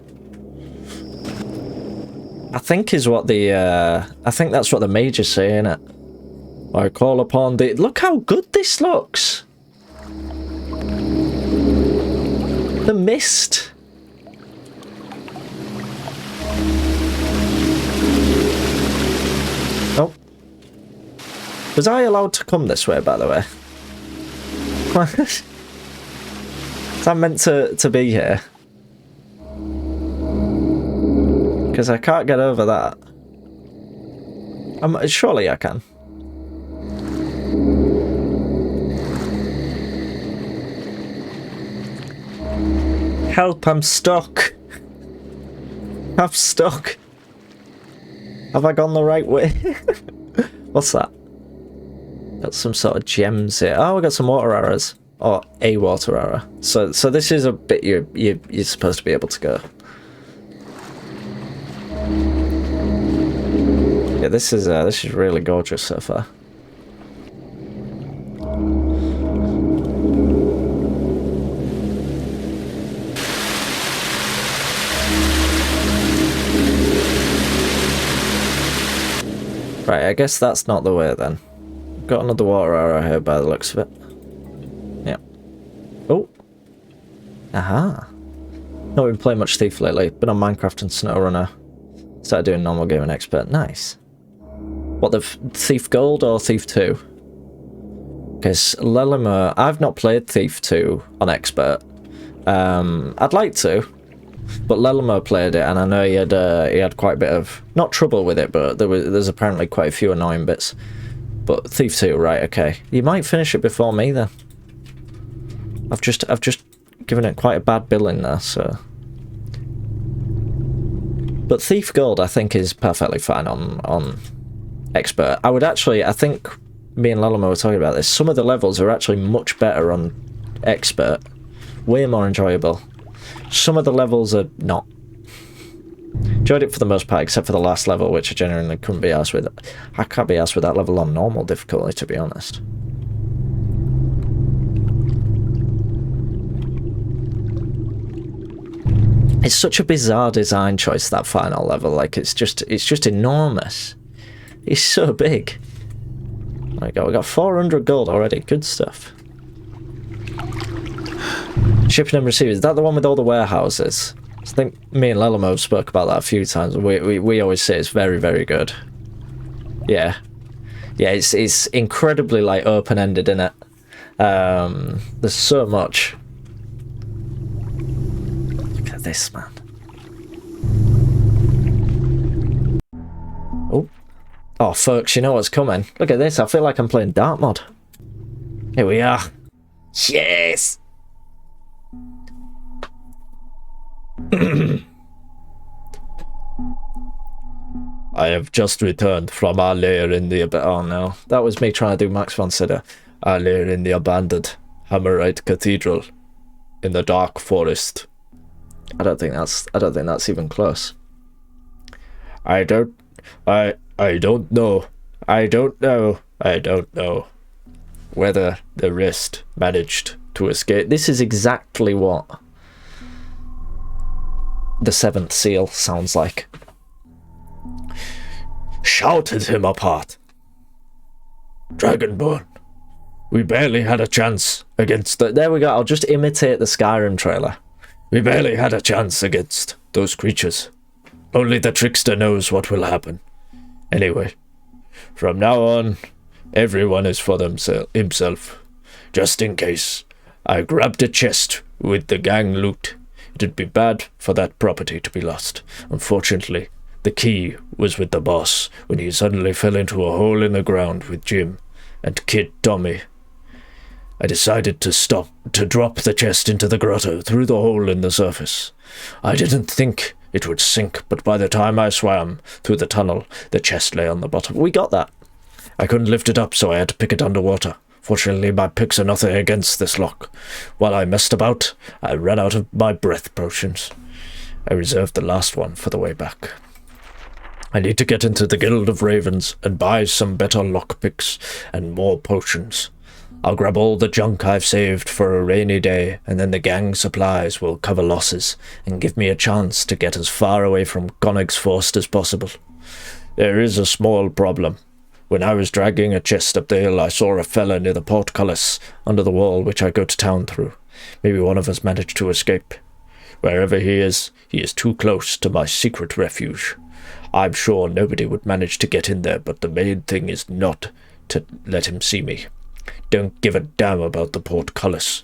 I think is what the I think that's what the major's saying, it. I call upon thee. Look how good this looks. The mist. Oh. Was I allowed to come this way, by the way? Was I meant to be here? Because I can't get over that. Surely I can. Help, I'm stuck. I'm stuck. Have I gone the right way? What's that? Got some sort of gems here. Oh, we got some water arrows. Or a water arrow. So this is a bit you're supposed to be able to go. Yeah, this is really gorgeous so far. Right, I guess that's not the way then. Got another water arrow here by the looks of it. Yeah. Oh. Aha. Not been playing much Thief lately. Been on Minecraft and SnowRunner. Started doing normal game and expert. Nice. What, the Thief Gold or Thief 2? Because Lelimer, I've not played Thief 2 on expert. I'd like to. But Lelimo played it, and I know he had quite a bit of, not trouble with it, but there's apparently quite a few annoying bits. But Thief 2, right? Okay, you might finish it before me then. I've just given it quite a bad billing there, so. But Thief Gold, I think, is perfectly fine on expert. I would actually, I think me and Lelimo were talking about this. Some of the levels are actually much better on expert, way more enjoyable. Some of the levels are not. Enjoyed it for the most part, except for the last level, which I genuinely couldn't be arsed with. I can't be arsed with that level on normal difficulty, to be honest. It's such a bizarre design choice, that final level. Like, it's just enormous. It's so big. There we go. We got 400 gold already. Good stuff. Shipping and receiving. Is that the one with all the warehouses? I think me and Lelamo spoke about that a few times. We always say it's very, very good. Yeah. Yeah, it's incredibly, like, open-ended, isn't it? There's so much. Look at this, man. Oh. Oh, folks, you know what's coming. Look at this. I feel like I'm playing Dark Mod. Here we are. Yes! I have just returned from our lair in the... Oh, no. That was me trying to do Max von Sydow. Our lair in the abandoned Hammerite Cathedral in the dark forest. I don't think that's even close. I don't know whether the rest managed to escape. This is exactly what the seventh seal sounds like. Shouted him apart. Dragonborn. We barely had a chance against the... There we go, I'll just imitate the Skyrim trailer. We barely had a chance against those creatures. Only the trickster knows what will happen. Anyway, from now on, everyone is for himself. Just in case, I grabbed a chest with the gang loot. It'd be bad for that property to be lost. Unfortunately, the key was with the boss when he suddenly fell into a hole in the ground with Jim and Kid Tommy. I decided to drop the chest into the grotto through the hole in the surface. I didn't think it would sink, but by the time I swam through the tunnel, the chest lay on the bottom. We got that. I couldn't lift it up, so I had to pick it underwater. Fortunately, my picks are nothing against this lock. While I messed about, I ran out of my breath potions. I reserved the last one for the way back. I need to get into the Guild of Ravens and buy some better lockpicks and more potions. I'll grab all the junk I've saved for a rainy day, and then the gang supplies will cover losses and give me a chance to get as far away from Gonig's Forest as possible. There is a small problem. When I was dragging a chest up the hill, I saw a fella near the portcullis under the wall which I go to town through. Maybe one of us managed to escape. Wherever he is too close to my secret refuge. I'm sure nobody would manage to get in there, but the main thing is not to let him see me. Don't give a damn about the portcullis.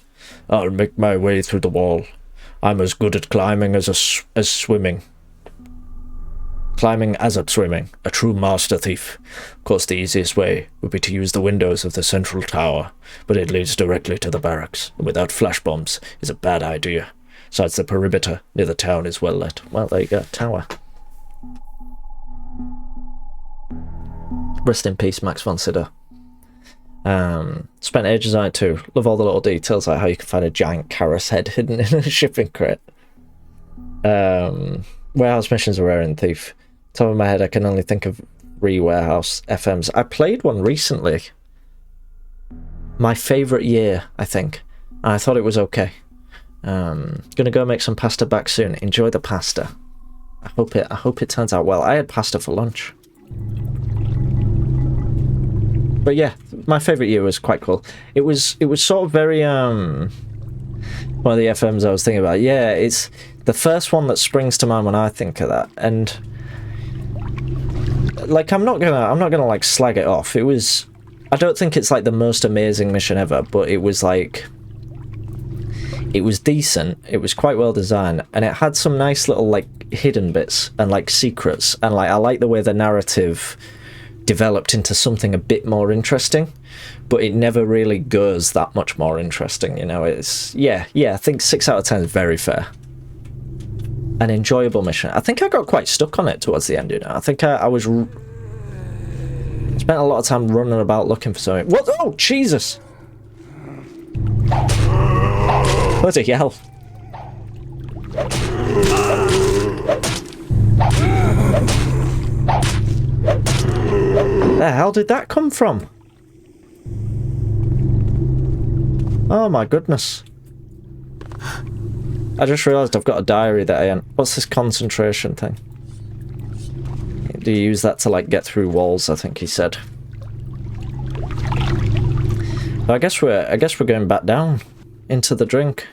I'll make my way through the wall. I'm as good at climbing as swimming. Climbing as at swimming, a true master thief. Of course, the easiest way would be to use the windows of the central tower, but it leads directly to the barracks, and without flash bombs is a bad idea. Besides, the perimeter near the town is well lit. Well, there you go, tower. Rest in peace, Max von Sydow. Spent ages on it too. Love all the little details, like how you can find a giant Karas head hidden in a shipping crate. Warehouse missions are rare in Thief. Top of my head, I can only think of 3 warehouse FMs. I played one recently. My favourite year, I think. And I thought it was okay. Gonna go make some pasta back soon. Enjoy the pasta. I hope it turns out well. I had pasta for lunch. But yeah, my favourite year was quite cool. It was sort of very one of the FMs I was thinking about. Yeah, it's the first one that springs to mind when I think of that. And like I'm not gonna like slag it off. It was, I don't think it's like the most amazing mission ever, but it was like, it was decent, it was quite well designed, and it had some nice little like hidden bits and like secrets, and like I like the way the narrative developed into something a bit more interesting, but it never really goes that much more interesting, you know. It's yeah, I think 6 out of 10 is very fair. An enjoyable mission. I think I got quite stuck on it towards the end, you know. I think I was spent a lot of time running about looking for something. What? Oh, Jesus! Bloody hell. The hell did that come from? Oh my goodness. I just realised I've got a diary that I... What's this concentration thing? Do you use that to like get through walls, I think he said. But I guess we're going back down into the drink.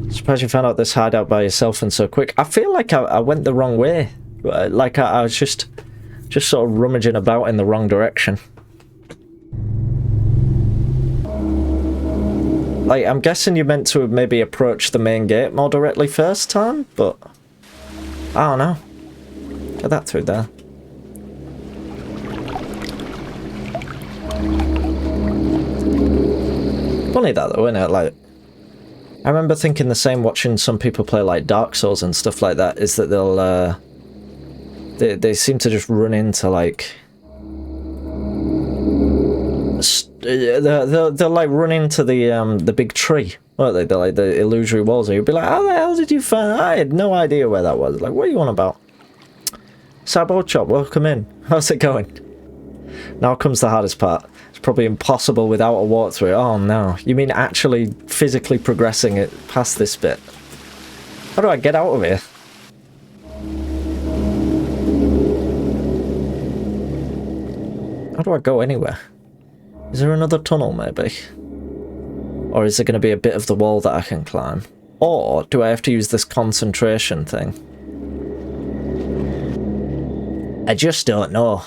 Surprised you found out this hideout by yourself and so quick. I feel like I went the wrong way. Like I was just sort of rummaging about in the wrong direction. Like, I'm guessing you meant to have maybe approached the main gate more directly first time, but I don't know. Get that through there. Funny that though, isn't it? Like, I remember thinking the same watching some people play like Dark Souls and stuff like that, is that they'll they seem to just run into like they'll like run into the big tree, won't they? They're like the illusory walls, and you'll be like, how the hell did you find? I had no idea where that was. Like, what are you on about? Sabo Chop, welcome in. How's it going? Now comes the hardest part. It's probably impossible without a walkthrough. Oh no, you mean actually physically progressing it past this bit? How do I get out of here? How do I go anywhere? Is there another tunnel maybe? Or is there going to be a bit of the wall that I can climb? Or do I have to use this concentration thing? I just don't know.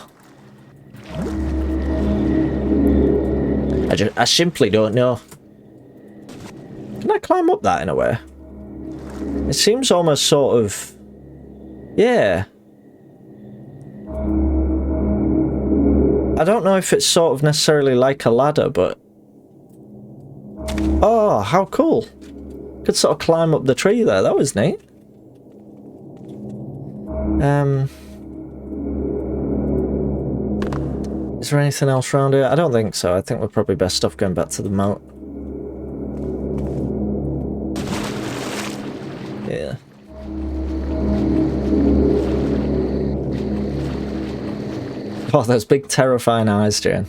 I simply don't know. Can I climb up that in a way? It seems almost sort of... Yeah. I don't know if it's sort of necessarily like a ladder, but... Oh, how cool. Could sort of climb up the tree there. That was neat. Is there anything else around here? I don't think so. I think we're probably best off going back to the moat. Yeah. Oh, those big terrifying eyes, Jane.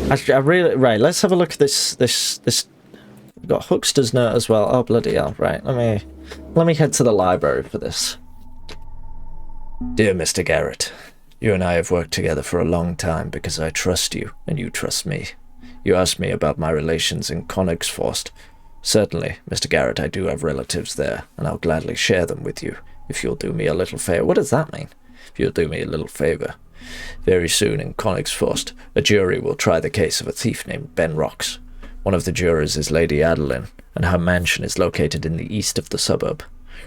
Actually, I really... Right, let's have a look at this... We've got Huckster's note as well. Oh, bloody hell. Right, let me head to the library for this. Dear Mr. Garrett, you and I have worked together for a long time because I trust you and you trust me. You asked me about my relations in Königsforst. Certainly, Mr. Garrett, I do have relatives there, and I'll gladly share them with you, if you'll do me a little favour. What does that mean? If you'll do me a little favour. Very soon in Königsforst, a jury will try the case of a thief named Ben Rocks. One of the jurors is Lady Adeline, and her mansion is located in the east of the suburb.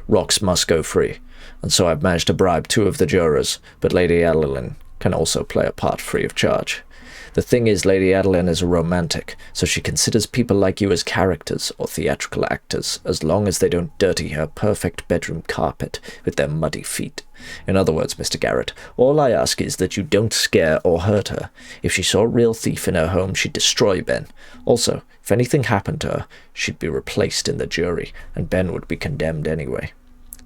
Rocks must go free, and so I've managed to bribe 2 of the jurors, but Lady Adeline can also play a part free of charge. The thing is, Lady Adeline is a romantic, so she considers people like you as characters or theatrical actors, as long as they don't dirty her perfect bedroom carpet with their muddy feet. In other words, Mr. Garrett, all I ask is that you don't scare or hurt her. If she saw a real thief in her home, she'd destroy Ben. Also, if anything happened to her, she'd be replaced in the jury, and Ben would be condemned anyway.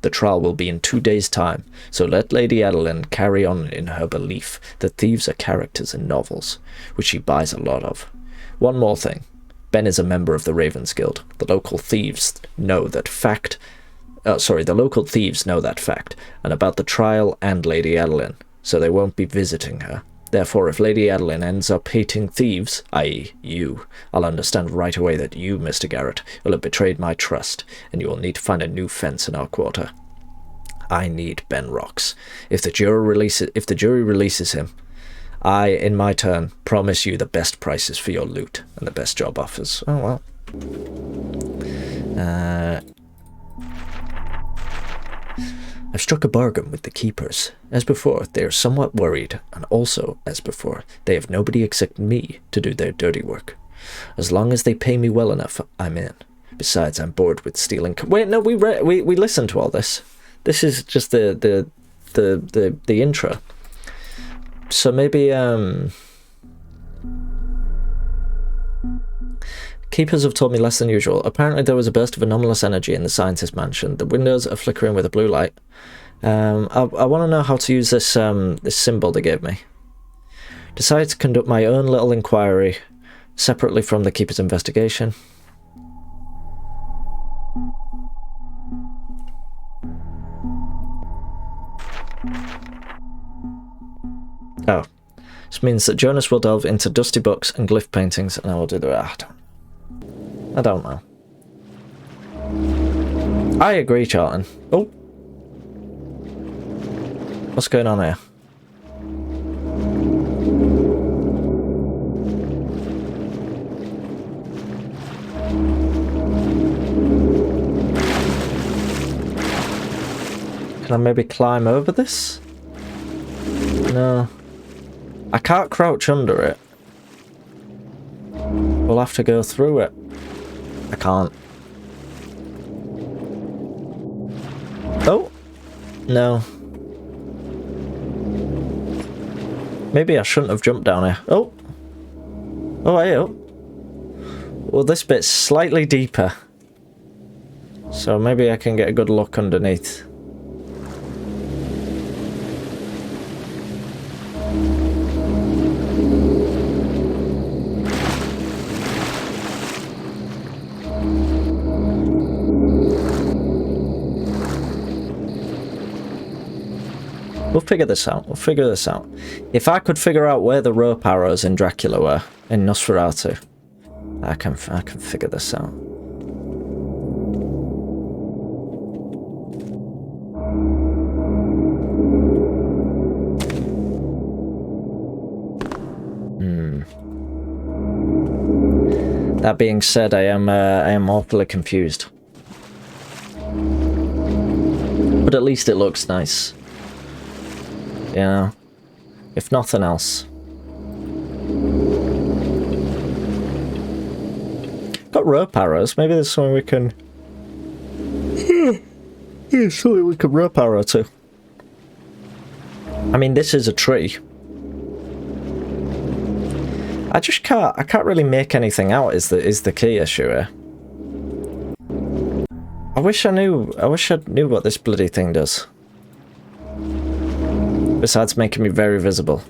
The trial will be in 2 days' time, so let Lady Adeline carry on in her belief that thieves are characters in novels, which she buys a lot of. One more thing. Ben is a member of the Ravens Guild. The local thieves know that fact, and about the trial and Lady Adeline, so they won't be visiting her. Therefore, if Lady Adeline ends up hating thieves, i.e. you, I'll understand right away that you, Mr. Garrett, will have betrayed my trust, and you will need to find a new fence in our quarter. I need Ben Rocks. If the jury releases him, I, in my turn, promise you the best prices for your loot and the best job offers. Oh, well. I've struck a bargain with the keepers. As before, they are somewhat worried, and also, as before, they have nobody except me to do their dirty work. As long as they pay me well enough, I'm in. Besides, I'm bored with stealing... Wait, no, we listened to all this. This is just the intro. So maybe, Keepers have told me less than usual. Apparently there was a burst of anomalous energy in the scientist mansion. The windows are flickering with a blue light. I want to know how to use this this symbol they gave me. Decided to conduct my own little inquiry separately from the Keeper's investigation. Oh. This means that Jonas will delve into dusty books and glyph paintings, and I will do the... I don't know. I agree, Charlton. Oh. What's going on here? Can I maybe climb over this? No. I can't crouch under it. We'll have to go through it. I can't. Oh! No. Maybe I shouldn't have jumped down here. Oh! Oh, hey, oh. Well, this bit's slightly deeper. So maybe I can get a good look underneath. We'll figure this out. We'll figure this out. If I could figure out where the rope arrows in Dracula were, in Nosferatu, I can figure this out. That being said, I am awfully confused. But at least it looks nice. You know, if nothing else. Got rope arrows. Maybe there's something we can. Yeah, something we could rope arrow to. I mean, this is a tree. I just can't. I can't really make anything out. Is the key issue here? I wish I knew. I wish I knew what this bloody thing does. Besides making me very visible.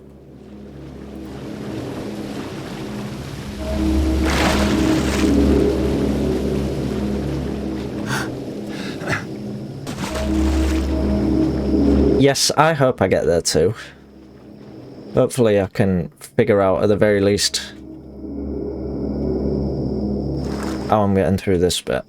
Yes, I hope I get there too. Hopefully I can figure out at the very least how I'm getting through this bit.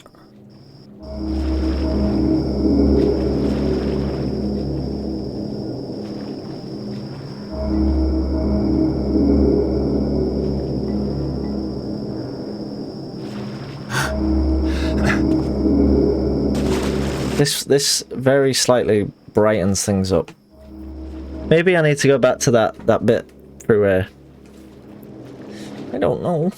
This very slightly brightens things up. Maybe I need to go back to that bit through here. I don't know.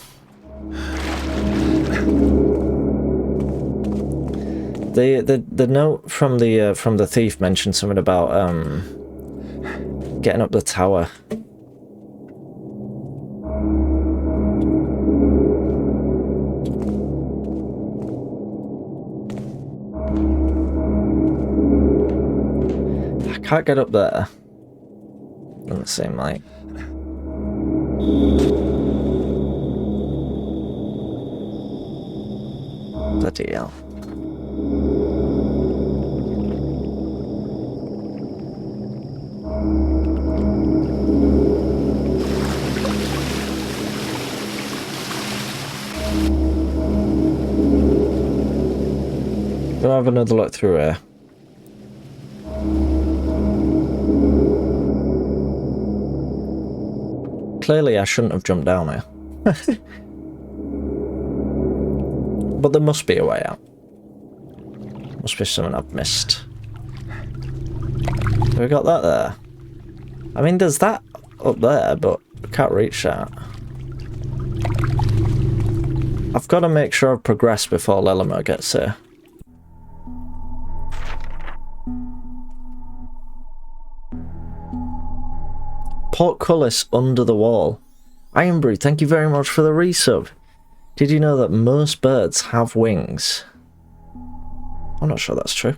The note from the thief mentioned something about getting up the tower. Can't get up there. Doesn't seem like. Bloody hell. We'll have another look through here. Clearly I shouldn't have jumped down here. But there must be a way out. Must be something I've missed. We got that there. I mean, there's that up there, but I can't reach that. I've got to make sure I've progressed before Lelamo gets here. Portcullis under the wall. Ironbrew, thank you very much for the resub. Did you know that most birds have wings? I'm not sure that's true.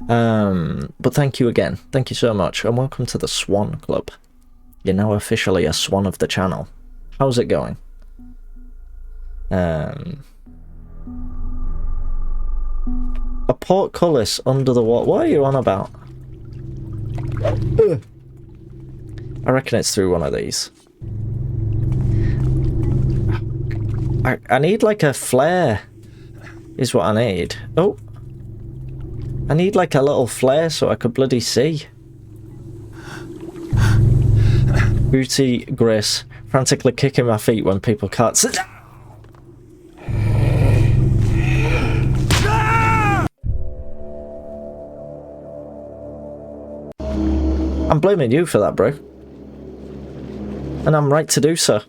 But thank you again. Thank you so much. And welcome to the Swan Club. You're now officially a swan of the channel. How's it going? A portcullis under the wall. What are you on about? I reckon it's through one of these. I need like a flare is what I need. Oh. I need like a little flare so I could bloody see. Beauty, grace, frantically kicking my feet when people can't sit. I'm blaming you for that, bro. And I'm right to do so.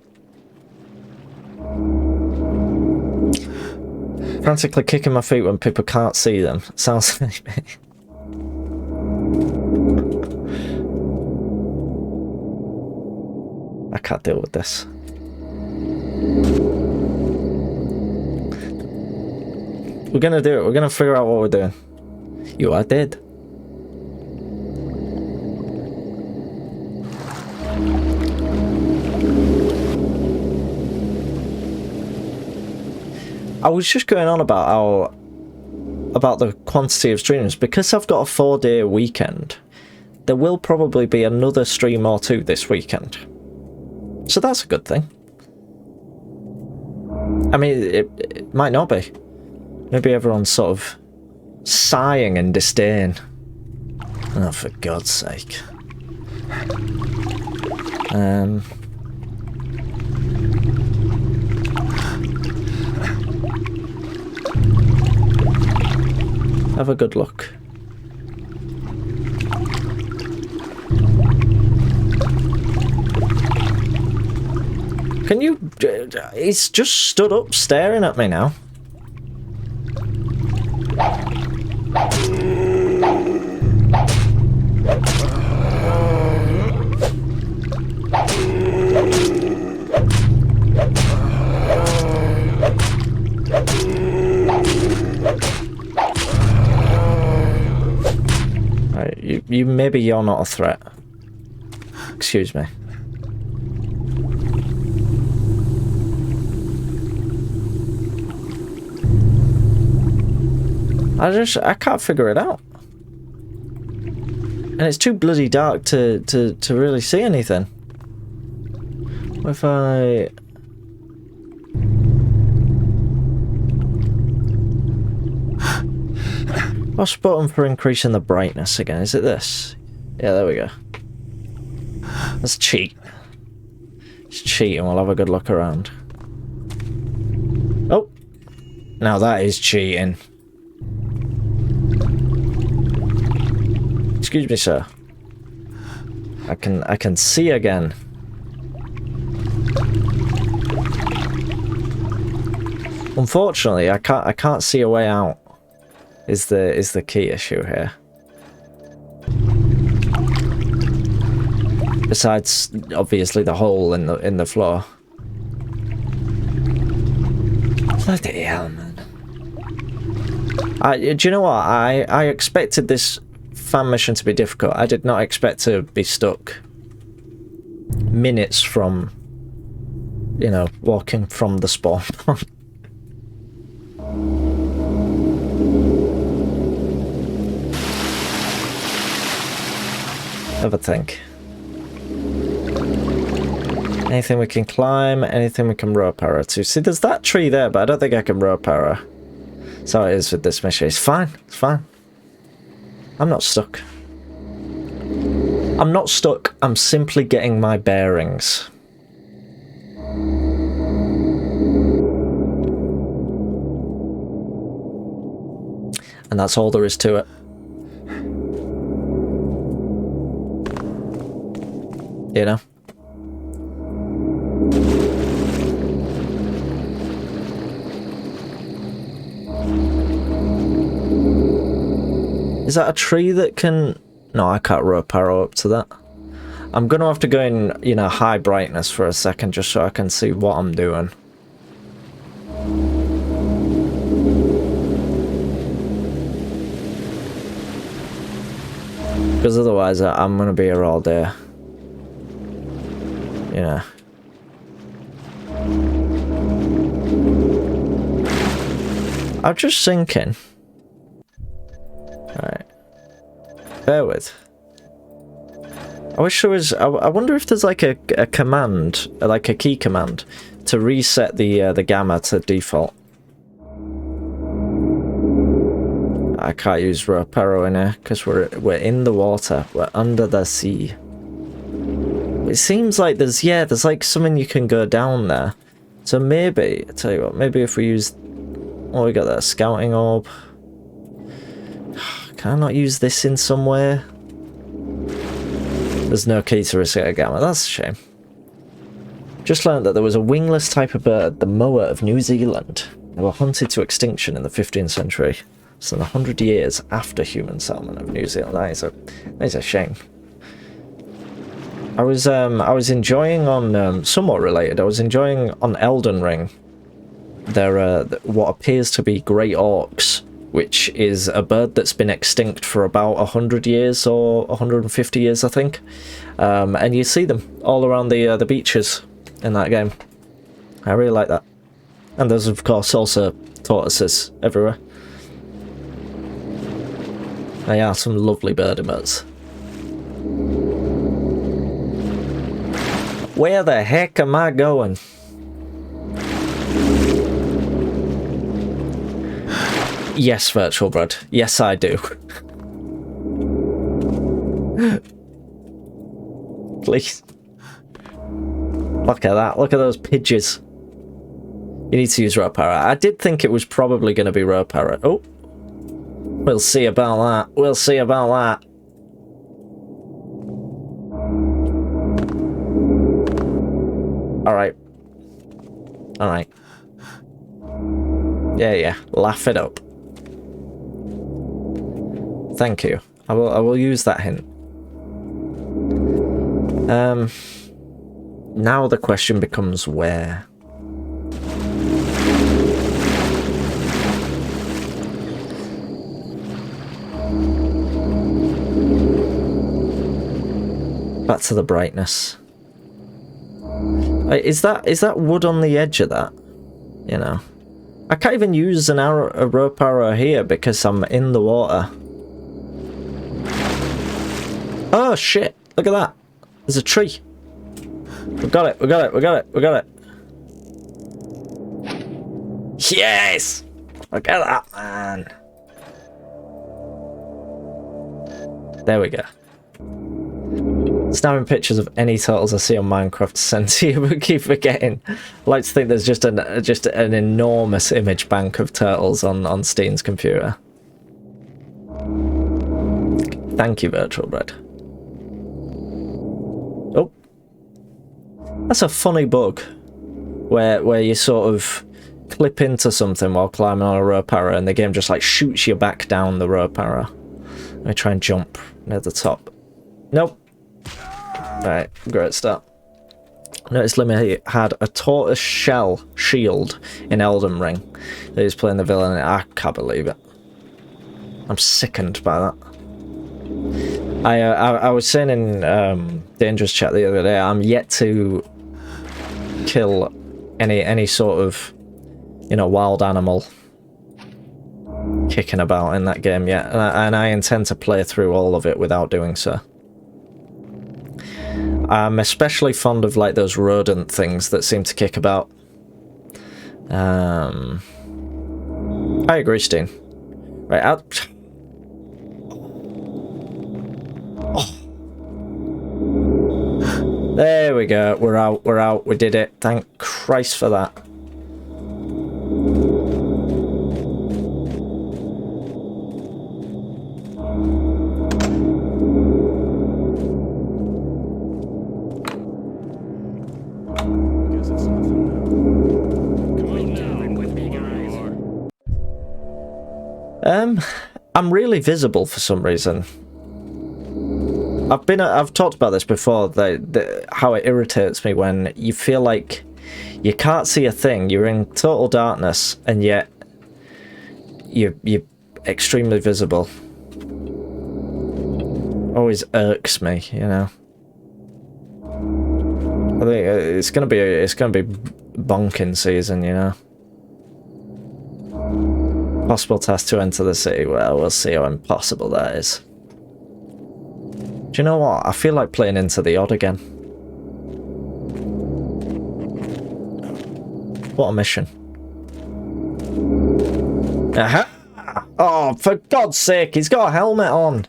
Frantically kicking my feet when people can't see them. Sounds like me. I can't deal with this. We're gonna do it. We're gonna figure out what we're doing. You are dead. I was just going on about the quantity of streams. Because I've got a 4-day weekend, there will probably be another stream or two this weekend. So that's a good thing. I mean, it might not be. Maybe everyone's sort of sighing in disdain. Oh, for God's sake. Have a good look. Can you... He's just stood up staring at me now. You maybe you're not a threat. Excuse me. I can't figure it out. And it's too bloody dark to really see anything. What if I... What's the button for increasing the brightness again? Is it this? Yeah, there we go. Let's cheat. Let's cheat and we'll have a good look around. Oh! Now that is cheating. Excuse me, sir. I can see again. Unfortunately, I can't see a way out. Is the key issue here. Besides, obviously, the hole in the floor. Bloody hell, man. Do you know what? I expected this fan mission to be difficult. I did not expect to be stuck minutes from, you know, walking from the spawn. Have a think. Anything we can climb, anything we can rope arrow to. See, there's that tree there, but I don't think I can rope arrow. That's how it is with this mission. It's fine. It's fine. I'm not stuck. I'm not stuck. I'm simply getting my bearings. And that's all there is to it. You know? Is that a tree that can... No, I can't rope arrow up to that. I'm going to have to go in, you know, high brightness for a second just so I can see what I'm doing. Because otherwise I'm going to be here all day. You know. I'm just thinking. Alright. Bear with. I wish there was. I wonder if there's like a command, like a key command, to reset the gamma to default. I can't use rope arrow in here because we're in the water. We're under the sea. It seems like there's like something you can go down there. So maybe, I tell you what, maybe if we use, oh, we got that scouting orb. Can I not use this in some way? There's no key to reset a gamma. That's a shame. Just learned that there was a wingless type of bird, the moa of New Zealand. They were hunted to extinction in the 15th century. So 100 years after human settlement of New Zealand. That is a shame. I was enjoying on somewhat related. I was enjoying on Elden Ring. There are what appears to be great orcs, which is a bird that's been extinct for about 100 years or 150 years, I think. And you see them all around the beaches in that game. I really like that. And there's of course also tortoises everywhere. They are some lovely bird emotes. Where the heck am I going? Yes, Virtual Bread. Yes, I do. Please. Look at that. Look at those pigeons. You need to use rope arrow. I did think it was probably going to be rope arrow. Oh. We'll see about that. We'll see about that. Alright. Alright. Yeah. Laugh it up. Thank you. I will use that hint. Now the question becomes where? Back to the brightness. Is that wood on the edge of that? You know, I can't even use a rope arrow here because I'm in the water. Oh shit! Look at that. There's a tree. We got it. We got it. We got it. We got it. Yes! Look at that, man. There we go. Snapping pictures of any turtles I see on Minecraft to send to you, but keep forgetting. I like to think there's just an enormous image bank of turtles on Steen's computer. Thank you, Virtual Bread. Oh, that's a funny bug, where you sort of clip into something while climbing on a rope arrow, and the game just like shoots you back down the rope arrow. Let me try and jump near the top. Nope. Right, great start. Notice Lemmy had a tortoise shell shield in Elden Ring. He was playing the villain. I can't believe it. I'm sickened by that. I was saying in Dangerous Chat the other day, I'm yet to kill any sort of, you know, wild animal kicking about in that game yet, and I intend to play through all of it without doing so. I'm especially fond of like those rodent things that seem to kick about. I agree, Steen. Right, out. Oh. There we go. We're out. We're out. We did it. Thank Christ for that. I'm really visible for some reason. I've talked about this before, how it irritates me when you feel like you can't see a thing, you're in total darkness, and yet you're extremely visible. Always irks me, you know. I think it's gonna be bonking season, you know. Possible task to enter the city. Well, we'll see how impossible that is. you know what? I feel like playing Into the Odd again. What a mission. Aha! Oh, for God's sake, he's got a helmet on.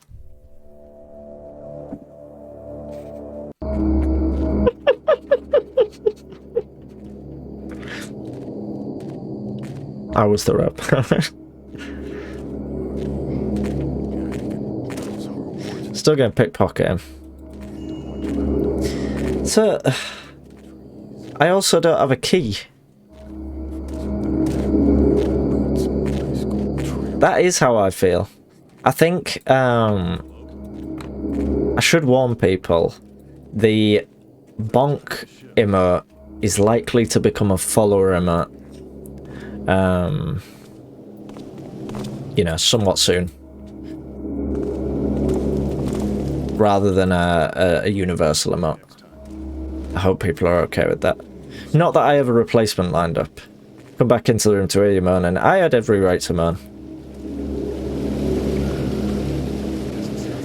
I was the rope. Still gonna pickpocket him. So, I also don't have a key. That is how I feel. I think I should warn people. The bonk emote is likely to become a follower emote. You know, somewhat soon. Rather than a universal emote. I hope people are okay with that. Not that I have a replacement lined up. Come back into the room to hear you moan, and I had every right to moan.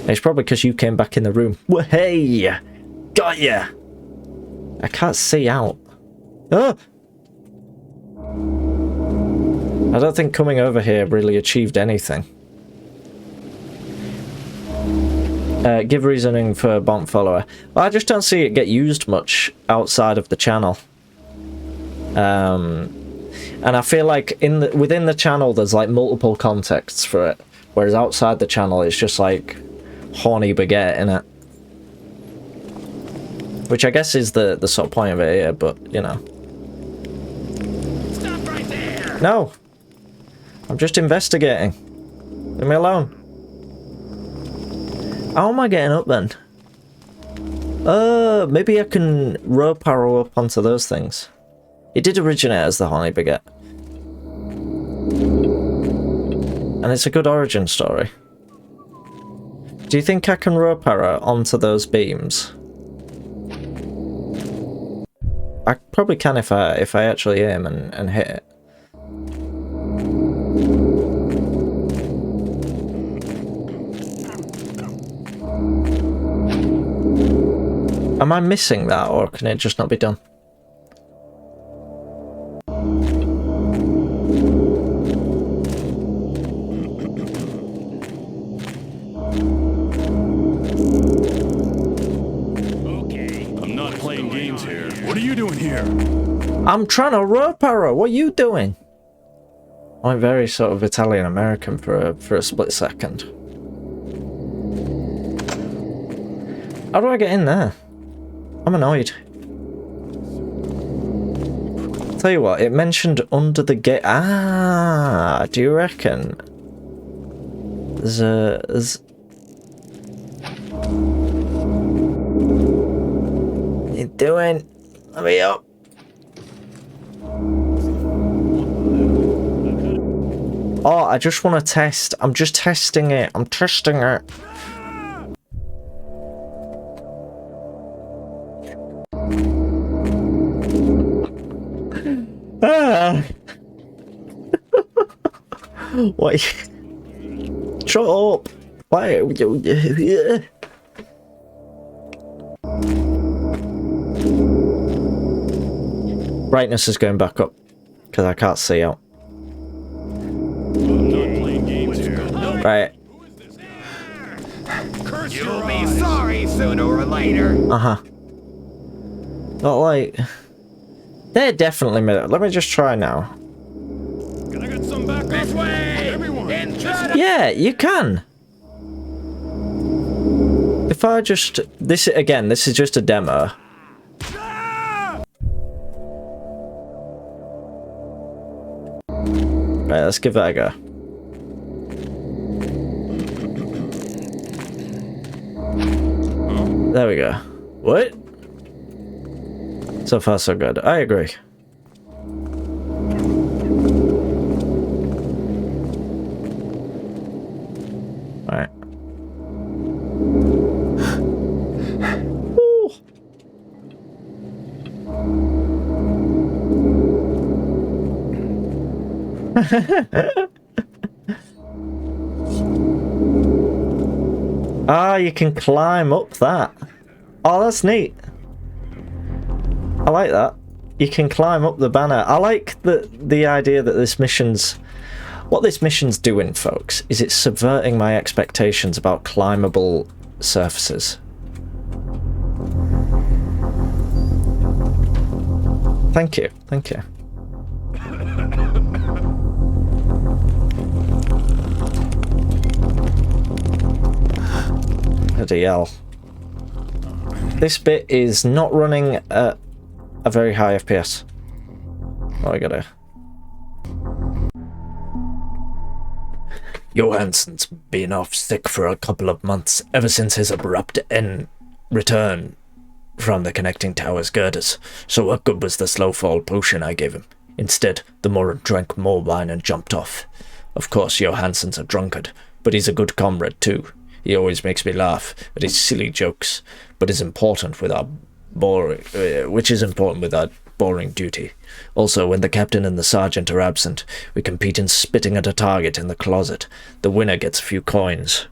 It's probably because you came back in the room. Well, hey! Got ya! I can't see out. Oh! I don't think coming over here really achieved anything. Give reasoning for bonk follower. Well, I just don't see it get used much outside of the channel. And I feel like within the channel there's like multiple contexts for it. Whereas outside the channel it's just like horny baguette in it. Which I guess is the sort of point of it here, but you know. Stop right there! No! I'm just investigating. Leave me alone. How am I getting up then? Maybe I can rope arrow up onto those things. It did originate as the horny baguette. And it's a good origin story. Do you think I can rope arrow onto those beams? I probably can if I actually aim and hit it. Am I missing that, or can it just not be done? Okay, I'm not playing games here. What are you doing here? I'm trying to rope arrow. What are you doing? I went very sort of Italian American for a split second. How do I get in there? I'm annoyed. Tell you what, it mentioned under the gate. Ah, do you reckon? There's What you doing? Let me up. Oh, I just want to test. I'm just testing it. I'm testing it. Why? Shut up! Why? Brightness is going back up because I can't see out. I'm not playing games here. Right. You'll be sorry sooner or later. Uh-huh. Not like... They're definitely mid. Let me just try now. Can I get some back this way? Everyone, Yeah, you can. If I just... This is just a demo. Right, let's give that a go. There we go. What? So far, so good. I agree. Alright. Ah, you can climb up that. Oh, that's neat. I like that. You can climb up the banner. I like the idea that this mission's... What this mission's doing, folks, is it's subverting my expectations about climbable surfaces. Thank you, thank you. Bloody hell. This bit is not running at a very high FPS. Oh, I gotta... Johansson's been off sick for a couple of months, ever since his abrupt return from the connecting tower's girders. So what good was the slow fall potion I gave him? Instead, the Moran drank more wine and jumped off. Of course, Johansson's a drunkard, but he's a good comrade too. He always makes me laugh at his silly jokes, but is important with our boring duty. Also, when the captain and the sergeant are absent, we compete in spitting at a target in the closet. The winner gets a few coins.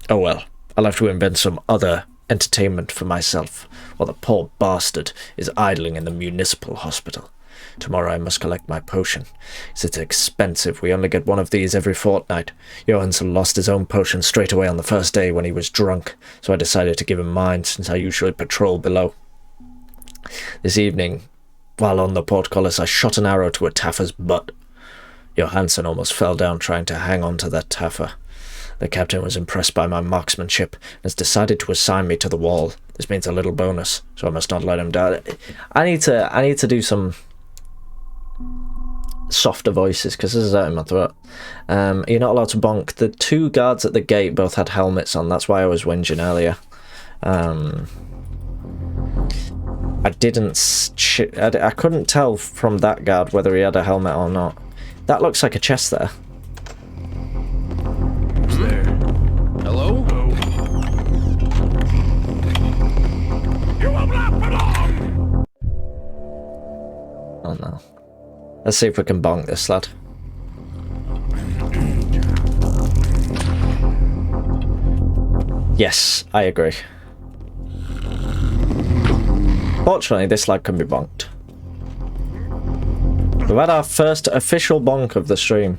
Oh well, I'll have to invent some other entertainment for myself, while the poor bastard is idling in the municipal hospital. Tomorrow I must collect my potion. It's expensive. We only get one of these every fortnight. Johansson lost his own potion straight away on the first day when he was drunk, so I decided to give him mine, since I usually patrol below. This evening, while on the portcullis, I shot an arrow to a Taffa's butt. Johansson almost fell down trying to hang on to that Taffa. The captain was impressed by my marksmanship and has decided to assign me to the wall. This means a little bonus, so I must not let him die. I need to do some softer voices, because this is out in my throat. You're not allowed to bonk. The two guards at the gate both had helmets on. That's why I was whinging earlier. I couldn't tell from that guard whether he had a helmet or not. That looks like a chest there. Who's there? Hello? You will not belong! Oh no. Let's see if we can bonk this lad. Yes, I agree. Fortunately, this lad can be bonked. We've had our first official bonk of the stream.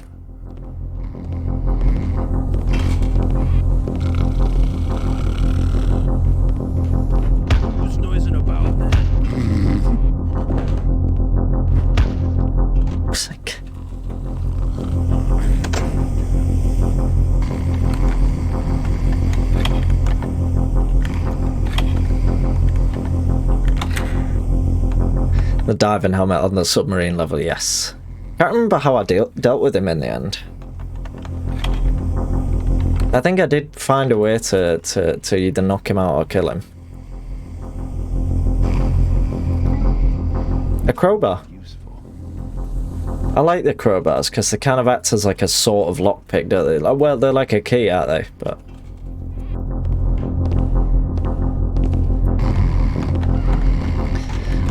Who's noising about that? Looks like... The diving helmet on the submarine level, yes. Can't remember how I dealt with him in the end. I think I did find a way to either knock him out or kill him. A crowbar. I like the crowbars because they kind of act as like a sort of lockpick, don't they? Well, they're like a key, aren't they? But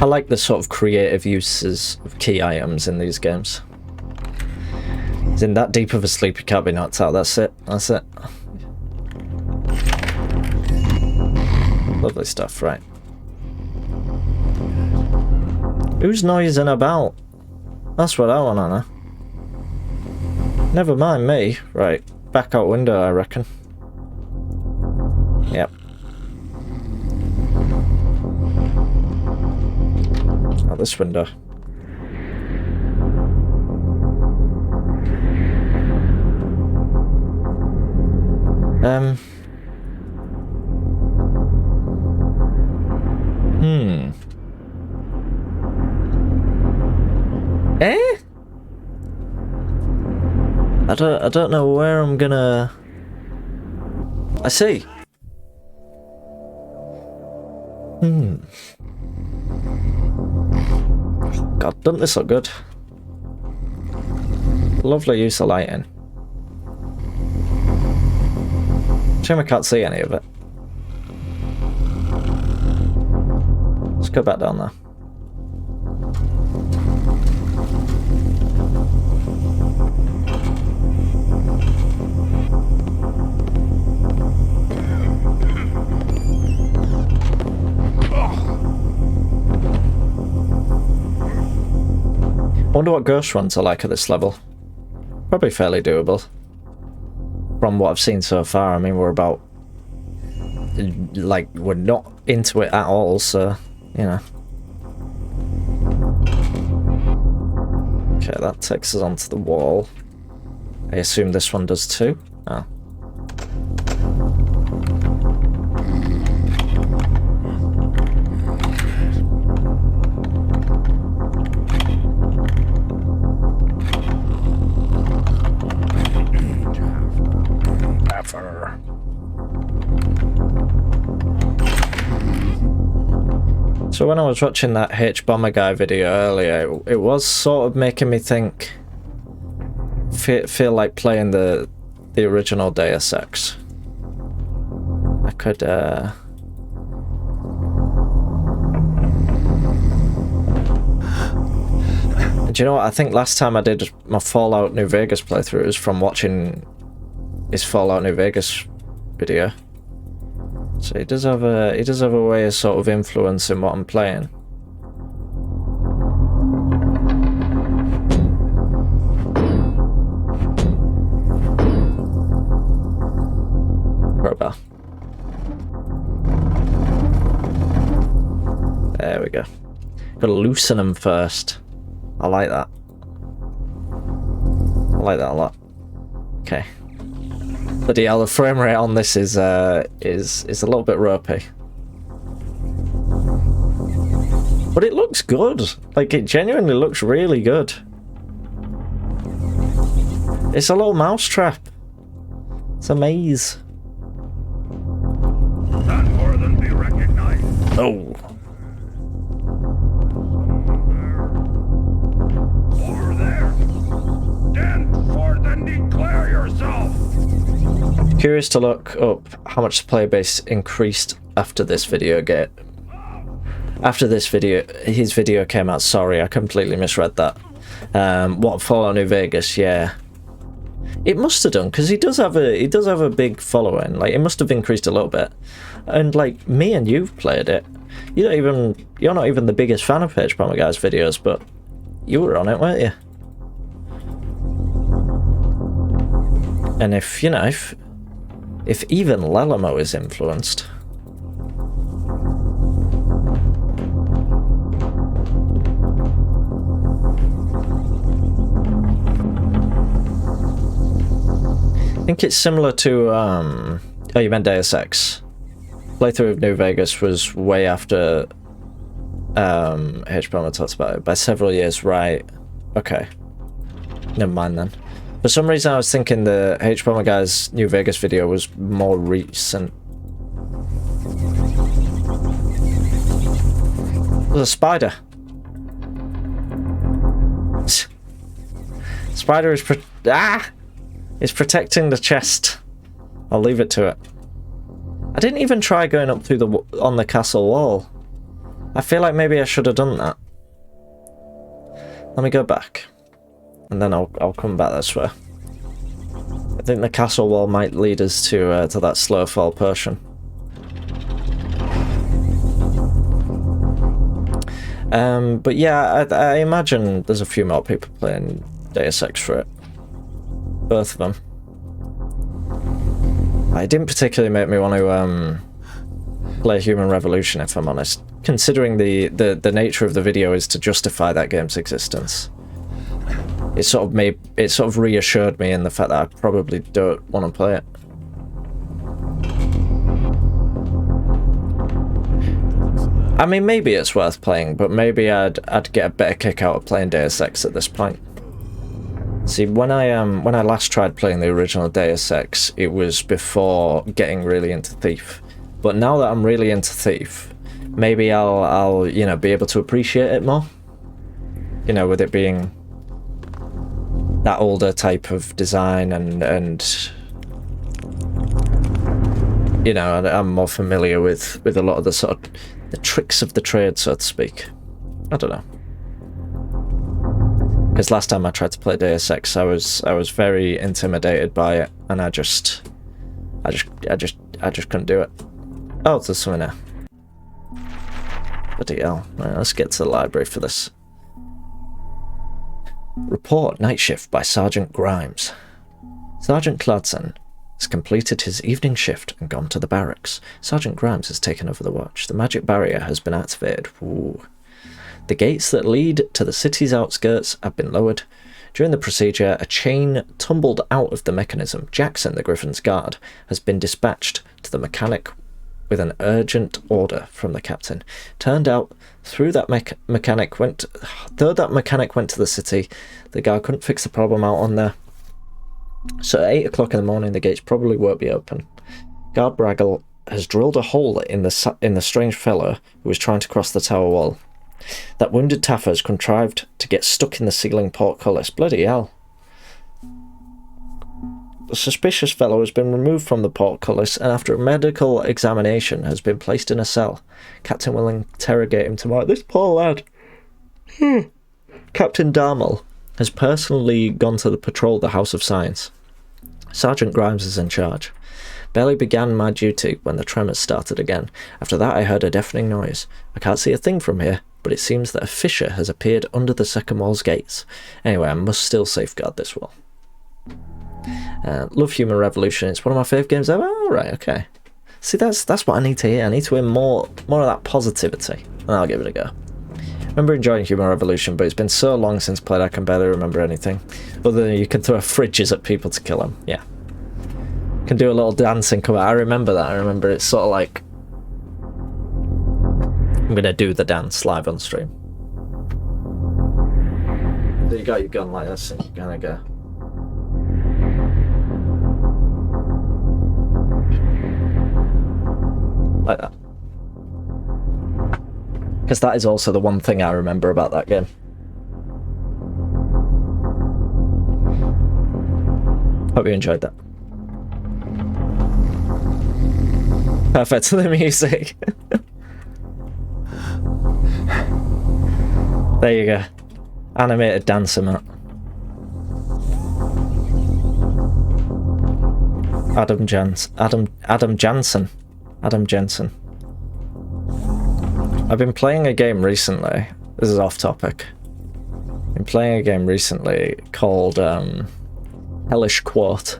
I like the sort of creative uses of key items in these games. It's in that deep of a sleep you can't be knocked out. That's it. That's it. Lovely stuff, right. Who's noising about? That's what I want to know. Never mind me. Right, back out window, I reckon. Yep. Out this window. Eh? I don't know where I'm gonna... I see. God, doesn't this look good? Lovely use of lighting. Shame I can't see any of it. Let's go back down there. wonder what ghost runs are like at this level. Probably fairly doable. From what I've seen so far, I mean, we're about... like, we're not into it at all, so, you know. Okay, that takes us onto the wall. I assume this one does too? Oh. So when I was watching that Hbomberguy video earlier, it was sort of making me think, feel like playing the original Deus Ex. I could, do you know what? I think last time I did my Fallout New Vegas playthrough was from watching his Fallout New Vegas video. So he does have a way of sort of influencing what I'm playing. Crowbar. There we go. Gotta loosen them first. I like that. I like that a lot. Okay. Bloody hell, the frame rate on this is a little bit ropey. But it looks good. Like, it genuinely looks really good. It's a little mousetrap. It's a maze. Not more than be recognized. Oh. Over there. Stand forth and declare yourself. Curious to look up how much the player base increased after this video After this video, his video came out. Sorry, I completely misread that. What, Fallout New Vegas? Yeah, it must have done, because he does have a big following. Like, it must have increased a little bit. And like, me and you've played it. You're not even the biggest fan of Hbomberguy's videos, but you were on it, weren't you? And if, you know, if even Lelamo is influenced. I think it's similar to, oh, you meant Deus Ex. Playthrough of New Vegas was way after Hbomber talked about it, by several years, right? Okay. Never mind then. For some reason I was thinking the Hbomberguy's New Vegas video was more recent. There's a spider. Spider is it's protecting the chest. I'll leave it to it. I didn't even try going up through on the castle wall. I feel like maybe I should have done that. Let me go back. And then I'll come back this way. I think the castle wall might lead us to that slow fall potion. But yeah, I imagine there's a few more people playing Deus Ex for it. Both of them. It didn't particularly make me want to play Human Revolution, if I'm honest. Considering the nature of the video is to justify that game's existence. It sort of reassured me in the fact that I probably don't want to play it. I mean, maybe it's worth playing, but maybe I'd get a better kick out of playing Deus Ex at this point. See, when I last tried playing the original Deus Ex, it was before getting really into Thief. But now that I'm really into Thief, maybe I'll you know, be able to appreciate it more. You know, with it being that older type of design and you know, I'm more familiar with a lot of the sort of the tricks of the trade, so to speak. I don't know. Because last time I tried to play Deus Ex, I was very intimidated by it, and I just couldn't do it. Oh, there's something there. Bloody hell. Right, let's get to the library for this. Report Night Shift by Sergeant Grimes. Sergeant Cladson has completed his evening shift and gone to the barracks. Sergeant Grimes has taken over the watch. The magic barrier has been activated. Ooh. The gates that lead to the city's outskirts have been lowered. During the procedure, a chain tumbled out of the mechanism. Jackson, the Griffin's guard, has been dispatched to the mechanic with an urgent order from the captain. Turned out, though that mechanic went to the city, the guard couldn't fix the problem out on there. So at 8 o'clock in the morning, the gates probably won't be open. Guard Braggle has drilled a hole in the strange fellow who was trying to cross the tower wall. That wounded Taffa has contrived to get stuck in the ceiling portcullis. Bloody hell. The suspicious fellow has been removed from the portcullis and after a medical examination has been placed in a cell. Captain will interrogate him tomorrow. This poor lad. Captain Darmel has personally gone to the patrol of the House of Science. Sergeant Grimes is in charge. Barely began my duty when the tremors started again. After that I heard a deafening noise. I can't see a thing from here, but it seems that a fissure has appeared under the second wall's gates. Anyway, I must still safeguard this wall. Love Human Revolution. It's one of my favourite games ever. Oh, right, okay. See, that's what I need to hear. I need to hear more of that positivity, and I'll give it a go. I remember enjoying Human Revolution, but it's been so long since played I can barely remember anything. Other than you can throw fridges at people to kill them. Yeah. Can do a little dancing cover. I remember that. I remember it's sort of like I'm gonna do the dance live on stream. So you got your gun like this and you're gonna go. Like that. Because that is also the one thing I remember about that game. Hope you enjoyed that. Perfect to the music. There you go. Animated dancer, Matt. Adam Jansen. I've been playing a game recently. This is off topic. I've been playing a game recently called Hellish Quart.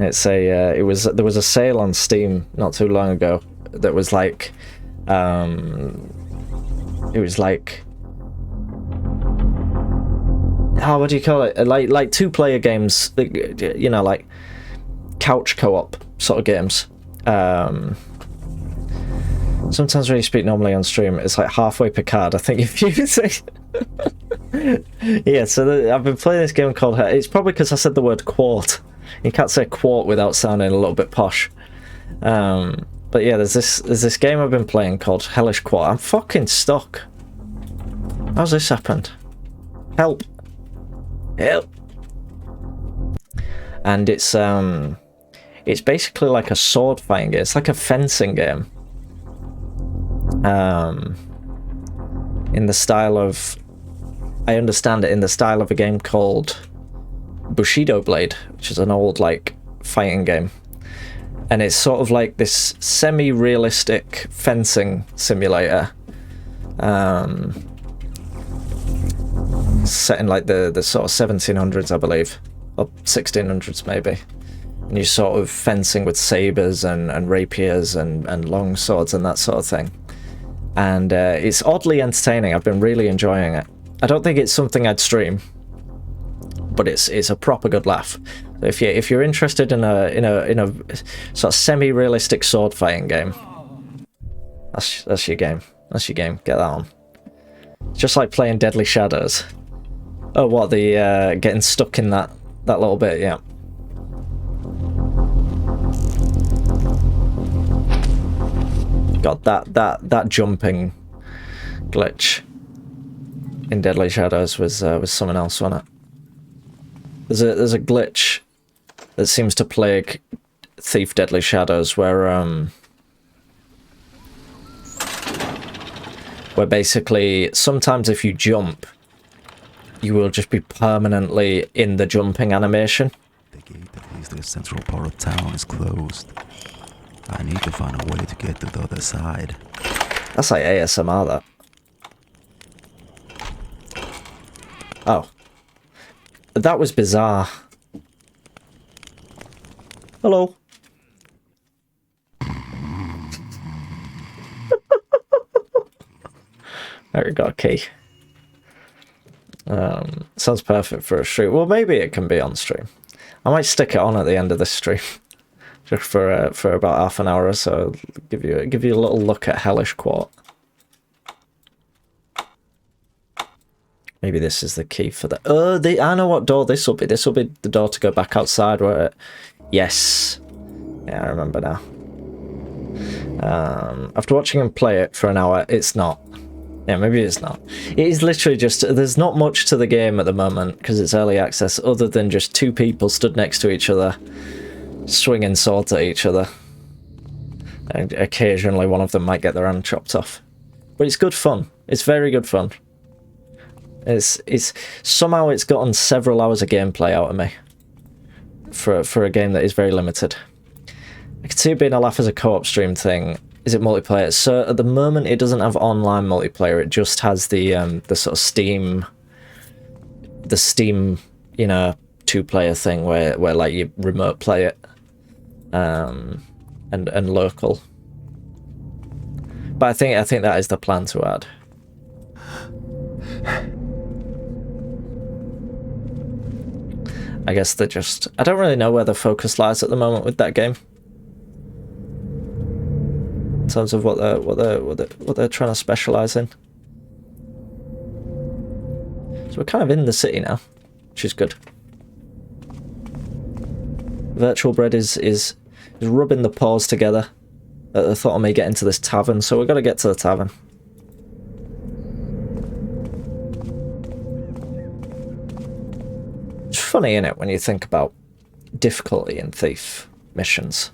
It's a there was a sale on Steam not too long ago that was like it was like what do you call it? Like 2-player games, you know, like couch co-op sort of games. Sometimes when you speak normally on stream, it's like halfway Picard. I think if you say, yeah. So I've been playing this game called. It's probably because I said the word quart. You can't say quart without sounding a little bit posh. But yeah, there's this game I've been playing called Hellish Quart. I'm fucking stuck. How's this happened? Help! Help! And it's basically like a sword fighting game. It's like a fencing game. In the style of, I understand it in the style of a game called Bushido Blade, which is an old like fighting game, and it's sort of like this semi-realistic fencing simulator, set in like the sort of 1700s, I believe, or 1600s maybe. And you're sort of fencing with sabers and rapiers and long swords and that sort of thing. And it's oddly entertaining. I've been really enjoying it. I don't think it's something I'd stream, but it's a proper good laugh. If you're interested in a sort of semi-realistic sword fighting game, that's your game. That's your game. Get that on. It's just like playing Deadly Shadows. Oh, what, the getting stuck in that little bit? Yeah. God, that jumping glitch in Deadly Shadows was something else, wasn't it? There's a glitch that seems to plague Thief Deadly Shadows where basically sometimes if you jump, you will just be permanently in the jumping animation. The gate that leads to the central part of town is closed. I need to find a way to get to the other side. That's like ASMR, that. Oh. That was bizarre. Hello. There we go, key. Sounds perfect for a stream. Well, maybe it can be on stream. I might stick it on at the end of this stream, just for about half an hour or so. Give you a little look at Hellish Quart. Maybe this is the key for the. I know what door this will be. This will be the door to go back outside. Where, yes, yeah, I remember now. After watching him play it for an hour, it's not. Yeah, maybe it's not. It is literally just, there's not much to the game at the moment, because it's early access, other than just two people stood next to each other, swinging swords at each other. And occasionally one of them might get their hand chopped off. But it's good fun. It's very good fun. It's somehow it's gotten several hours of gameplay out of me. For a game that is very limited. I could see it being a laugh as a co-op stream thing. Is it multiplayer? So at the moment it doesn't have online multiplayer, it just has the sort of Steam, you know, 2-player thing where like you remote play it, and local. But I think that is the plan to add. I guess they're just, I don't really know where the focus lies at the moment with that game. In terms of what they're trying to specialize in. So we're kind of in the city now, which is good. Virtual Bread is rubbing the paws together at the thought of me getting to this tavern, so we've got to get to the tavern. It's funny, isn't it, when you think about difficulty in Thief missions.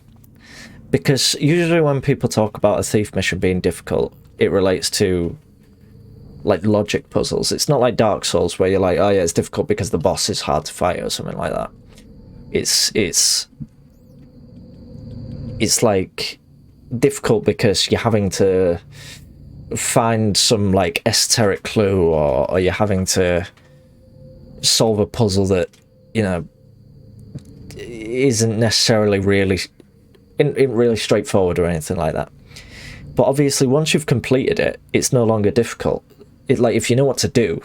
Because usually when people talk about a Thief mission being difficult, it relates to like logic puzzles. It's not like Dark Souls where you're like, oh yeah, it's difficult because the boss is hard to fight or something like that. It's like difficult because you're having to find some like esoteric clue, or you're having to solve a puzzle that, you know, isn't necessarily really really straightforward or anything like that. But obviously once you've completed it, it's no longer difficult. It, like, if you know what to do,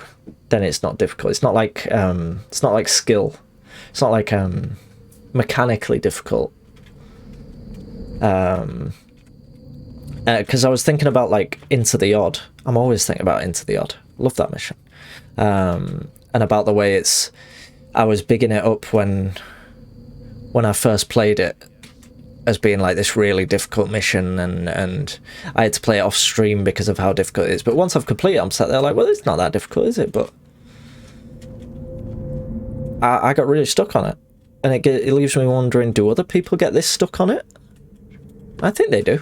then it's not difficult. It's not like skill. It's not like mechanically difficult. Because I was thinking about like Into the Odd. I'm always thinking about Into the Odd. Love that mission. And about the way it's, I was bigging it up when I first played it as being like this really difficult mission, and I had to play it off stream because of how difficult it is. But once I've completed it, I'm sat there like, well, it's not that difficult, is it? But I got really stuck on it, and it leaves me wondering, do other people get this stuck on it? I think they do.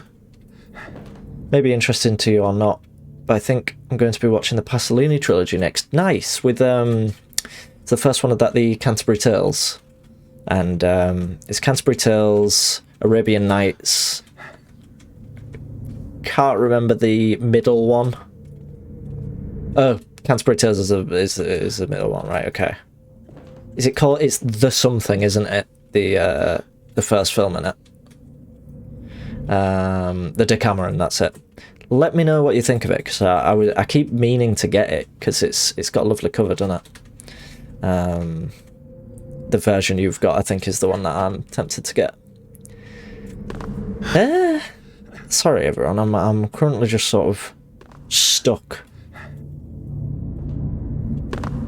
Maybe interesting to you or not, but I think I'm going to be watching the Pasolini trilogy next. Nice, with the first one of that, the Canterbury Tales, and it's Canterbury Tales, Arabian Nights. Can't remember the middle one. Oh, Canterbury Tales is the middle one, right? Okay. Is it called? It's the something, isn't it? The first film in it. The Decameron. That's it. Let me know what you think of it, because I keep meaning to get it because it's got a lovely cover, doesn't it? The version you've got, I think, is the one that I'm tempted to get. Sorry everyone, I'm currently just sort of stuck,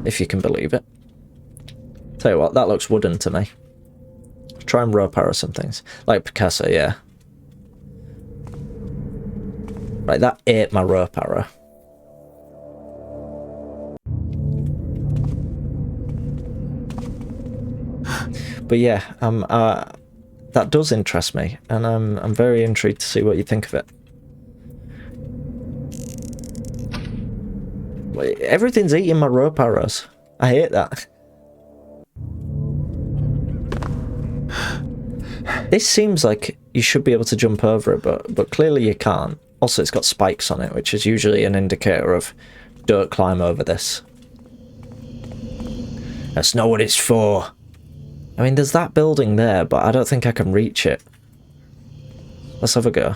if you can believe it. Tell you what, that looks wooden to me. Try and rope arrow some things, like Picasso, yeah. Right, that ate my rope arrow. But yeah, that does interest me, and I'm very intrigued to see what you think of it. Everything's eating my rope arrows. I hate that. This seems like you should be able to jump over it, but clearly you can't. Also, it's got spikes on it, which is usually an indicator of don't climb over this. That's not what it's for. I mean, there's that building there, but I don't think I can reach it. Let's have a go.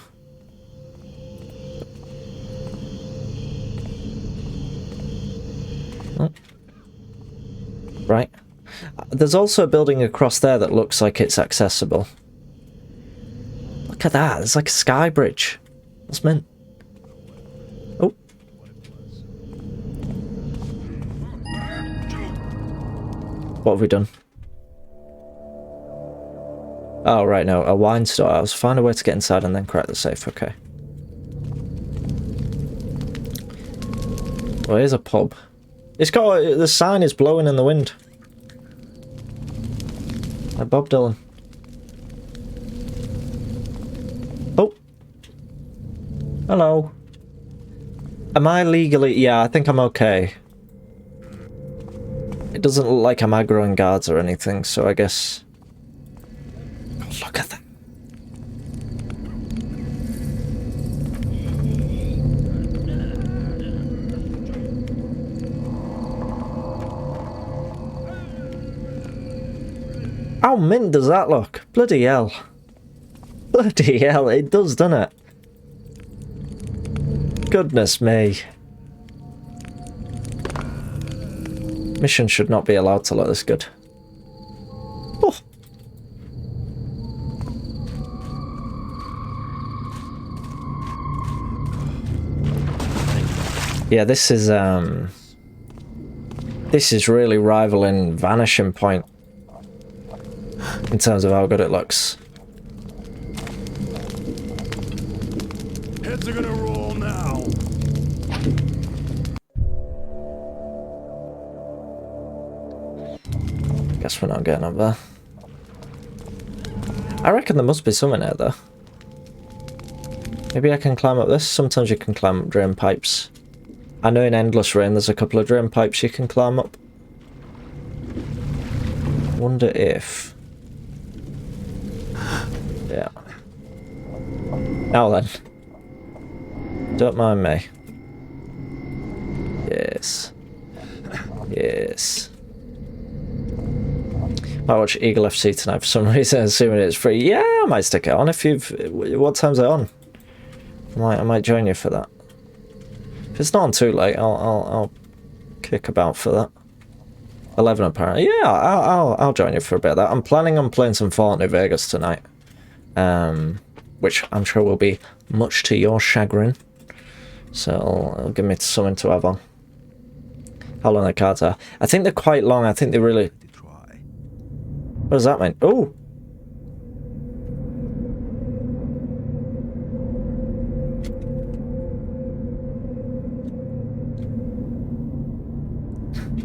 Oh. Right. There's also a building across there that looks like it's accessible. Look at that. There's like a sky bridge. What's meant? Oh. What have we done? Oh, right, no. A wine store. I was find a way to get inside and then crack the safe. Okay. Well, here's a pub. It's got... The sign is blowing in the wind. Like Bob Dylan. Oh. Hello. Am I legally... Yeah, I think I'm okay. It doesn't look like I'm aggroing guards or anything, so I guess... Oh, look at that. How mint does that look? Bloody hell. Bloody hell, it does, doesn't it? Goodness me. Mission should not be allowed to look this good. Oh. Yeah, this is really rivaling Vanishing Point in terms of how good it looks. Heads are gonna roll now. Guess we're not getting up there. I reckon there must be something out there. Maybe I can climb up this. Sometimes you can climb up drain pipes. I know in Endless Rain there's a couple of drain pipes you can climb up. Wonder if... Yeah. Now then. Don't mind me. Yes. Yes. I watch Eagle FC tonight for some reason, assuming it's free. Yeah, I might stick it on if you've... What time's it on? I might join you for that. If it's not on too late, I'll kick about for that. 11 apparently. Yeah, I'll join you for a bit of that. I'm planning on playing some Fallout New Vegas tonight. Which I'm sure will be much to your chagrin. So it'll give me something to have on. How long the cards are? I think they're quite long. I think they really... What does that mean? Oh!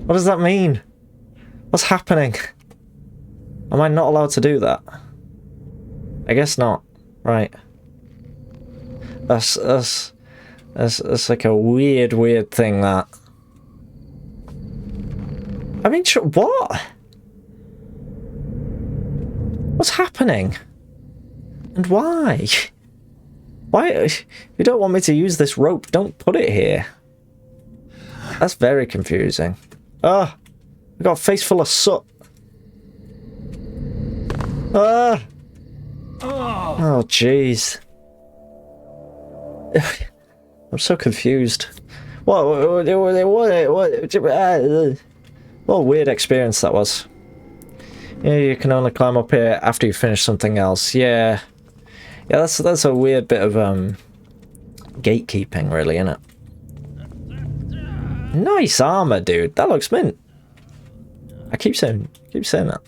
What does that mean? What's happening? Am I not allowed to do that? I guess not. Right. That's like a weird thing, that. I mean, what? What's happening? And why? Why? If you don't want me to use this rope, don't put it here. That's very confusing. Ah! I got a face full of soot. Ah! Oh, jeez. I'm so confused. What a weird experience that was. Yeah, you can only climb up here after you finish something else. Yeah. Yeah, that's a weird bit of gatekeeping, really, isn't it? Nice armor, dude. That looks mint. I keep saying that.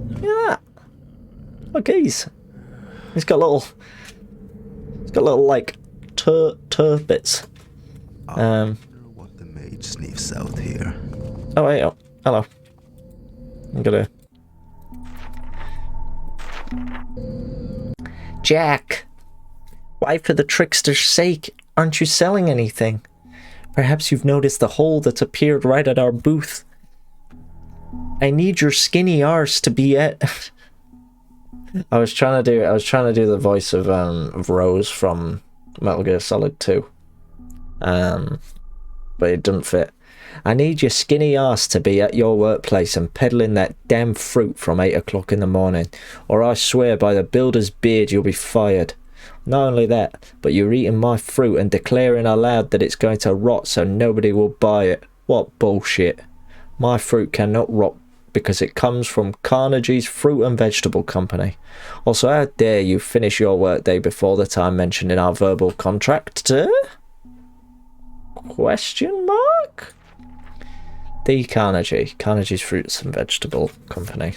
Look at that. Look, he's got little like tur bits. I wonder what the mage sniffs out here. Oh wait, oh, hello. I'm gonna... Jack! Why for the trickster's sake aren't you selling anything? Perhaps you've noticed the hole that's appeared right at our booth. I need your skinny arse to be at... I was trying to do the voice of Rose from Metal Gear Solid 2. But it didn't fit. I need your skinny ass to be at your workplace and peddling that damn fruit from 8 o'clock in the morning, or I swear by the builder's beard you'll be fired. Not only that, but you're eating my fruit and declaring aloud that it's going to rot so nobody will buy it. What bullshit. My fruit cannot rot because it comes from Carnegie's Fruit and Vegetable Company. Also, how dare you finish your workday before the time mentioned in our verbal contract? Question mark? D. Carnegie. Carnegie's Fruits and Vegetable Company.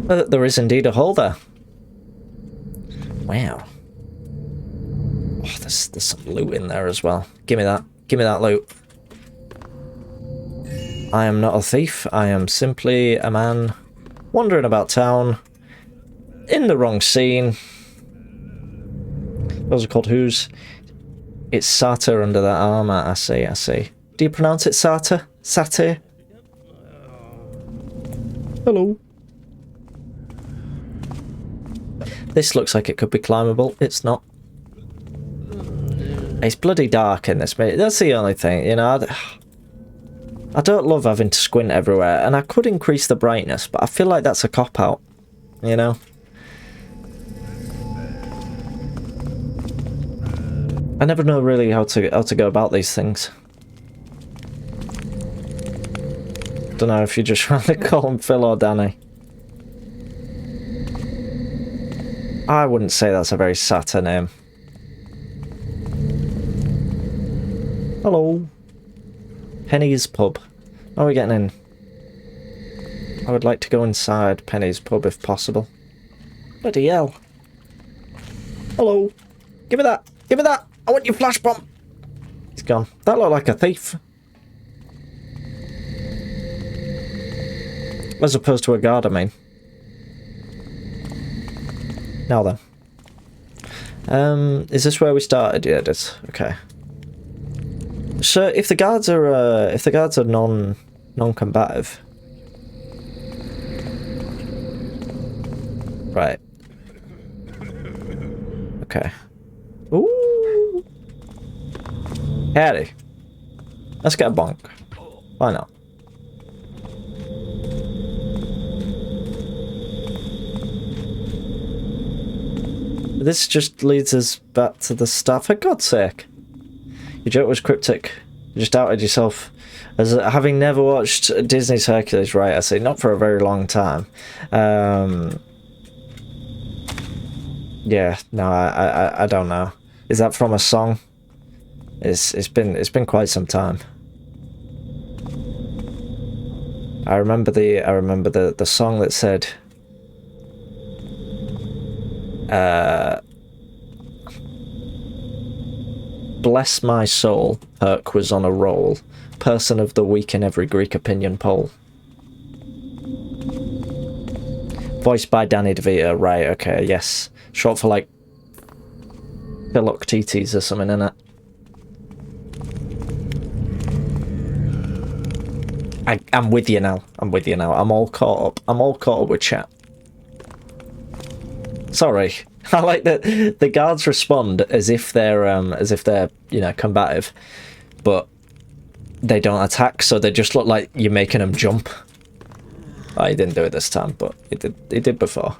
There is indeed a hole there. Wow. Oh, there's some loot in there as well. Give me that. Give me that loot. I am not a thief. I am simply a man wandering about town in the wrong scene. Those are called who's? It's Sata under that armor. I see, I see. Do you pronounce it Sata? Satyr? Hello. This looks like it could be climbable. It's not. It's bloody dark in this bit. That's the only thing, you know. I don't love having to squint everywhere, and I could increase the brightness, but I feel like that's a cop-out, you know? I never know really how to go about these things. Don't know if you just rather call him Phil or Danny. I wouldn't say that's a very Sata name. Hello. Penny's Pub. How are we getting in? I would like to go inside Penny's Pub if possible. Bloody hell. Hello. Give me that. Give me that. I want your flash bomb. He's gone. That looked like a thief. As opposed to a guard, I mean. Now then. Is this where we started? Yeah, it is. Okay. So if the guards are non-combative, right? Okay. Ooh. Howdy. Let's get a bonk. Why not? This just leads us back to the start. For God's sake. Your joke was cryptic. You just outed yourself. As having never watched Disney's Hercules, right? I say not for a very long time. Yeah, no, I don't know. Is that from a song? It's been quite some time. I remember the song that said bless my soul, Herc was on a roll. Person of the week in every Greek opinion poll. Voiced by Danny DeVito, right, okay, yes. Short for like Philoctetes or something, innit? I'm with you now. I'm with you now. I'm all caught up. I'm all caught up with chat. Sorry. I like that the guards respond as if they're you know, combative, but they don't attack, so they just look like you're making them jump. I didn't do it this time, but it did before.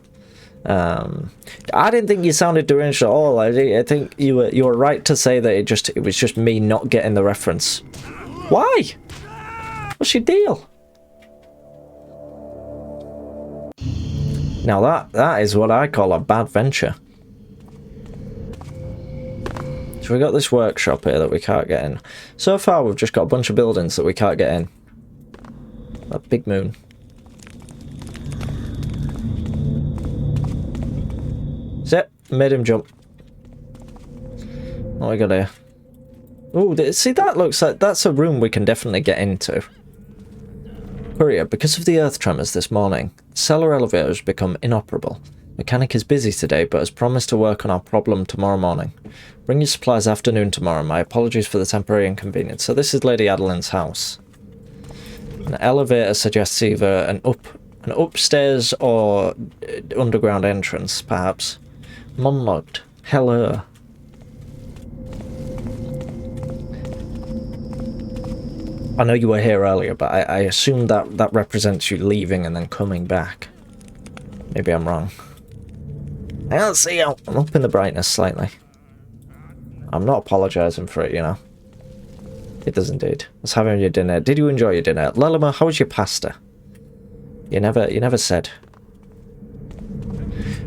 I didn't think you sounded deranged at all. I think you were right to say that it was just me not getting the reference. Why? What's your deal? Now that is what I call a bad venture. So we got this workshop here that we can't get in. So far we've just got a bunch of buildings that we can't get in. That big moon. Zip, made him jump. What we got here? Oh, see, that looks like that's a room we can definitely get into. Courier, because of the earth tremors this morning, cellar elevator has become inoperable. Mechanic is busy today, but has promised to work on our problem tomorrow morning. Bring your supplies afternoon tomorrow. My apologies for the temporary inconvenience. So this is Lady Adeline's house. An elevator suggests either an upstairs or underground entrance, perhaps. Unlocked. Hello. I know you were here earlier, but I assume that represents you leaving and then coming back. Maybe I'm wrong. I can't see you. I'm up in the brightness slightly. I'm not apologising for it, you know. It does indeed. Let's have your dinner. Did you enjoy your dinner? Lelima, how was your pasta? You never said.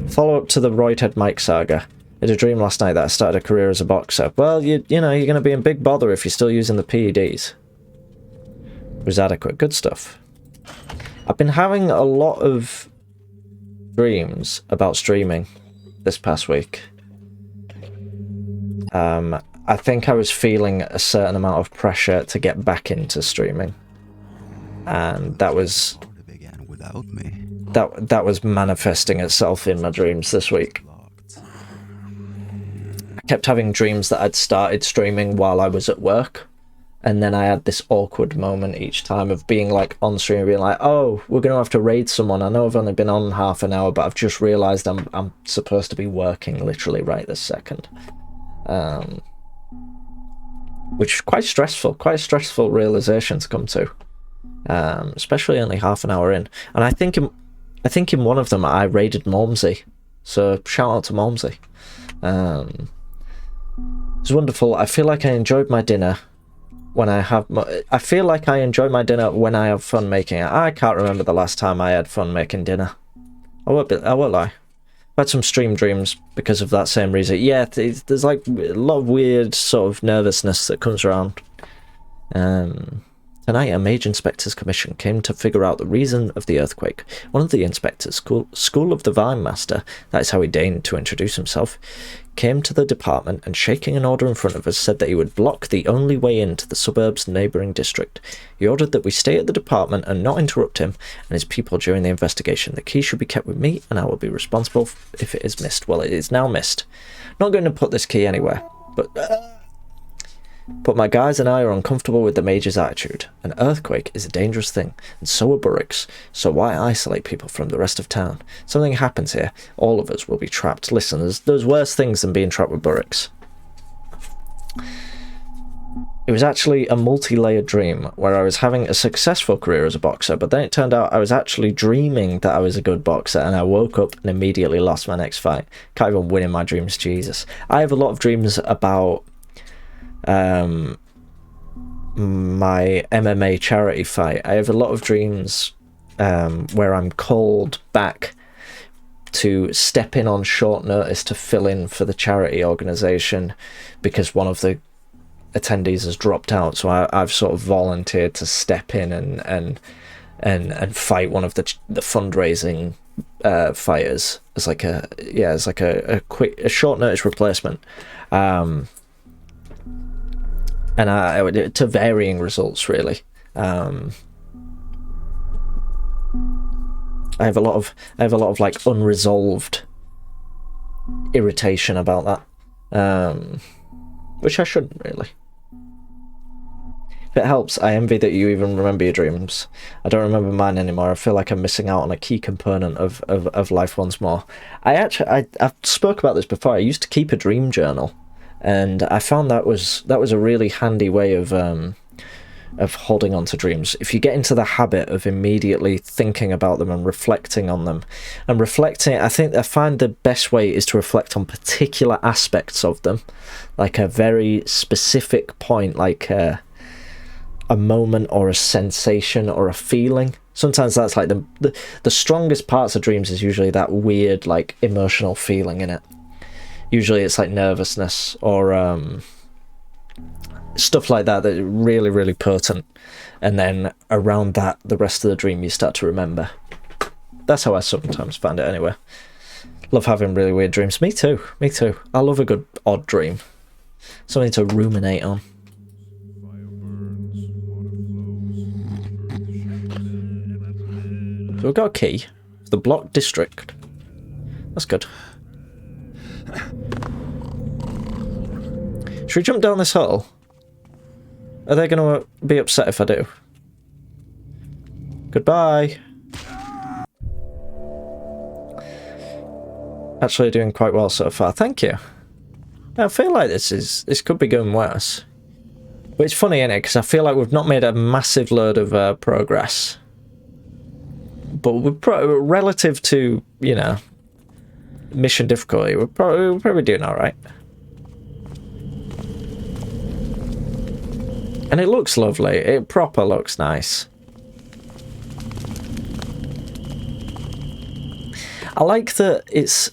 Follow up to the Roydhead Mike saga. I had a dream last night that I started a career as a boxer. Well, you know, you're going to be in big bother if you're still using the PEDs. It was adequate. Good stuff. I've been having a lot of dreams about streaming this past week. I think I was feeling a certain amount of pressure to get back into streaming. And that was... began without me. That was manifesting itself in my dreams this week. I kept having dreams that I'd started streaming while I was at work, and then I had this awkward moment each time of being like on stream, being like, "Oh, we're gonna have to raid someone. I know I've only been on half an hour, but I've just realised I'm supposed to be working literally right this second," which is quite a stressful realization to come to, especially only half an hour in. And I think in one of them I raided Malmsey, so shout out to Malmsey. It's wonderful. I feel like I enjoyed my dinner when I have... I feel like I enjoy my dinner when I have fun making it. I can't remember the last time I had fun making dinner. I won't lie. I've had some stream dreams because of that same reason. Yeah, there's like a lot of weird sort of nervousness that comes around. Tonight, a Mage Inspector's Commission came to figure out the reason of the earthquake. One of the inspectors, School of the Vine Master, that is how he deigned to introduce himself, came to the department and, shaking an order in front of us, said that he would block the only way into the suburb's neighbouring district. He ordered that we stay at the department and not interrupt him and his people during the investigation. The key should be kept with me, and I will be responsible if it is missed. Well, it is now missed. Not going to put this key anywhere, but my guys and I are uncomfortable with the Mage's attitude. An earthquake is a dangerous thing, and so are Burricks, so why isolate people from the rest of town? Something happens here, all of us will be trapped. Listen, there's worse things than being trapped with Burricks. It was actually a multi-layered dream, where I was having a successful career as a boxer, but then it turned out I was actually dreaming that I was a good boxer, and I woke up and immediately lost my next fight. Can't even win in my dreams, Jesus. I have a lot of dreams about my MMA charity fight. I have a lot of dreams where I'm called back to step in on short notice to fill in for the charity organisation because one of the attendees has dropped out, so I've sort of volunteered to step in and fight one of the fundraising fighters as like a short notice replacement. And to varying results, really. I have a lot of like unresolved irritation about that, which I shouldn't really. If it helps, I envy that you even remember your dreams. I don't remember mine anymore. I feel like I'm missing out on a key component of life once more. I've spoke about this before. I used to keep a dream journal. And I found that was a really handy way of holding on to dreams. If you get into the habit of immediately thinking about them and reflecting on them, and reflecting, I find the best way is to reflect on particular aspects of them, like a very specific point, like a moment or a sensation or a feeling. Sometimes that's like the strongest parts of dreams is usually that weird like emotional feeling in it. Usually it's like nervousness or stuff like that that are really, really potent. And then around that, the rest of the dream you start to remember. That's how I sometimes find it anyway. Love having really weird dreams. Me too. I love a good odd dream. Something to ruminate on. So we've got a key for the block district. That's good. Should we jump down this hole? Are they going to be upset if I do? Goodbye. Actually doing quite well so far. Thank you. I feel like this could be going worse. But it's funny, innit? Because I feel like we've not made a massive load of progress. But we're relative to, you know, mission difficulty, we're probably doing alright. And it looks lovely. It proper looks nice. I like that it's...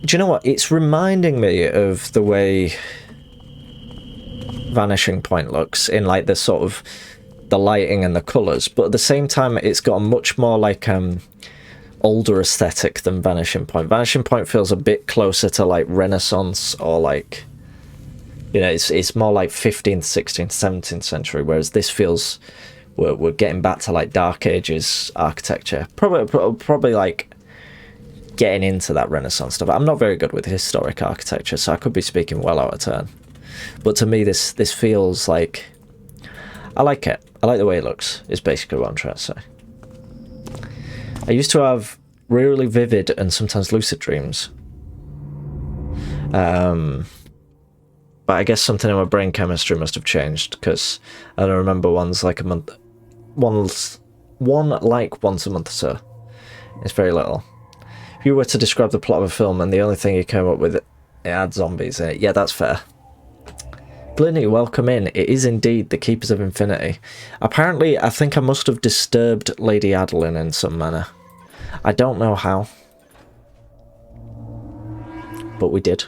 Do you know what? It's reminding me of the way Vanishing Point looks in like the sort of the lighting and the colours, but at the same time it's got a much more like older aesthetic than Vanishing Point. Vanishing Point feels a bit closer to like Renaissance or like, you know, it's more like 15th, 16th, 17th century, whereas this feels we're getting back to like Dark Ages architecture. Probably like getting into that Renaissance stuff. I'm not very good with historic architecture, so I could be speaking well out of turn. But to me, this feels like... I like it. I like the way it looks, is basically what I'm trying to say. I used to have really vivid and sometimes lucid dreams. But I guess something in my brain chemistry must have changed, because I don't remember ones like a month... One like once a month or so. It's very little. If you were to describe the plot of a film and the only thing you came up with, it had zombies in it. Yeah, that's fair. Blinny, welcome in. It is indeed the Keepers of Infinity. Apparently, I think I must have disturbed Lady Adeline in some manner. I don't know how. But we did.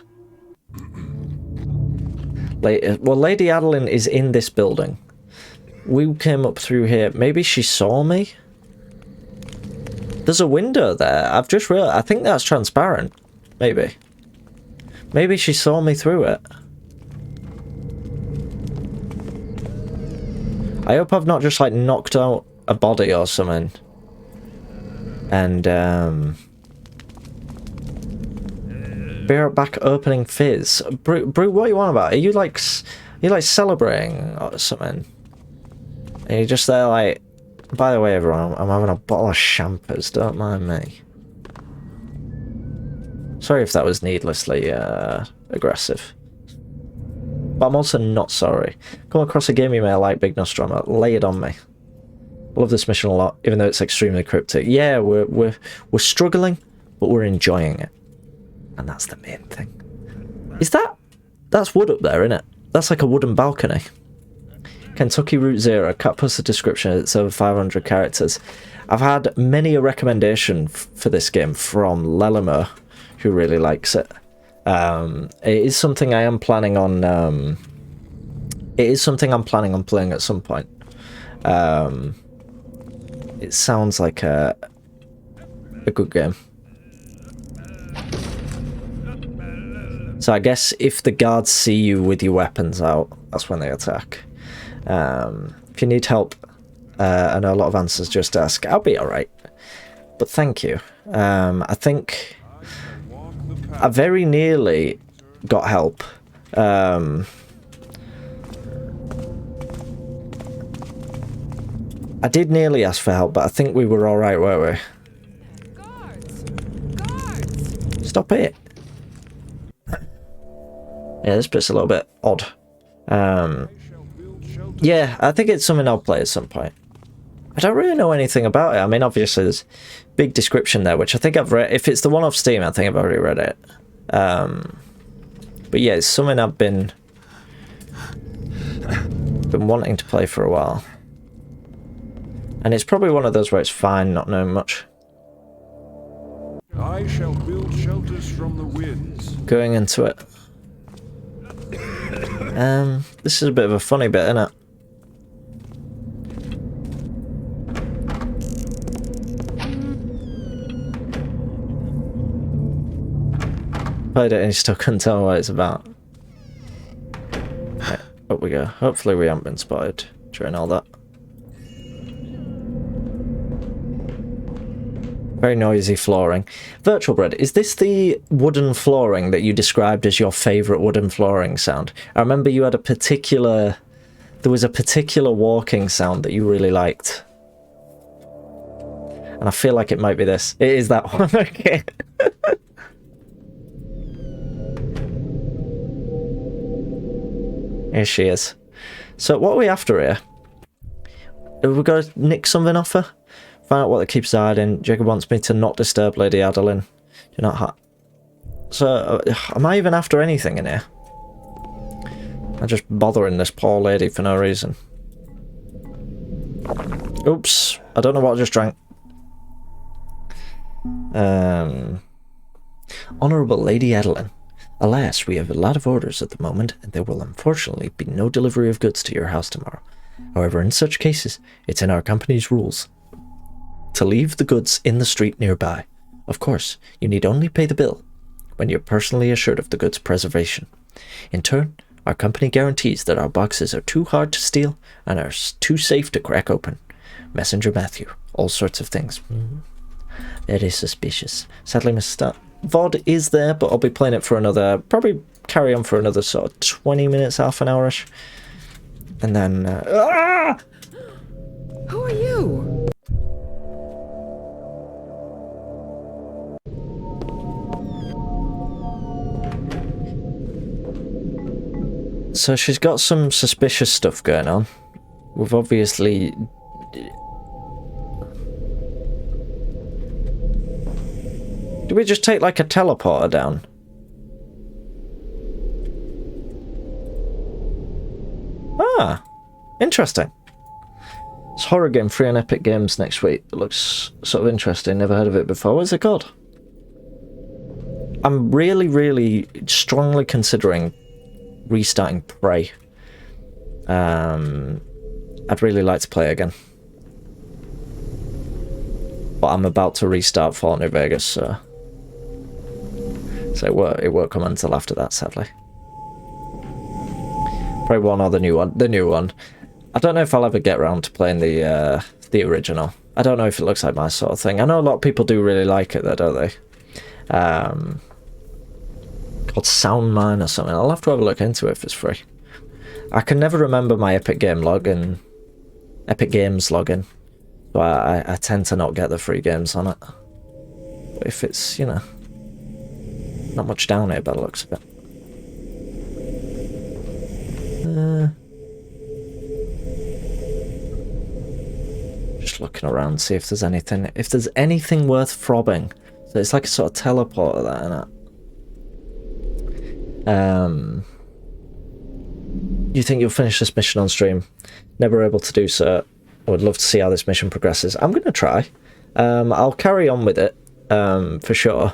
Well, Lady Adeline is in this building. We came up through here. Maybe she saw me? There's a window there. I've just realized. I think that's transparent. Maybe. Maybe she saw me through it. I hope I've not just like knocked out a body or something. And be right back opening Fizz. Brew, what are you on about? Are you like celebrating or something? And you're just there like, by the way everyone, I'm having a bottle of champers, don't mind me. Sorry if that was needlessly aggressive. But I'm also not sorry. Come across a game you may like, Big Nostromo. Lay it on me. I love this mission a lot, even though it's extremely cryptic. Yeah, we're struggling, but we're enjoying it. And that's the main thing. Is that... That's wood up there, isn't it? That's like a wooden balcony. Kentucky Route Zero. Can't post the description. It's over 500 characters. I've had many a recommendation for this game from Lelimo, who really likes it. It is something I am planning on. It is something I'm planning on playing at some point. It sounds like a good game. So I guess if the guards see you with your weapons out, that's when they attack. If you need help, I know a lot of answers, just ask. I'll be alright. But thank you. I think I very nearly got help. I did nearly ask for help, but I think we were alright, weren't we? Guards! Stop it. Yeah, this bit's a little bit odd. Yeah, I think it's something I'll play at some point. I don't really know anything about it. I mean, obviously there's big description there, which I think I've read. If it's the one off Steam, I think I've already read it. But yeah, it's something I've been wanting to play for a while. And it's probably one of those where it's fine not knowing much. I shall build shelters from the winds. Going into it. This is a bit of a funny bit, isn't it? Played it and you still couldn't tell what it's about. Right, up we go. Hopefully we haven't been spotted during all that. Very noisy flooring. Virtual Bread, is this the wooden flooring that you described as your favourite wooden flooring sound? I remember you had a particular... There was a particular walking sound that you really liked. And I feel like it might be this. It is that one, okay. Here she is. So what are we after here? Have we got to nick something off her? Find out what the keeper's hiding. Jacob wants me to not disturb Lady Adeline. Do not So, am I even after anything in here? I'm just bothering this poor lady for no reason. Oops. I don't know what I just drank. Honourable Lady Adeline. Alas, we have a lot of orders at the moment, and there will unfortunately be no delivery of goods to your house tomorrow. However, in such cases, it's in our company's rules to leave the goods in the street nearby. Of course, you need only pay the bill when you're personally assured of the goods' preservation. In turn, our company guarantees that our boxes are too hard to steal and are too safe to crack open. Messenger Matthew. All sorts of things. Very suspicious. Sadly, Mr. VOD is there, but I'll be playing it for another, probably carry on for another sort of 20 minutes, half an hour-ish. And then, Who are you? So she's got some suspicious stuff going on. We've obviously... Do we just take like a teleporter down? Ah, interesting. It's a horror game free on Epic Games next week. It looks sort of interesting. Never heard of it before. What's it called? I'm really strongly considering restarting Prey. I'd really like to play it again. But I'm about to restart Fallout New Vegas, so it won't come until after that, sadly. Prey 1 or the new one. The new one. I don't know if I'll ever get around to playing the original. I don't know if it looks like my sort of thing. I know a lot of people do really like it though, don't they? Called Sound Mine or something. I'll have to have a look into it if it's free. I can never remember my Epic Games login. So I tend to not get the free games on it. But if it's, you know, not much down here by the looks of it. Just looking around, see if there's anything. If there's anything worth throbbing. So it's like a sort of teleporter, that, innit? You think you'll finish this mission on stream? Never able to do so. I would love to see how this mission progresses. I'm going to try. I'll carry on with it, for sure.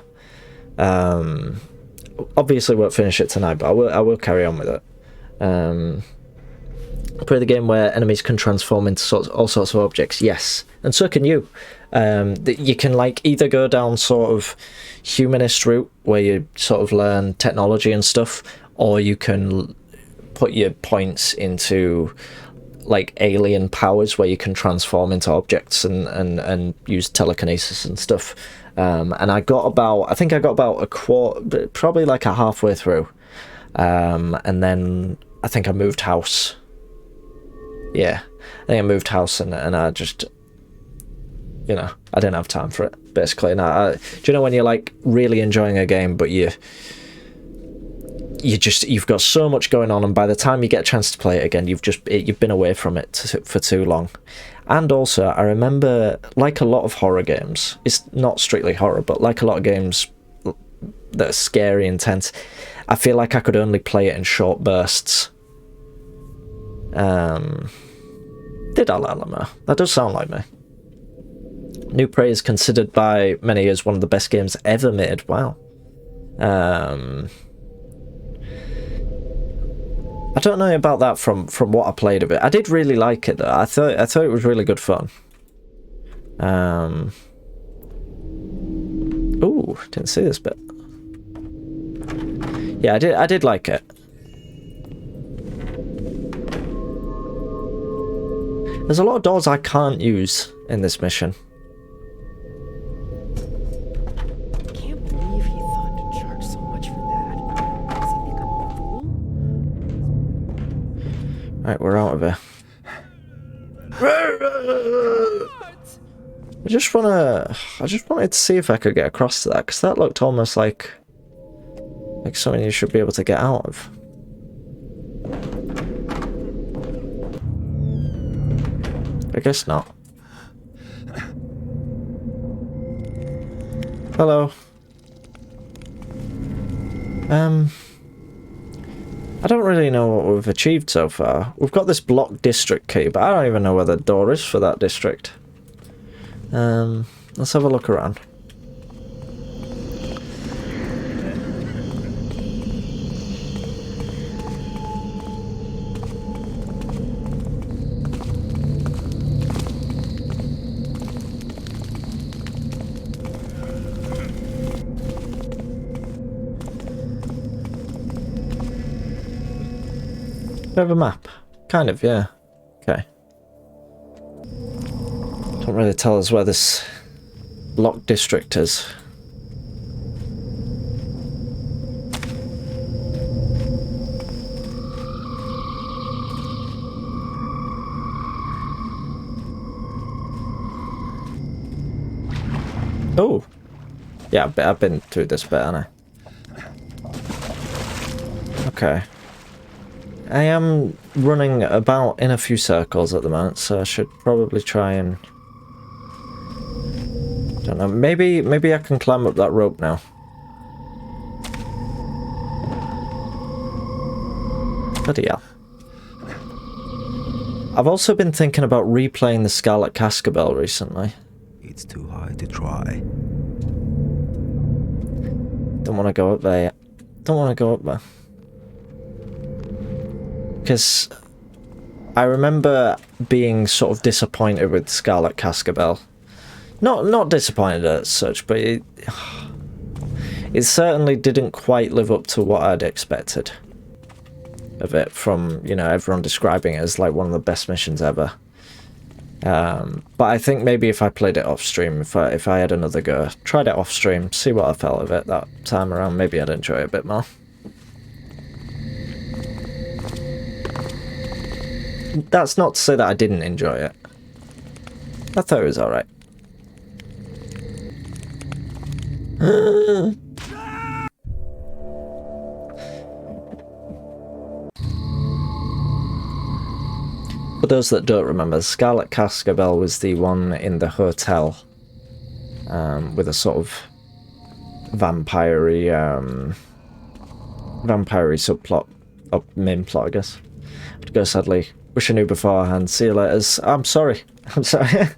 Obviously won't finish it tonight, but I will carry on with it. Play the game where enemies can transform into all sorts of objects. Yes, and so can you. You can like either go down sort of humanist route where you sort of learn technology and stuff, or you can put your points into like alien powers where you can transform into objects and use telekinesis and stuff. And I think I got about a quarter, probably like a halfway through, and then I think I moved house. Yeah, I think I moved house, and I just, you know, I didn't have time for it, basically. And do you know when you're like really enjoying a game, but you've got so much going on, and by the time you get a chance to play it again, you've been away from it for too long. And also, I remember, like a lot of horror games, it's not strictly horror, but like a lot of games that are scary, intense, I feel like I could only play it in short bursts. Did Alamo? That does sound like me. New Prey is considered by many as one of the best games ever made. Wow. I don't know about that from what I played of it. I did really like it though. I thought it was really good fun. Ooh, didn't see this bit. Yeah, I did like it. There's a lot of doors I can't use in this mission. I can't believe he thought to charge so much for that. Does he think I'm a fool? Right, we're out of here. I just wanted to see if I could get across to that, because that looked almost like something you should be able to get out of. guess not. Hello. I don't really know what we've achieved so far. We've got this block district key, but I don't even know where the door is for that district. Let's have a look around. Do I have a map? Kind of, yeah. Okay. Don't really tell us where this block district is. Oh! Yeah, I've been through this bit, haven't I? Okay. I am running about in a few circles at the moment, so I should probably try and... don't know, maybe I can climb up that rope now. Bloody hell. I've also been thinking about replaying the Scarlet Cascabel recently. It's too high to try. Don't want to go up there yet. Don't want to go up there. Because I remember being sort of disappointed with Scarlet Cascabel. Not disappointed as such, but it certainly didn't quite live up to what I'd expected of it from, you know, everyone describing it as like one of the best missions ever. But I think maybe if I played it off stream, if I had another go, tried it off stream, see what I felt of it that time around, maybe I'd enjoy it a bit more. That's not to say that I didn't enjoy it. I thought it was alright. For those that don't remember, Scarlet Cascabel was the one in the hotel with a sort of vampire-y subplot, or main plot, I guess. I'd go sadly. Wish I knew beforehand. See you later. I'm sorry. I'm sorry.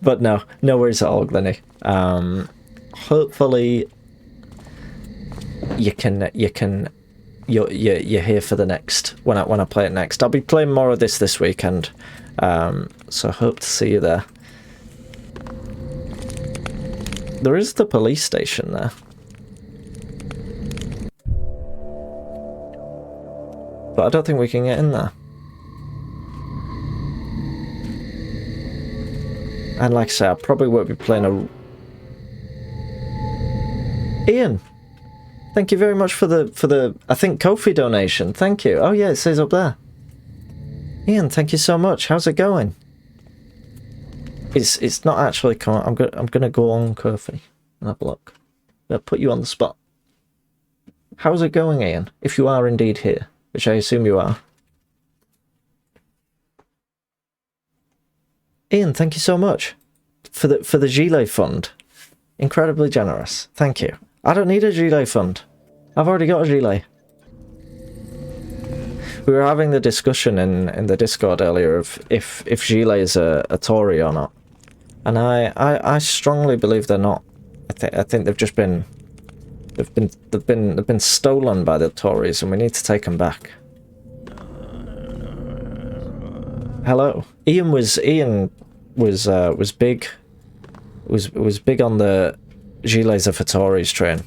But no worries at all, Glenny. Hopefully you're here for the next when I play it next. I'll be playing more of this weekend. So hope to see you there. There is the police station there. But I don't think we can get in there. And like I say, I probably won't be playing a... Ian! Thank you very much for the I think Ko-fi donation. Thank you. Oh yeah, it says up there. Ian, thank you so much. How's it going? It's not actually coming. I'm gonna go on Ko-fi and have a look. I'll put you on the spot. How's it going, Ian? If you are indeed here, which I assume you are. Ian, thank you so much for the Gilet fund. Incredibly generous. Thank you. I don't need a Gilet fund. I've already got a Gilet. We were having the discussion in the Discord earlier of if Gilet is a Tory or not, and I strongly believe they're not. I think they've been stolen by the Tories, and we need to take them back. Hello, Ian was big on the Gilets are for Tories train,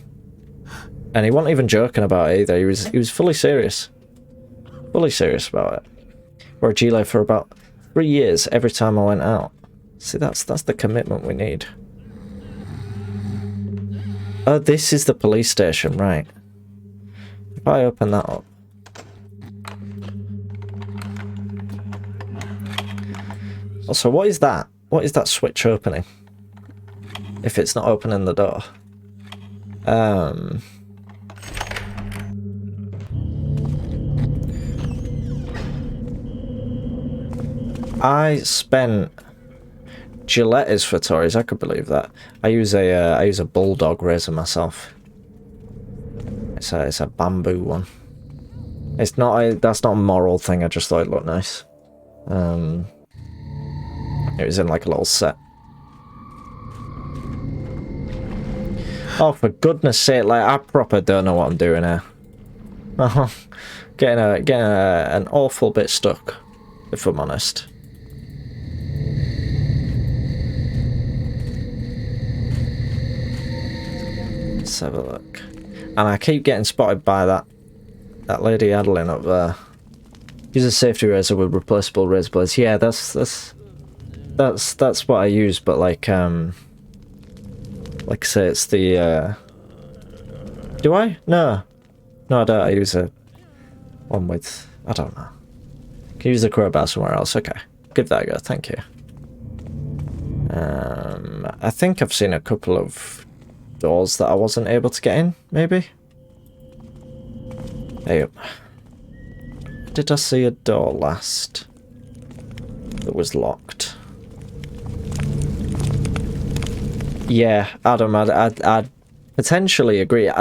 and he wasn't even joking about it either. He was fully serious about it. Wore a gilet for about 3 years every time I went out. See, that's the commitment we need. Oh, this is the police station, right? If I open that up. Also, what is that? What is that switch opening? If it's not opening the door. I spent Gillette is for Tories. I could believe that. I use a Bulldog razor myself. It's a bamboo one. It's not that's not a moral thing. I just thought it looked nice. It was in like a little set. Oh, for goodness sake! Like I proper don't know what I'm doing here. Getting an awful bit stuck, if I'm honest. Let's have a look. And I keep getting spotted by that lady Adeline up there. Use a safety razor with replaceable razor blades. Yeah, that's what I use. But like I say, it's the. Do I? No, I don't. I use a one with. I don't know. Can use the crowbar somewhere else. Okay, give that a go. Thank you. I think I've seen a couple of doors that I wasn't able to get in, maybe? Hey up. Did I see a door last that was locked? Yeah, Adam, I'd potentially agree.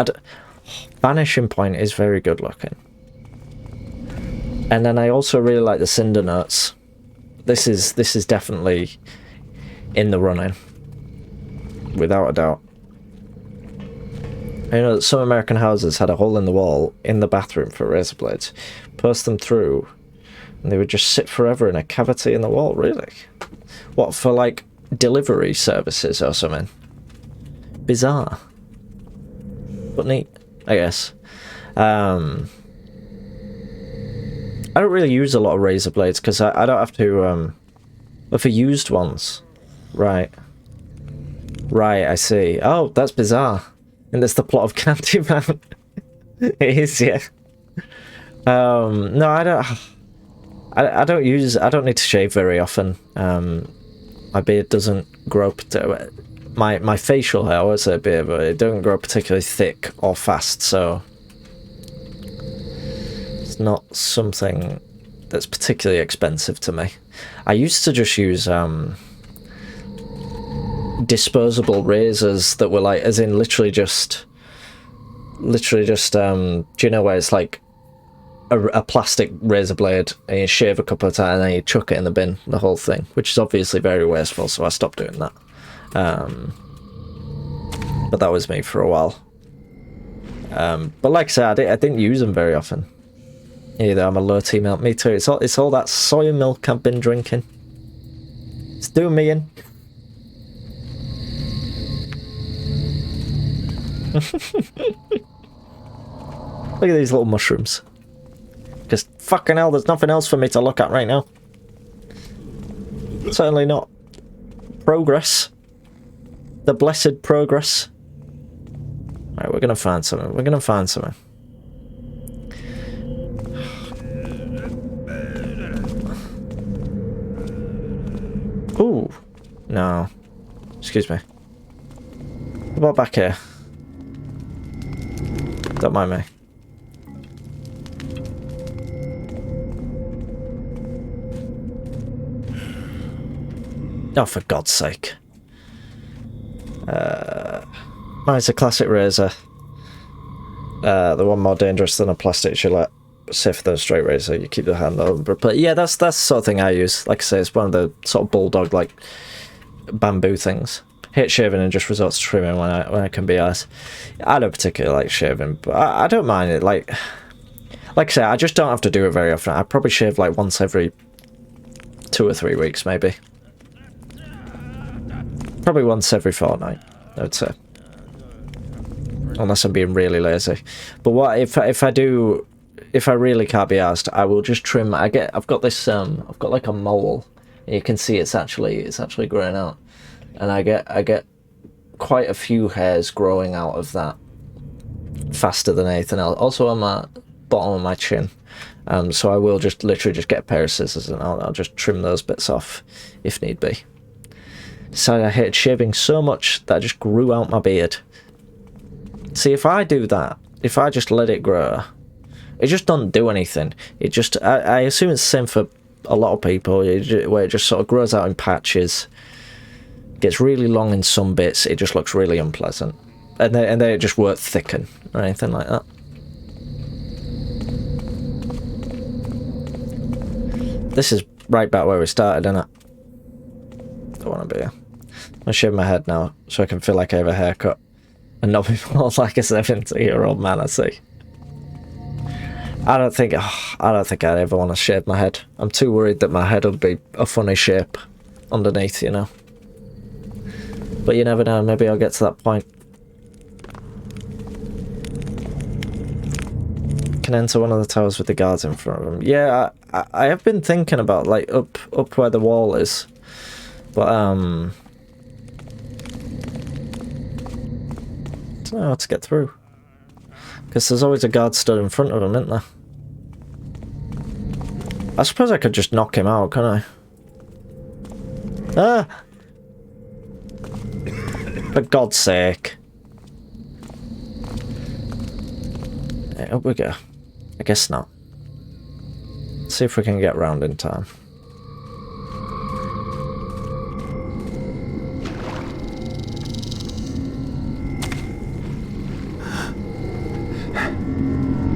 Vanishing Point is very good looking. And then I also really like the Cinder Notes. This is definitely in the running. Without a doubt. I know that some American houses had a hole in the wall in the bathroom for razor blades. Post them through, and they would just sit forever in a cavity in the wall, really? What, for like delivery services or something? Bizarre. But neat, I guess. I don't really use a lot of razor blades because I don't have to, but for used ones. Right. Right, I see. Oh, that's bizarre. And there's the plot of Candyman. It is, yeah. No, I don't need to shave very often. My beard doesn't grow my facial hair, I would say a beard, but it doesn't grow particularly thick or fast, so it's not something that's particularly expensive to me. I used to just use disposable razors that were like, as in literally just do you know where it's like a plastic razor blade and you shave a couple of times and then you chuck it in the bin, the whole thing, which is obviously very wasteful, so I stopped doing that. But that was me for a while. But like I said, I didn't use them very often either. I'm a low T milk. Me too. It's all that soy milk I've been drinking. It's doing me in. Look at these little mushrooms. Because fucking hell, there's nothing else for me to look at right now. Certainly not progress. The blessed progress. Right, we're gonna find something. We're gonna find something. Ooh. No. Excuse me. What about back here? Don't mind me. Oh, for God's sake. Mine's a classic razor. The one more dangerous than a plastic Gillette. Safer than a straight razor. You keep the hand over. But yeah, that's the sort of thing I use. Like I say, it's one of the sort of bulldog, like, bamboo things. Hate shaving and just resort to trimming when I can be asked. I don't particularly like shaving, but I don't mind it. Like I say, I just don't have to do it very often. I probably shave like once every 2 or 3 weeks, maybe. Probably once every fortnight, I would say. Unless I'm being really lazy. But what if I really can't be asked, I will just trim. I've got this I've got like a mole, and you can see it's actually growing out. And I get quite a few hairs growing out of that faster than anything else. Also on my bottom of my chin. So I will just literally just get a pair of scissors and I'll just trim those bits off if need be. So I hated shaving so much that I just grew out my beard. See, if I do that, if I just let it grow, it just doesn't do anything. It just, I assume it's the same for a lot of people, where it just sort of grows out in patches. Gets really long in some bits, it just looks really unpleasant. And they just won't thicken or anything like that. This is right back where we started, isn't it? Don't want to be here. I shave my head now so I can feel like I have a haircut and not be more like a 70-year-old man. I see. I don't think I'd ever want to shave my head. I'm too worried that my head will be a funny shape underneath, you know. But you never know. Maybe I'll get to that point. Can enter one of the towers with the guards in front of them. Yeah, I have been thinking about like up where the wall is, but I don't know how to get through because there's always a guard stood in front of them, isn't there? I suppose I could just knock him out, can't I? Ah! For God's sake! Yeah, up we go. I guess not. Let's see if we can get round in time.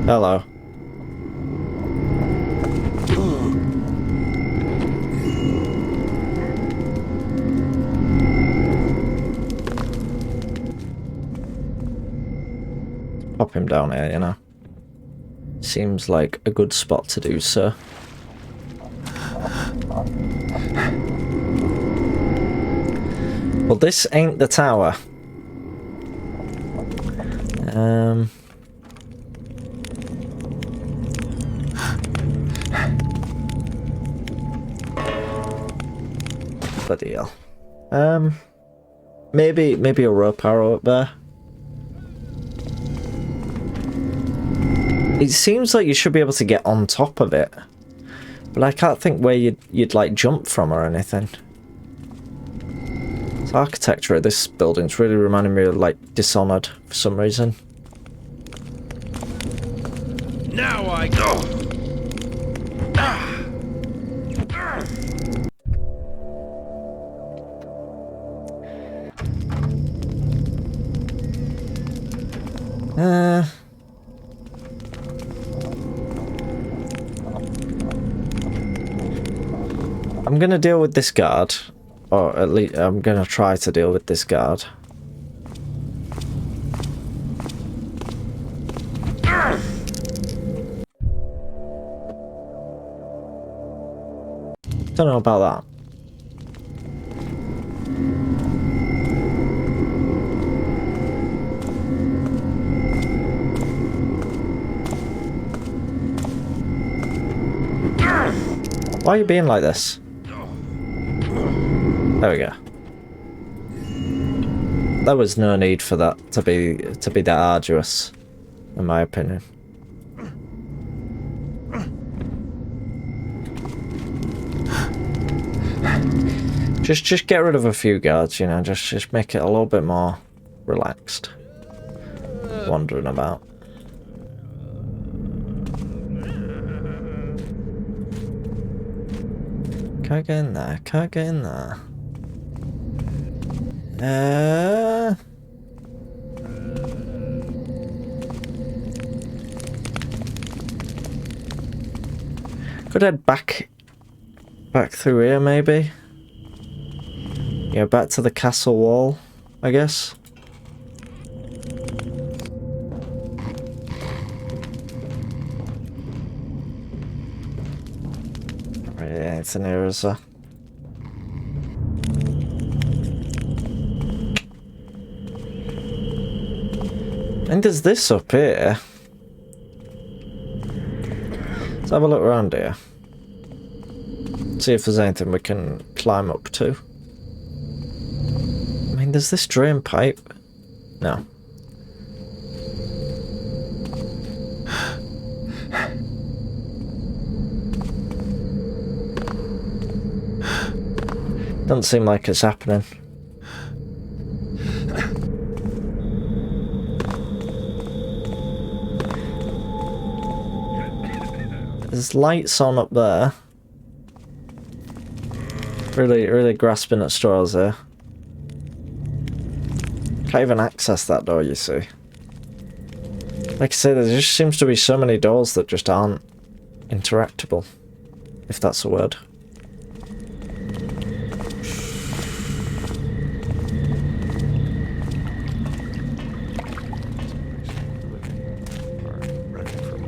Hello. Pop him down here, you know. Seems like a good spot to do so. Well, this ain't the tower. Bloody hell. Maybe a rope arrow up there. It seems like you should be able to get on top of it, but I can't think where you'd like jump from or anything. The architecture of this building's really reminding me of like Dishonored for some reason. Now I go. I'm gonna deal with this guard, or at least I'm gonna try to deal with this guard. Don't know about that. Why are you being like this? There we go. There was no need for that to be that arduous, in my opinion. Just get rid of a few guards, you know, just make it a little bit more relaxed. Wandering about. Can't get in there, can't get in there. Could head back through here maybe. Yeah, back to the castle wall, I guess. Yeah, it's an error, so. And there's this up here. Let's have a look around here. See if there's anything we can climb up to. I mean, there's this drain pipe. No. Doesn't seem like it's happening. There's lights on up there. Really grasping at straws there. Can't even access that door, you see. Like I say, there just seems to be so many doors that just aren't interactable, if that's a word.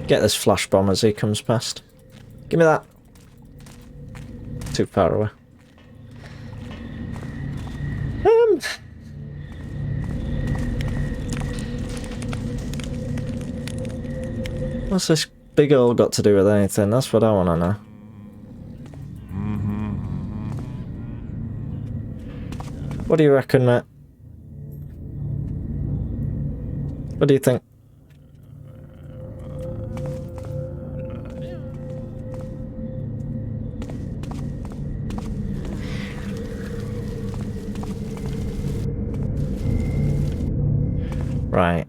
Get this flash bomb as he comes past. Give me that. Too far away. What's this big hole got to do with anything? That's what I want to know. What do you reckon, mate? What do you think? Right.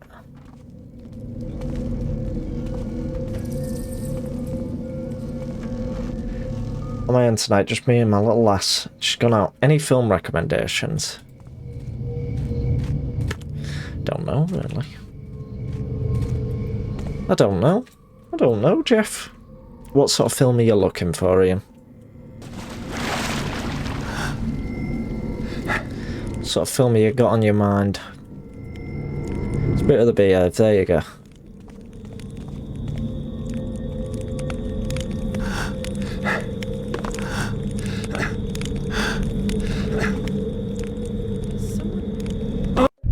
On my own tonight, just me and my little lass. She's gone out. Any film recommendations? Don't know, really. I don't know. I don't know, Jeff. What sort of film are you looking for, Ian? What sort of film have you got on your mind? Spirit of the Beehive, there you go.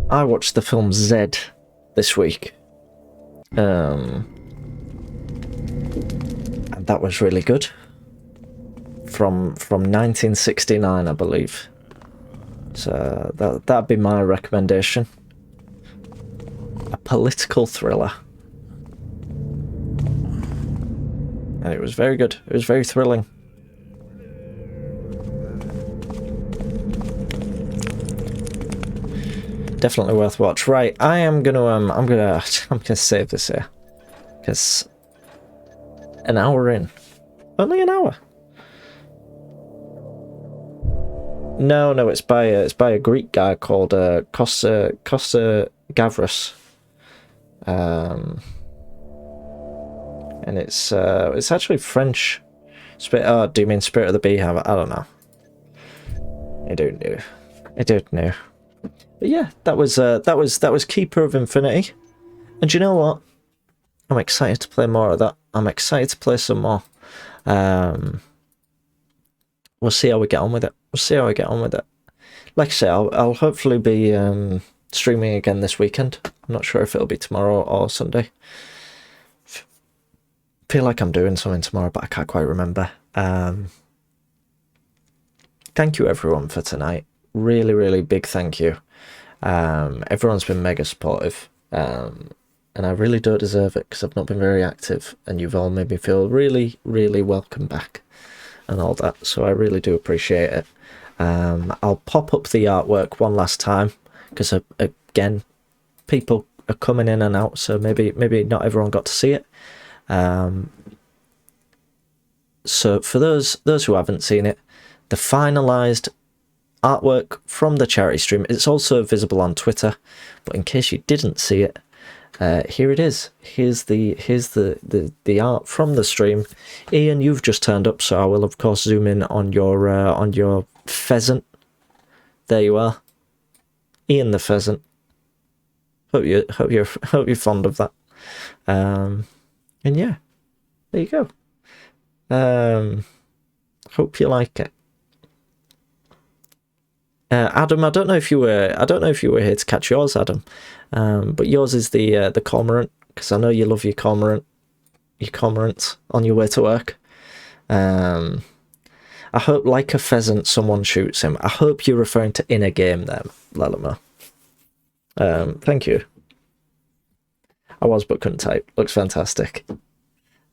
I watched the film Zed this week. And that was really good. From 1969, I believe. So that'd be my recommendation. A political thriller. And it was very good. It was very thrilling. Definitely worth watch. Right, I'm gonna save this here. Because an hour in. Only an hour. No, it's by a Greek guy called Costa Gavras. And it's actually French. Oh, do you mean Spirit of the Beehive? I don't know. I don't know. But yeah, that was Keeper of Infinity. And you know what? I'm excited to play more of that. I'm excited to play some more. We'll see how we get on with it. Like I say, I'll hopefully be streaming again this weekend. I'm not sure if it'll be tomorrow or Sunday. Feel like I'm doing something tomorrow, but I can't quite remember. Thank you everyone for tonight. Really, really big thank you. Everyone's been mega supportive. And I really don't deserve it because I've not been very active, and you've all made me feel really, really welcome back and all that. So I really do appreciate it. I'll pop up the artwork one last time because again, people are coming in and out, so maybe not everyone got to see it. So for those who haven't seen it, the finalized artwork from the charity stream, it's also visible on Twitter, but in case you didn't see it, here it is. Here's the art from the stream. Ian, you've just turned up, so I will of course zoom in on your pheasant. There you are, Ian the pheasant. Hope you're fond of that. And yeah, there you go. Hope you like it. Adam, I don't know if you were here to catch yours, Adam. But yours is the cormorant, because I know you love your cormorants on your way to work. I hope, like a pheasant, someone shoots him. I hope you're referring to in a game there, Lalamo. Thank you. I was but couldn't type. Looks fantastic.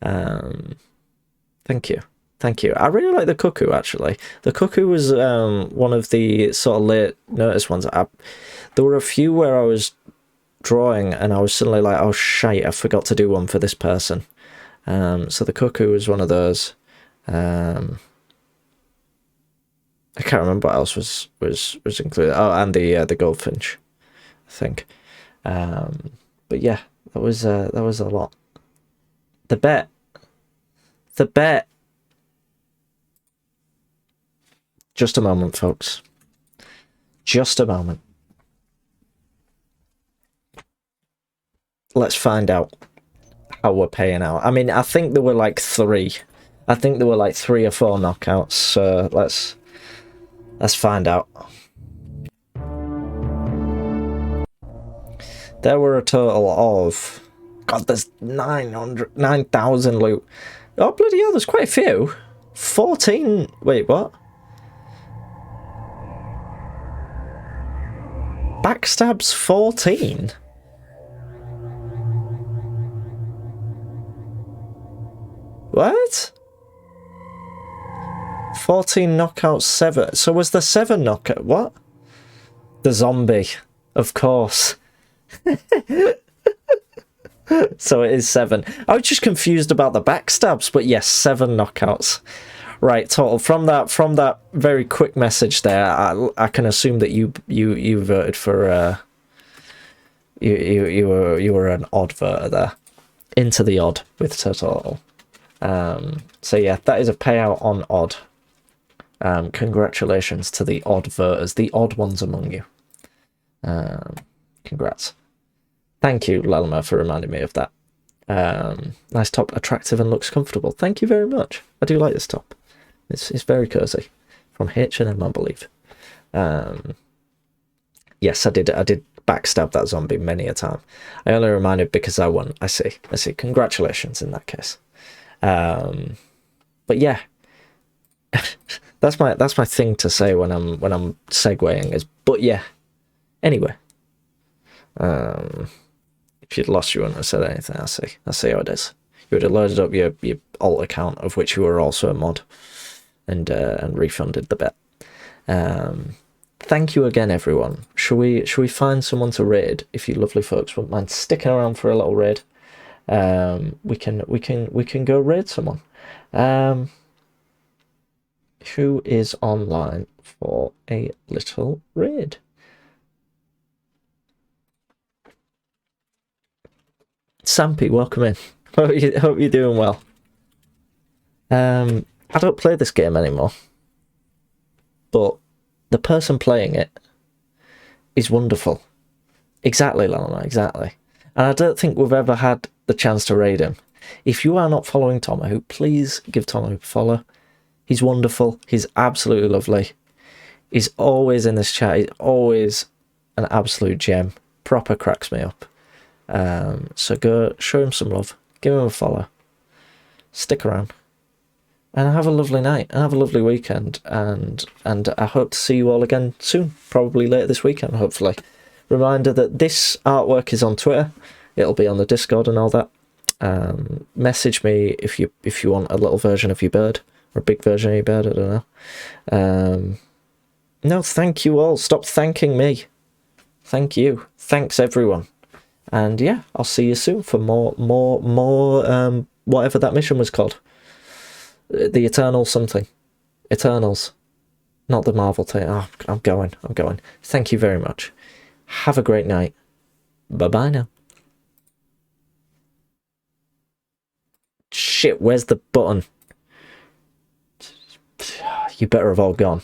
Thank you. I really like the cuckoo, actually. The cuckoo was one of the sort of late notice ones. There were a few where I was drawing and I was suddenly like, oh shite, I forgot to do one for this person. So the cuckoo was one of those. I can't remember what else was included. Oh, and the goldfinch. think. But yeah, that was a lot. The bet. Just a moment, folks. Just a moment. Let's find out how we're paying out. I mean, I think there were like 3. I think there were like 3 or 4 knockouts. So let's find out. There were a total of, God, there's 9,000 loot. Oh, bloody hell, there's quite a few. 14, wait, what? Backstabs 14? What? 14 knockouts, 7. So was there 7 knockout? What? The zombie, of course. So it is 7. I was just confused about the backstabs, but yes, 7 knockouts. Right, total. From that very quick message there, I can assume that you voted for you were an odd voter there. Into the odd with total. So yeah, that is a payout on odd. Congratulations to the odd voters, the odd ones among you. Congrats. Thank you, Lalma, for reminding me of that. Nice top, attractive and looks comfortable. Thank you very much. I do like this top. It's very cozy. From H&M, I believe. Yes, I did backstab that zombie many a time. I only reminded because I won. I see. Congratulations in that case. But yeah. that's my thing to say when I'm segueing is but yeah. Anyway. If you'd lost, you wouldn't have said anything. I see how it is. You would have loaded up your alt account, of which you were also a mod, and refunded the bet. Thank you again, everyone. Shall we find someone to raid? If you lovely folks wouldn't mind sticking around for a little raid, we can go raid someone. Who is online for a little raid? Sampy, welcome in. Hope you're doing well. I don't play this game anymore, but the person playing it is wonderful. Exactly, Lana, exactly. And I don't think we've ever had the chance to raid him. If you are not following Tomahawk, please give Tomahawk a follow. He's wonderful. He's absolutely lovely. He's always in this chat. He's always an absolute gem. Proper cracks me up. So go show him some love. Give him a follow. Stick around. And have a lovely night. And have a lovely weekend. And I hope to see you all again soon. Probably later this weekend, hopefully. Reminder that this artwork is on Twitter. It'll be on the Discord and all that. Message me if you want a little version of your bird. Or a big version of your bird, I don't know. No, thank you all. Stop thanking me. Thank you. Thanks everyone. And yeah, I'll see you soon for more whatever that mission was called. The Eternal something. Eternals. Not the Marvel thing. Oh, I'm going. Thank you very much. Have a great night. Bye-bye now. Shit, where's the button? You better have all gone.